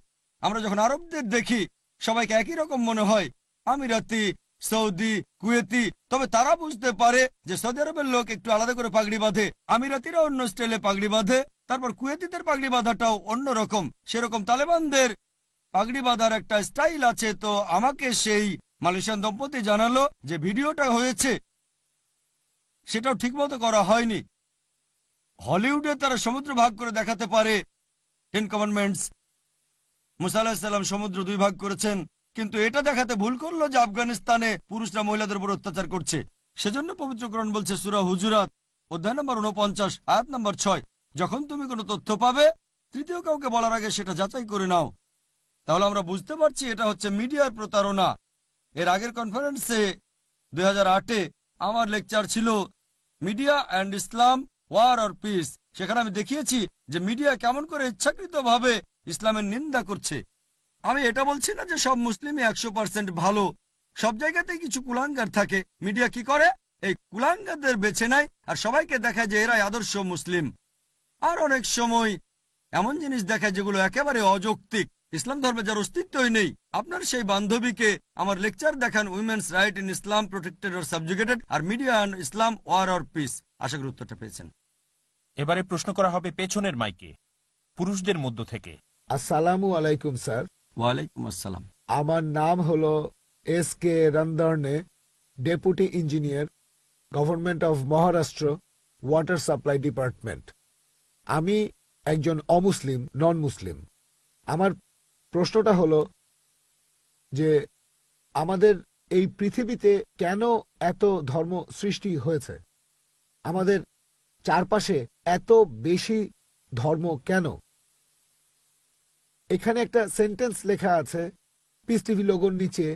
Speaker 3: আমরা যখন আরবদের দেখি সবাইকে একই রকম মনে হয়, আমিরাতি, সৌদি, কুয়েতি, তবে তারা বুঝতে পারে যে সৌদি আরবের লোক একটু আলাদা করে পাগড়ি বাঁধে, আমিরাতিরা অন্য স্টাইলে পাগড়ি বাঁধে, তারপর কুয়েতিদের পাগড়ি বাঁধাটাও অন্যরকম। সেরকম তালেবানদের পাগড়ি বাঁধার একটা স্টাইল আছে। তো আমাকে সেই মালয়েশিয়ান দম্পতি জানালো যে ভিডিওটা হয়েছে সেটাও ঠিকমতো করা হয়নি। হলিউডে তারা সমুদ্র ভাগ করে দেখাতে পারে 10 কমান্ডমেন্টস, মুসা আলাইহিস সালাম সমুদ্র 2 ভাগ করেছেন, কিন্তু এটা দেখাতে ভুল করলো যে আফগানিস্তানে পুরুষরা মহিলাদের উপর অত্যাচার করছে। সেজন্য পবিত্র কোরআন বলছে সূরা হুজুরাত অধ্যায় নম্বর 49 আয়াত নম্বর 6, যখন তুমি কোনো তথ্য পাবে তৃতীয় কাউকে বলার আগে সেটা যাচাই করে নাও। তাহলে আমরা বুঝতে পারছি এটা হচ্ছে মিডিয়ার প্রতারণা। এর আগের কনফারেন্সে 2008-এ আমার লেকচার ছিল media and Islam, war or peace. সেখানে আমি দেখিয়েছি যে মিডিয়া কেমন করে ইচ্ছাকৃতভাবে ইসলামের নিন্দা করছে। আমি এটা বলছি না যে সব মুসলিমই 100% ভালো, সব জায়গাতেই কিছু কুলাঙ্গার থাকে। মিডিয়া কি করে? এই কুলাঙ্গারদের বেছে নেয় আর সবাইকে দেখায় যে এরাই আদর্শ মুসলিম। আর অনেক সময় এমন জিনিস দেখায় যেগুলো একেবারে অযৌক্তিক, ইসলাম ধর্মে যার অস্তিত্বই নেই। আপনার সেই বান্ধবীকে আমার লেকচার দেখান women's right in Islam protected or subjugated, আর media and Islam, war or peace. আশা করি উত্তরটা পেয়েছেন।
Speaker 1: এবারে প্রশ্ন করা হবে পেছনের মাইকে, পুরুষদের মধ্য থেকে।
Speaker 2: আসসালামু আলাইকুম স্যার।
Speaker 3: ওয়ালাইকুম আসসালাম।
Speaker 2: আমার নাম হলো SK রন্ধর্নে, deputy engineer, government of Maharashtra, water supply department. আমি একজন অমুসলিম, নন মুসলিম। আমার প্রশ্নটা হলো যে আমাদের এই পৃথিবীতে কেন এত ধর্ম সৃষ্টি হয়েছে? আমাদের চারপাশে এত বেশি ধর্ম কেন? এখানে একটা সেন্টেন্স লেখা আছে পিস টিভি লোগোর নিচে,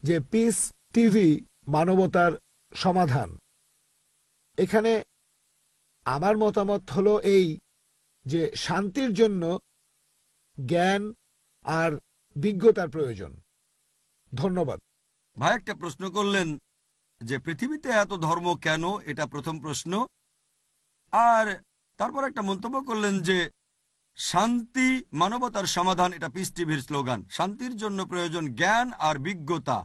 Speaker 2: যে পিস টিভি মানবতার সমাধান। এখানে আমার মতামত হলো এই যে শান্তির জন্য জ্ঞান আর বিজ্ঞতার প্রয়োজন। ধন্যবাদ।
Speaker 3: ভাই একটা প্রশ্ন করলেন যে পৃথিবীতে এত ধর্ম কেন, এটা প্রথম প্রশ্ন। আর তারপর একটা মন্তব্য করলেন যে শান্তি মানবতার সমাধান, এটা পিস টিভির স্লোগান। শান্তির জন্য প্রয়োজন জ্ঞান আর বিজ্ঞতা।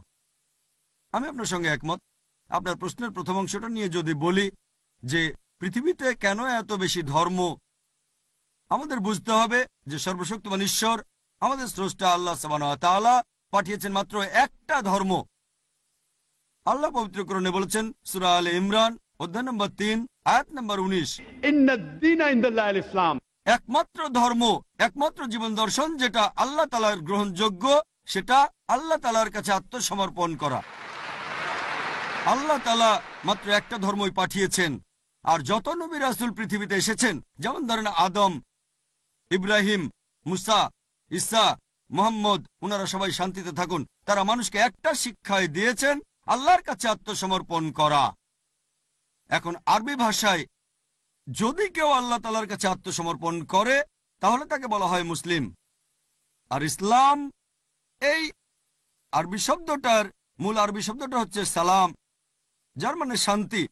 Speaker 3: আমি আপনার সঙ্গে একমত। আপনার প্রশ্নের প্রথম অংশটা নিয়ে যদি বলি যে পৃথিবীতে কেন এত বেশি ধর্ম, আমাদের বুঝতে হবে যে সর্বশক্তিমান ঈশ্বর আমাদের স্রষ্টা আল্লাহ সুবহানাহু ওয়া তাআলা পাঠিয়েছেন মাত্র একটা ধর্ম। আল্লাহ পবিত্র কোরআনে বলেছেন সূরা আলে ইমরান অধ্যায় নম্বর 3 আয়াত নম্বর 19,
Speaker 4: ইন্নাদ-দীনা ইনদাল্লাহিল ইসলাম।
Speaker 3: একমাত্র ধর্ম, একমাত্র জীবন দর্শন যেটা আল্লাহ তাআলার গ্রহণযোগ্য, সেটা আল্লাহ তাআলার কাছে আত্মসমর্পণ করা। আল্লাহ তাআলা মাত্র একটা ধর্মই পাঠিয়েছেন। আর যত নবী রাসূল পৃথিবীতে এসেছেন, যেমন ধরেন আদম, ইব্রাহিম, মুসা, ঈসা, মুহাম্মদ, ওনারা সবাই শান্তিতে থাকুন। তারা মানুষকে একটা শিক্ষাই দিয়েছেন, আল্লাহর কাছে আত্মসমর্পণ করা। এখন আরবি ভাষায় যদি কেউ আল্লাহ তাআলার কাছে আত্মসমর্পণ করে তাহলে তাকে বলা হয় মুসলিম। আর ইসলাম, এই আরবি শব্দটার মূল আরবি শব্দটা হচ্ছে সালাম, যার মানে শান্তি।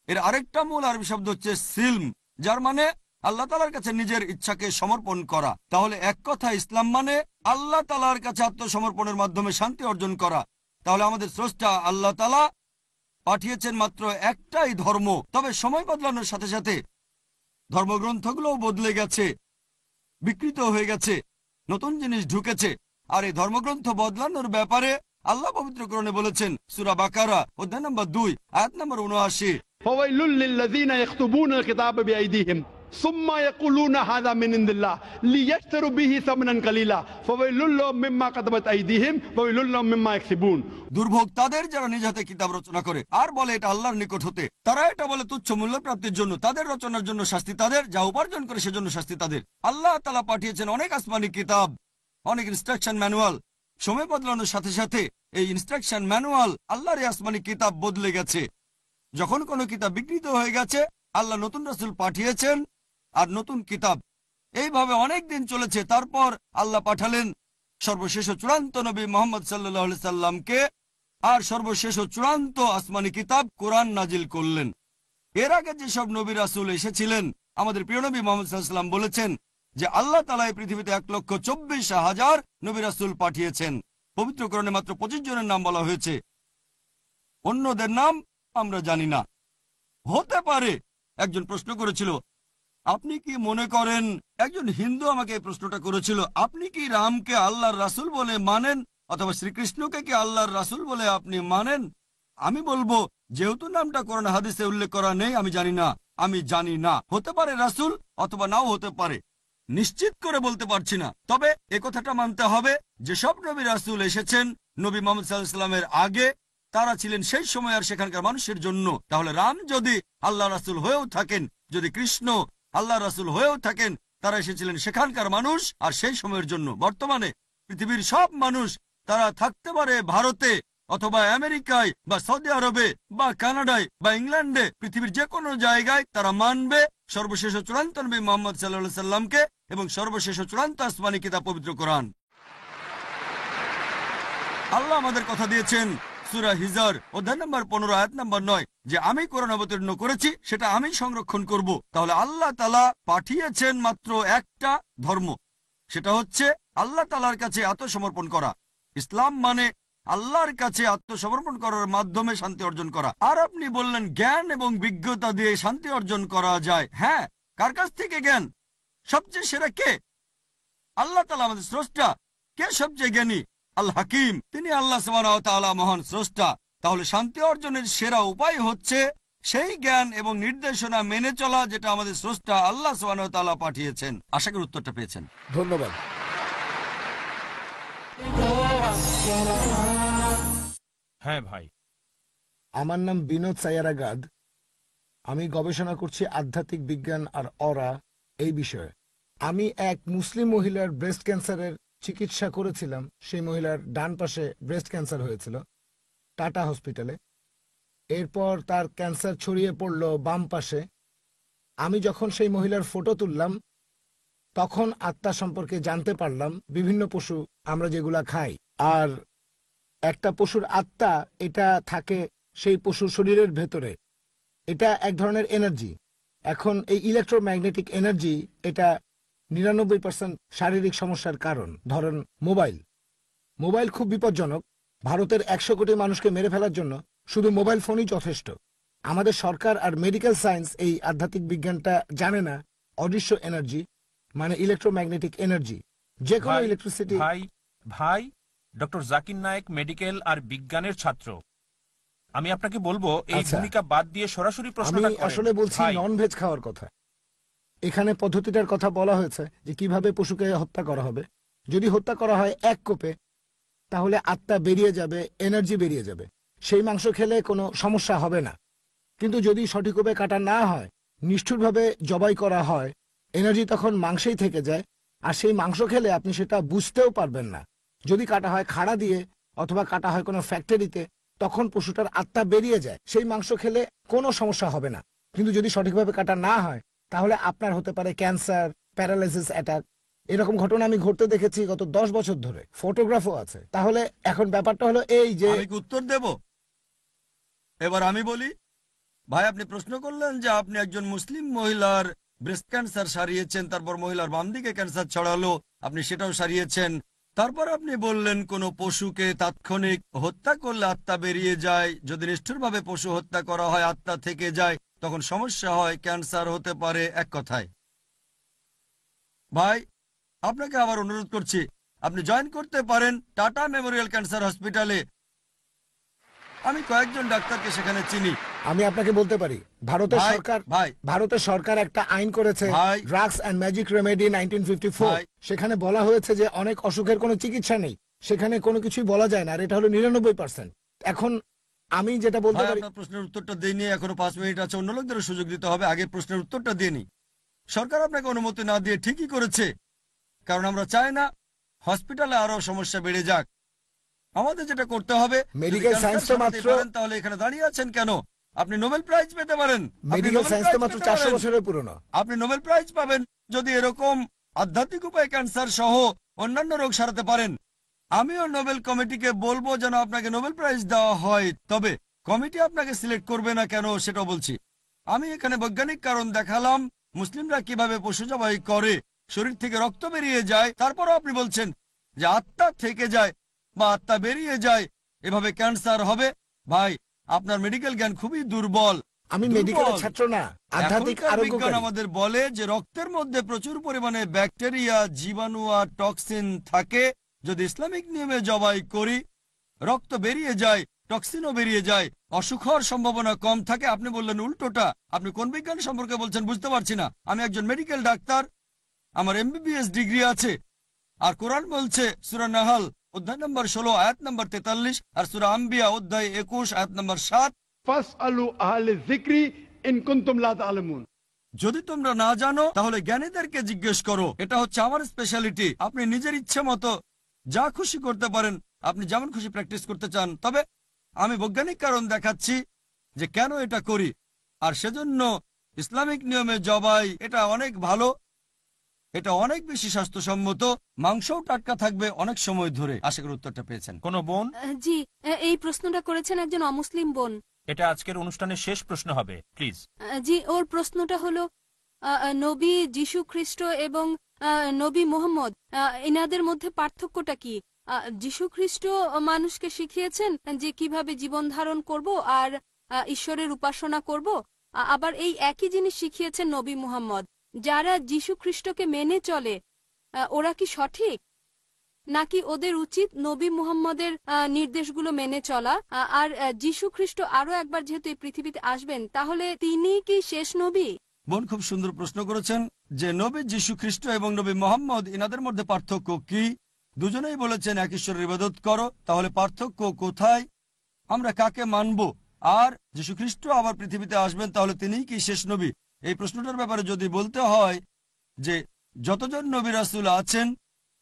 Speaker 3: এর আরেকটা মূল আরবি শব্দ হচ্ছে সিলম, যার মানে আল্লাহ তাআলার কাছে নিজের ইচ্ছাকে সমর্পণ করা। তাহলে এক কথা ইসলাম মানে আল্লাহ তাআলার কাছে আত্মসমর্পণের মাধ্যমে শান্তি অর্জন করা। তাহলে আমাদের স্রষ্টা আল্লাহ তাআলা পাঠিয়েছেন মাত্র একটাই ধর্ম। তবে সময় বদলানোর সাথে সাথে ধর্মগ্রন্থগুলোও বদলে গেছে, বিকৃত হয়ে গেছে, নতুন জিনিস ঢুকেছে। আর এই ধর্মগ্রন্থ বদলানোর ব্যাপারে আল্লাহ পবিত্র কোরআনে বলেছেন সূরা বাকারা অধ্যায় নম্বর 2 আয়াত নম্বর 79,
Speaker 4: ফাওয়াইলুল লিল্লাযীনা ইয়াকতুবুনা আল-কিতাবা বিআইদিহিম সুম্মা ইয়াকুলুনা হাযা মিন ইনদিল্লাহ লিয়াশতারু বিহি সামনান কালিলা ফাওয়াইলুল লাহুম মিম্মা কাতাবাত আইদিহিম ওয়াইলুল লাহুম মিম্মা ইয়াকসিবুন। দুর্ভোগ তাদের যারা নিজ হাতে কিতাব রচনা করে আর বলে এটা আল্লাহর নিকট হতে। তারা এটা বলে তুচ্ছ মূল্য প্রাপ্তির জন্য। তাদের রচনার জন্য শাস্তি তাদের, যা উপার্জন করে সেজন্য শাস্তি তাদের। আল্লাহ তাআলা পাঠিয়েছেন অনেক আসমানি কিতাব, অনেক ইনস্ট্রাকশন ম্যানুয়াল। সময় বদলানোর সাথে সাথে এই ইনস্ট্রাকশন ম্যানুয়াল, আল্লাহর এই আসমানি কিতাব বদলে গেছে। যখন কোনো কিতাব বিকৃত হয়ে গেছে, আল্লাহ নতুন রাসূল পাঠিয়েছেন
Speaker 3: আর নতুন কিতাব, এইভাবে অনেক দিন চলেছে। তারপর আল্লাহ পাঠালেন সর্বশেষ ও চূড়ান্ত নবী মোহাম্মদ সাল্লাল্লাহু আলাইহি সাল্লামকে, আর সর্বশেষ ও চূড়ান্ত আসমানি কিতাব কোরআন নাজিল করলেন। এর আগে যেসব নবী রাসূল এসেছিলেন, আমাদের প্রিয় নবী মুহাম্মদ সাল্লাল্লাহু আলাইহি সাল্লাম বলেছেন যে আল্লাহ তাআলা এই পৃথিবীতে 1,24,000 নবী রাসূল পাঠিয়েছেন। পবিত্র কোরআনে মাত্র 25 জনের নাম বলা হয়েছে, অন্যদের নাম আমরা জানি না। হতে পারে একজন প্রশ্ন করেছিল, আপনি কি মনে করেন, একজন হিন্দু আমাকে এই প্রশ্নটা করেছিল, আপনি কি রামকে আল্লাহর রাসূল বলে মানেন, অথবা শ্রীকৃষ্ণকে কি আল্লাহর রাসূল বলে আপনি মানেন? আমি বলবো, যেহেতু নামটা কোরআন হাদিসে উল্লেখ করা নেই, আমি জানি না। হতে পারে রাসূল, অথবা নাও হতে পারে, নিশ্চিত করে বলতে পারছি না। তবে একথাটা মানতে হবে, যেসব নবী রাসূল এসেছেন নবী মুহাম্মদ সাল্লাল্লাহু আলাইহি ওয়াসাল্লামের আগে, তারা ছিলেন সেই সময় আর সেখানকার মানুষের জন্য। তাহলে রাম যদি আল্লাহ রাসূল হয়েও থাকেন, যদি কৃষ্ণ আল্লাহ রাসূল হয়েও থাকেন, তারা এসেছিলেন সেখানকার মানুষ আর সেই সময়ের জন্য। বর্তমানে পৃথিবীর সব মানুষ, তারা থাকতে পারে ভারতে অথবা আমেরিকায় বা সৌদি আরবে বা কানাডায় বা ইংল্যান্ডে, পৃথিবীর যে কোনো জায়গায় তারা মানবে সর্বশেষ ও চূড়ান্ত নবী মুহাম্মদ সাল্লাল্লাহু আলাইহি সাল্লামকে এবং সর্বশেষ ও চূড়ান্ত আসমানী কিতাব পবিত্র কোরআন। আল্লাহ আমাদের কথা দিয়েছেন সূরা হিজর অধ্যায় নম্বর 15 আয়াত নম্বর 9 যে আমি কোরআন অবতীর্ণ করেছি, সেটা আমি সংরক্ষণ করব। তাহলে আল্লাহ তাআলা পাঠিয়েছেন মাত্র একটা ধর্ম, সেটা হচ্ছে আল্লাহ তাআলার কাছে আত্মসমর্পণ করা। ইসলাম মানে আল্লাহর কাছে আত্মসমর্পণ করার মাধ্যমে শান্তি অর্জন করা। আর আপনি বললেন জ্ঞান এবং বিজ্ঞতা দিয়ে শান্তি অর্জন করা যায়। হ্যাঁ, কার কাছ থেকে জ্ঞান? সবচেয়ে সেরা কে? আল্লাহ তাআলা আমাদের স্রষ্টা। কে সবচেয়ে জ্ঞানী? আল হাকিম, তিনি আল্লাহ সুবহানাহু ওয়া তাআলা মহান স্রষ্টা। তাহলে শান্তি অর্জনের সেরা উপায় হচ্ছে সেই জ্ঞান এবং নির্দেশনা মেনে চলা, যেটা আমাদের স্রষ্টা আল্লাহ সুবহানাহু ওয়া তাআলা পাঠিয়েছেন। আশা করি উত্তরটা পেয়েছেন।
Speaker 2: ধন্যবাদ।
Speaker 1: হ্যাঁ ভাই।
Speaker 2: আমার নাম বিনোদ সায়ারাগাদ। আমি গবেষণা করছি আধ্যাত্মিক বিজ্ঞান আর অরা এই বিষয়ে। আমি এক মুসলিম মহিলার ব্রেস্ট ক্যান্সারের চিকিৎসা করেছিলাম। সেই মহিলার ডান পাশে ব্রেস্ট ক্যান্সার হয়েছিল টাটা হসপিটালে। এরপর তার ক্যান্সার ছড়িয়ে পড়ল বাম পাশে। আমি যখন সেই মহিলার ফটো তুললাম, তখন আত্মা সম্পর্কে জানতে পারলাম। বিভিন্ন পশু আমরা যেগুলা খাই, আর একটা পশুর আত্মা, এটা থাকে সেই পশুর শরীরের ভেতরে। এটা এক ধরনের এনার্জি। এখন এই ইলেকট্রোম্যাগনেটিক এনার্জি, এটা 99% শারীরিক সমস্যার কারণ। ধরেন মোবাইল খুব বিপজ্জনক। ভারতের 100 কোটি মানুষকে মেরে ফেলার জন্য শুধু মোবাইল ফোনই যথেষ্ট। আমাদের সরকার আর মেডিকেল সায়েন্স এই আধ্যাত্মিক বিজ্ঞানটা জানে না। অদৃশ্য এনার্জি মানে ইলেকট্রোম্যাগনেটিক এনার্জি, যে কোনো ইলেকট্রিসিটি।
Speaker 1: ভাই ডক্টর জাকির নায়েক মেডিকেল আর বিজ্ঞানের ছাত্র। আমি আপনাকে বলবো এই
Speaker 2: আচ্ছা।
Speaker 1: ভূমিকা বাদ দিয়ে সরাসরি
Speaker 2: আমি
Speaker 1: প্রশ্নটা করেন।
Speaker 2: আসলে বলছি
Speaker 1: ভাই,
Speaker 2: নন ভেজ খাওয়ার কথা। এখানে পদ্ধতিটার কথা বলা হয়েছে যে কিভাবে পশুকে হত্যা করা হবে। যদি হত্যা করা হয় 1 কোপে, তাহলে আত্মা বেরিয়ে যাবে, এনার্জি বেরিয়ে যাবে। সেই মাংস খেলে কোনো সমস্যা হবে না। কিন্তু যদি সঠিকভাবে কাটা না হয়, নিষ্ঠুরভাবে জবাই করা হয়, এনার্জি তখন মাংসেই থেকে যায়। আর সেই মাংস খেলে আপনি সেটা বুঝতেও পারবেন না। যদি কাটা হয় খাড়া দিয়ে অথবা কাটা হয় কোনো ফ্যাক্টরিতে, তখন পশুটার আত্মা বেরিয়ে যায়। সেই মাংস খেলে কোনো সমস্যা হবে না। কিন্তু যদি সঠিকভাবে কাটা না হয়, তাহলে আপনার হতে পারে ক্যান্সার, প্যারালাইসিস, অ্যাটাক। এরকম ঘটনা আমি ঘটতে দেখেছি গত 10 বছর ধরে। ফটোগ্রাফও আছে। তাহলে এখন ব্যাপারটা হলো এই যে,
Speaker 3: আমি কি উত্তর দেব? এবার আমি বলি। ভাই, আপনি প্রশ্ন করলেন যে আপনি একজন মুসলিম মহিলার ব্রেস্ট ক্যান্সার সারিয়েছেন, তারপর মহিলার বাম দিকে ক্যান্সার ছড়ালো, আপনি সেটাও সারিয়েছেন। তারপর আপনি বললেন কোন পশুকে তাৎক্ষণিক হত্যা করলে আত্মা বেরিয়ে যায়, যদি নিষ্ঠুরভাবে পশু হত্যা করা হয় আত্মা থেকে যায়, তখন সমস্যা হয়, ক্যান্সার হতে পারে। এক কথায় ভাই, আপনাকে আবার অনুরোধ করছি, আপনি জয়েন করতে পারেন টাটা মেমোরিয়াল ক্যান্সার হসপিটালে। আমি কয়েকজন ডাক্তারকে সেখানে চিনি।
Speaker 2: আমি আপনাকে বলতে পারি, ভারতের সরকার একটা আইন করেছে, ড্রাগস অ্যান্ড ম্যাজিক রেমেডি 1954। সেখানে বলা হয়েছে যে অনেক অসুখের কোনো চিকিৎসা নেই, সেখানে কোনো কিছুই বলা যায় না। আর এটা হলো 99%। এখন আমি যেটা বলতে পারি,
Speaker 3: আপনার প্রশ্নের উত্তরটা দিইনি, এখনো 5 মিনিট আছে, অন্য লোকদের সুযোগ দিতে হবে। আগে প্রশ্নের উত্তরটা দিইনি। সরকার আপনাকে অনুমতি না দিয়ে ঠিকই করেছে, কারণ আমরা চাই না হসপিটালে আরো সমস্যা বেড়ে যাক। আমাদের যেটা করতে হবে,
Speaker 2: মেডিকেল সায়েন্স তো মাত্র,
Speaker 3: তাহলে এখানে দাঁড়িয়ে আছেন কেন? আপনি নোবেল প্রাইজ পেতে পারেন। আপনি
Speaker 2: মেডিকেল
Speaker 3: নোবেল
Speaker 2: সায়েন্স তো
Speaker 3: প্রাইজ
Speaker 2: মাত্র
Speaker 3: পেতে
Speaker 2: 400
Speaker 3: পারেন।
Speaker 2: বছরের পুরনো।
Speaker 3: আপনি নোবেল প্রাইজ পাবেন যদি এরকম আধ্যাত্মিক উপায়ে ক্যান্সার সহ অন্যান্য রোগ সারাতে পারেন। আমিও নোবেল কমিটিকে বলবো যেন আপনাকে নোবেল প্রাইজ দেওয়া হয়, তবে কমিটি আপনাকে সিলেক্ট করবে না কেন সেটাও বলছি। আমি এখানে বৈজ্ঞানিক কারণ দেখালাম মুসলিমরা কিভাবে পশু জবাই করে, শরীর থেকে রক্ত বেরিয়ে যায়, তারপরও আপনি বলছেন যে আত্মা থেকে যায় বা আত্মা বেরিয়ে যায়, এভাবে ক্যান্সার হবে। ভাই, আপনার মেডিকেল জ্ঞান খুবই দুর্বল।
Speaker 2: আমি
Speaker 3: দুর্বল।
Speaker 2: মেডিকেলের ছাত্র না, আধ্যাত্মিক
Speaker 3: এখনকার বিজ্ঞান
Speaker 2: আরোগ্যকারী।
Speaker 3: আমাদের বলে যে রক্তের মধ্যে প্রচুর পরিমাণে ব্যাকটেরিয়া, জীবাণু আর টক্সিন থাকে। যদি ইসলামিক নিয়মে জবাই করি, রক্ত বেরিয়ে যায়, টক্সিনও বেরিয়ে যায়, অসুখ হওয়ার সম্ভাবনা কম থাকে। আপনি বললেন উল্টোটা। আপনি কোন বিজ্ঞান সম্পর্কে বলছেন বুঝতে পারছি না। আমি একজন মেডিকেল ডাক্তার, আমার এমবিবিএস ডিগ্রি আছে, আর কোরআন বলছে সূরা নাহাল অধ্যায় নম্বর 16 আয়াত নম্বর 43 আর সূরা আম্বিয়া অধ্যায় 21 আয়াত নম্বর 7,
Speaker 4: ফাসআলু আহলে যিকরি ইন কুনতুম লা তা'লামুন।
Speaker 3: যদি তোমরা না জানো তাহলে জ্ঞানীদেরকে জিজ্ঞেস করো। এটা হচ্ছে আমার স্পেশালিটি। আপনি নিজের ইচ্ছে মতো যা খুশি করতে পারেন, আপনি যেমন খুশি প্র্যাকটিস করতে চান, তবে আমি বৈজ্ঞানিক কারণ দেখাচ্ছি যে কেন এটা করি। আর সেজন্য ইসলামিক নিয়মে জবাই এটা অনেক ভালো, এটা অনেক বেশি স্বাস্থ্যসম্মত, মাংসও টাটকা থাকবে অনেক সময় ধরে। আশা করি উত্তরটা পেয়েছেন।
Speaker 1: কোনো বোন?
Speaker 5: জি, এই প্রশ্নটা করেছেন একজন অমুসলিম বোন।
Speaker 1: এটা আজকের অনুষ্ঠানের শেষ প্রশ্ন হবে, প্লিজ।
Speaker 5: জি, ওর প্রশ্নটা হলো নবী যীশু খ্রিস্ট এবং নবী মুহাম্মদ, এনাদের মধ্যে পার্থক্যটা কি? যীশু খ্রিস্ট মানুষকে শিখিয়েছেন যে কিভাবে জীবন ধারণ করব আর ঈশ্বরের উপাসনা করব, আবার এই একই জিনিস শিখিয়েছেন নবী মুহাম্মদ। যারা যীশু খ্রিস্টকে মেনে চলে ওরা কি সঠিক, নাকি ওদের উচিত নবী মুহাম্মদের নির্দেশগুলো মেনে চলা? আর যীশু খ্রিস্ট আরো একবার যেহেতু এই পৃথিবীতে আসবেন, তাহলে তিনি কি শেষ নবী?
Speaker 3: বোন খুব সুন্দর প্রশ্ন করেছেন যে নবী যীশু খ্রিস্ট এবং নবী মোহাম্মদ ইনাদের মধ্যে পার্থক্য কি। দুজনেই বলেছেন এক ঈশ্বরের ইবাদত করো, তাহলে পার্থক্য কোথায়? আমরা কাকে মানব? আর যীশু খ্রিস্ট আবার পৃথিবীতে আসবেন, তাহলে তিনিই কি শেষ নবী? এই প্রশ্নটার ব্যাপারে যদি বলতে হয় যে যতজন নবী রাসূল আছেন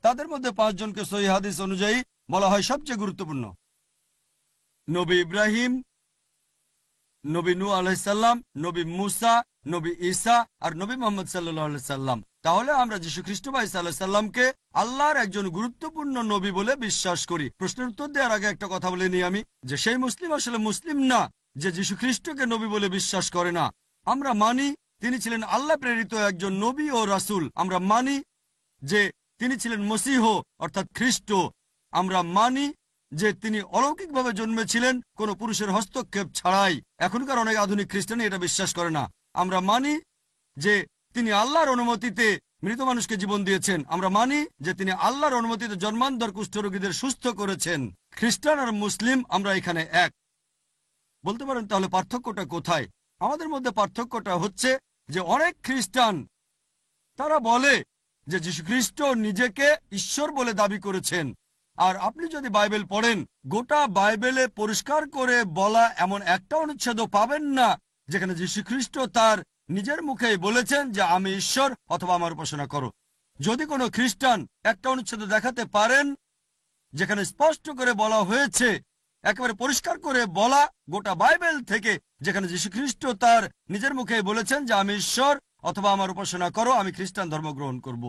Speaker 3: তাদের মধ্যে 5 জনকে সহিহ হাদিস অনুযায়ী বলা হয় সবচেয়ে গুরুত্বপূর্ণ। নবী ইব্রাহিম, নবী নূহ আলাইহিস সালাম, নবী মুসা, নবী ঈসা আর নবী মুহাম্মদ সাল্লাল্লাহু আলাইহি সাল্লাম। তাহলে আমরা যীশু খ্রিস্ট বা ঈসা আলাইহিস সালামকে আল্লাহর একজন গুরুত্বপূর্ণ নবী বলে বিশ্বাস করি। প্রশ্নের উত্তর দেওয়ার আগে একটা কথা বলে নিই আমি, যে সেই মুসলিম আসলে মুসলিম না যে যীশু খ্রিস্টকে নবী বলে বিশ্বাস করে না। আমরা মানি তিনি ছিলেন আল্লাহ প্রেরিত একজন নবী ও রাসূল। আমরা মানি যে তিনি ছিলেন মসীহ অর্থাৎ খ্রিস্ট। আমরা মানি যে তিনি অলৌকিকভাবে জন্মেছিলেন কোনো পুরুষের হস্তক্ষেপ ছাড়াই। এখনকার অনেক আধুনিক খ্রিস্টানই এটা বিশ্বাস করে না। আমরা মানি যে তিনি আল্লাহর অনুমতিতে মৃত মানুষকে জীবন দিয়েছেন। আমরা মানি যে তিনি আল্লাহর অনুমতিতে জন্মান্তর কুষ্ঠরোগীদের সুস্থ করেছেন। খ্রিস্টান আর মুসলিম আমরা এখানে এক। বলতে পারেন তাহলে পার্থক্যটা কোথায়? আমাদের মধ্যে পার্থক্যটা হচ্ছে যে অনেক খ্রিস্টান তারা বলে যে যীশু খ্রিস্ট নিজেকে ঈশ্বর বলে দাবি করেছেন। আর আপনি যদি বাইবেল পড়েন, গোটা বাইবেলে পরিষ্কার করে বলা এমন একটা অনুচ্ছেদও পাবেন না যেখানে যীশু খ্রিস্ট তার নিজের মুখেই বলেছেন যে আমি ঈশ্বর অথবা আমার উপাসনা করো। যদি কোনো খ্রিস্টান একটা অনুচ্ছেদ দেখাতে পারেন যেখানে স্পষ্ট করে বলা হয়েছে, একেবারে পরিষ্কার করে বলা গোটা বাইবেল থেকে, যেখানে যীশু খ্রিস্ট তার নিজের মুখেই বলেছেন যে আমি ঈশ্বর অথবা আমার উপাসনা করো, আমি খ্রিস্টান ধর্ম গ্রহণ করব।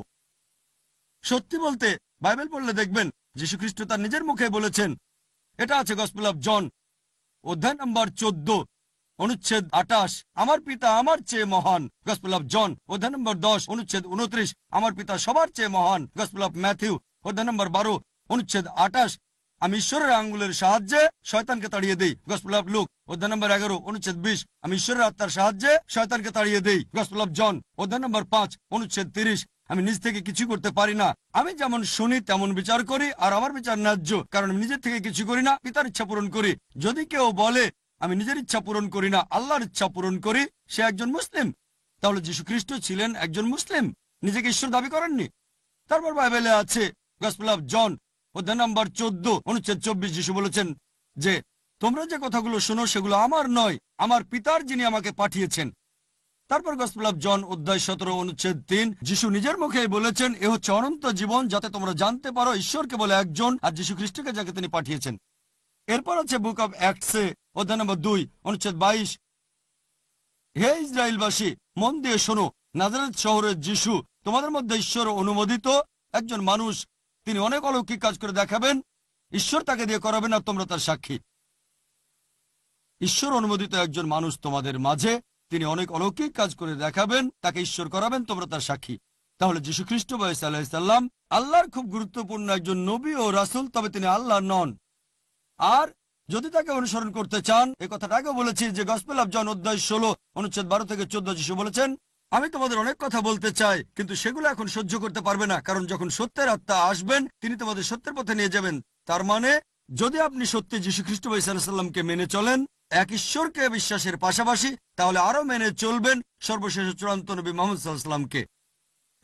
Speaker 3: সত্যি বলতে বাইবেল পড়লে দেখবেন যীশু খ্রিস্ট তার নিজের মুখে বলেছেন। এটা আছে গসপেল অফ জন অধ্যায় নম্বর 14 অনুচ্ছেদ 28, আমার পিতা আমার চেয়ে মহান। গসপেল অফ জন অধ্যায় নম্বর 10 অনুচ্ছেদ 29, আমার পিতা সবার চেয়ে মহান। গসপেল অফ ম্যাথিউ অধ্যায় নম্বর 12 অনুচ্ছেদ 28, আমি ঈশ্বরের আঙ্গুলের সাহায্যে শয়তানকে তাড়িয়ে দেই। গসপেল অফ লুক অধ্যায় নম্বর 11 অনুচ্ছেদ 20, আমি ঈশ্বরের আত্মার সাহায্যে শয়তানকে তাড়িয়ে দেই। গসপেল অফ জন অধ্যায় নম্বর 5 অনুচ্ছেদ 30, আমি নিজ থেকে কিছু করতে পারি না, আমি যেমন শুনি তেমন বিচার করি, আর আমার বিচার ন্যায্য, কারণ আমি নিজের থেকে কিছু করি না, পিতার ইচ্ছা পূরণ করি। যদি কেউ বলে আমি নিজের ইচ্ছা পূরণ করি না, আল্লাহর ইচ্ছা পূরণ করি, সে একজন মুসলিম। তাহলে যীশু খ্রিস্ট ছিলেন একজন মুসলিম, নিজেকে ঈশ্বর দাবি করেননি। তারপর বাইবেলে আছে গসপেল অফ জন অধ্যায় নম্বর 14 অনুচ্ছেদ 24, যীশু বলেছেন যে তোমরা যে কথাগুলো শোনো সেগুলো আমার নয়, আমার পিতার যিনি আমাকে পাঠিয়েছেন। তারপর গসপেল অফ জন অধ্যায় 17 অনুচ্ছেদ 3, যীশু নিজের মুখেই বলেছেন এ হচ্ছে অনন্ত জীবন, যাতে তোমরা জানতে পারো ঈশ্বরকে বলে একজন আর যীশু খ্রিস্টকে যাকে তিনি পাঠিয়েছেন। এরপর আছে বুক অব অ্যাক্টসে অধ্যায় নম্বর 2 অনুচ্ছেদ 22, হে ইসরায়েলবাসী, মন দিয়ে শোনো, নাজারেত শহরের যিশু তোমাদের মধ্যে ঈশ্বর অনুমোদিত একজন মানুষ। তিনি অনেক অলৌকিক কাজ করে দেখাবেন, ঈশ্বর তাকে দিয়ে করাবেন আর তোমরা তার সাক্ষী। ঈশ্বর অনুমোদিত একজন মানুষ তোমাদের মাঝে, তিনি অনেক অলৌকিক কাজ করে দেখাবেন, তাকে ঈশ্বর করাবেন, তোমরা তার সাক্ষী। তাহলে যীশু খ্রিস্ট বা ঈসা আলাইহিস সালাম আল্লাহর খুব গুরুত্বপূর্ণ একজন নবী ও রাসূল, তবে তিনি আল্লাহ নন। আর যদি তাকে অনুসরণ করতে চান, এই কথাটা আগে বলেছি যে গসপেল অফ জন অধ্যায় 16 অনুচ্ছেদ 12 থেকে 14 যীশু বলেছেন, আমি তোমাদের অনেক কথা বলতে চাই, কিন্তু সেগুলো এখন সহ্য করতে পারবে না, কারণ যখন সত্যের আত্মা আসবেন তিনি তোমাদের সত্যের পথে নিয়ে যাবেন। তার মানে যদি আপনি সত্যি যীশু খ্রিস্ট বা ঈসা আলাইহিস সালামকে মেনে চলেন, এক ঈশ্বরকে বিশ্বাসের পাশাপাশি, তাহলে আরো মেনে চলবেন সর্বশেষ চূড়ান্ত নবী মুহাম্মদ সাল্লাল্লাহু আলাইহি ওয়াসাল্লামকে।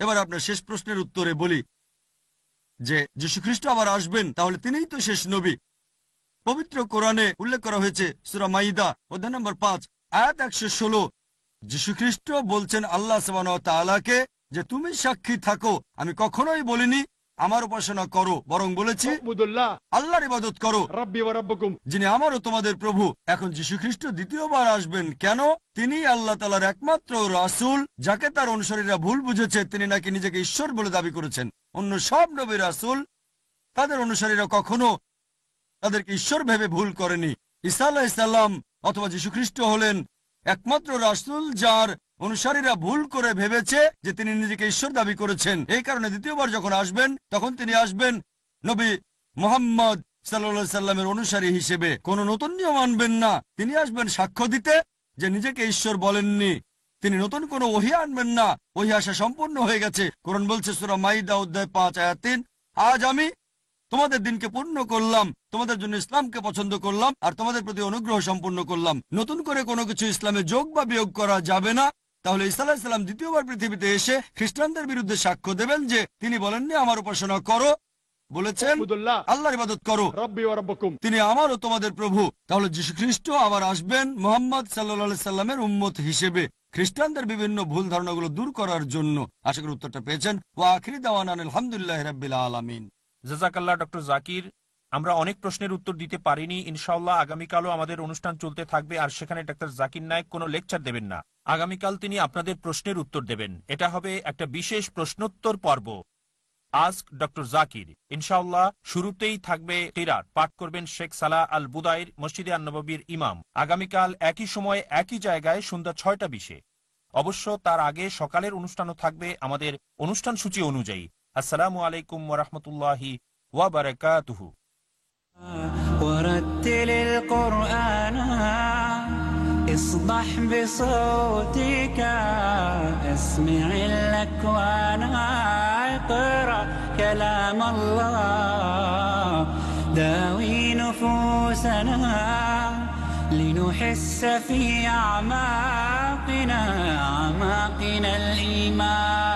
Speaker 3: এবার আপনার শেষ প্রশ্নের উত্তরে বলি যে যীশু খ্রিস্ট আবার আসবেন, তাহলে তিনিই তো শেষ নবী। পবিত্র কোরআনে উল্লেখ করা হয়েছে সূরা মাইদা অধ্যায় নম্বর 5 আয়াত 116, যীশু খ্রিস্ট বলছেন আল্লাহ সুবহানাহু ওয়া তাআলাকে যে তুমি সাক্ষী থাকো, আমি কখনোই বলিনি আমার উপাসনা করো, বরং বলেছি
Speaker 4: উবুদুল্লাহ
Speaker 3: আল্লাহর ইবাদত করো,
Speaker 4: রাব্বি ওয়া রাব্বুকুম,
Speaker 3: যিনি আমারও তোমাদের প্রভু। এখন যীশু খ্রিস্ট দ্বিতীয়বার আসবেন কেন? তিনি আল্লাহ তাআলার একমাত্র রাসূল, যাকে তার অনুসারীরা ভুল বুঝেছে। তিনি নাকি নিজেকে ঈশ্বর বলে দাবি করেছেন। অন্য সব নবী রাসূল তাদের অনুসারীরা কখনো তাদেরকে ঈশ্বর ভেবে ভুল করেনি। ঈসা আলাইহিস সালাম অথবা যীশু খ্রিস্ট হলেন একমাত্র রাসূল যার অনুসারীরা ভুল করে ভেবেছে যে তিনি নিজেকে ঈশ্বর দাবি করেছেন। এই কারণে দ্বিতীয়বার যখন আসবেন, তখন তিনি আসবেন নবী মুহাম্মদ সাল্লাল্লাহু আলাইহি সাল্লামের অনুসারী হিসেবে। কোনো নতুন নিয়ম আনবেন না, তিনি আসবেন সাক্ষ্য দিতে যে নিজেকে ঈশ্বর বলেননি। তিনি নতুন কোনো ওহী আনবেন না, ওহী আসা সম্পূর্ণ হয়ে গেছে। কোরআন বলছে সূরা মাইদা অধ্যায় 5 আয়াত 3, আজ আমি তোমাদের দিনকে পূর্ণ করলাম, তোমাদের জন্য ইসলামকে পছন্দ করলাম আর তোমাদের প্রতি অনুগ্রহ সম্পূর্ণ করলাম। নতুন করে কোনো কিছু ইসলামে যোগ বা বিয়োগ করা যাবে না। তাহলে ঈসা আলাইহিস সালাম দ্বিতীয়বার পৃথিবীতে এসে খ্রিস্টানদের বিরুদ্ধে সাক্ষ্য দেবেন যে তিনি বলেননি আমার উপাসনা করো, বলেছেন
Speaker 4: উবুদুল্লাহ
Speaker 3: আল্লাহর ইবাদত করো,
Speaker 4: রাব্বি ওয়া রাব্বুকুম।
Speaker 3: তিনি আমারও তোমাদের প্রভু। তাহলে যীশু খ্রিস্ট আবার আসবেন মুহাম্মদ সাল্লাল্লাহু আলাইহি সাল্লামের উম্মত হিসেবে, খ্রিস্টানদের বিভিন্ন ভুল ধারণাগুলো দূর করার জন্য। আশা করি উত্তরটা পেয়েছেন। ওয়া আখিরি দাওয়ানা আলহামদুলিল্লাহি রাব্বিল আলামিন।
Speaker 1: জাযাকাল্লাহ ডক্টর জাকির। আমরা অনেক প্রশ্নের উত্তর দিতে পারিনি। ইনশাআল্লাহ আগামীকালও আমাদের অনুষ্ঠান চলতে থাকবে, আর সেখানে ডক্টর জাকির নায়েক কোনো লেকচার দেবেন না। আগামীকাল তিনি আপনাদের প্রশ্নের উত্তর দেবেন। এটা হবে একটা বিশেষ প্রশ্নোত্তর পর্ব, আস্ক ডক্টর জাকির। ইনশাআল্লাহ শুরুতেই থাকবে কিরাত, পাঠ করবেন শেখ সালাহ আল বুদাইর, মসজিদে আন-নববীর ইমাম। আগামীকাল একই সময় একই জায়গায় সন্ধ্যা 6টা 20-এ। অবশ্য তার আগে সকালের অনুষ্ঠানও থাকবে আমাদের অনুষ্ঠান সূচি অনুযায়ী। আসসালামু আলাইকুম ওয়া রাহমাতুল্লাহি ওয়া বারাকাতুহু।
Speaker 7: ورتل القرآن اصبح بصوتك اسمع الأكوان اقرأ كلام الله داوي نفوسنا لنحس في أعماقنا الإيمان.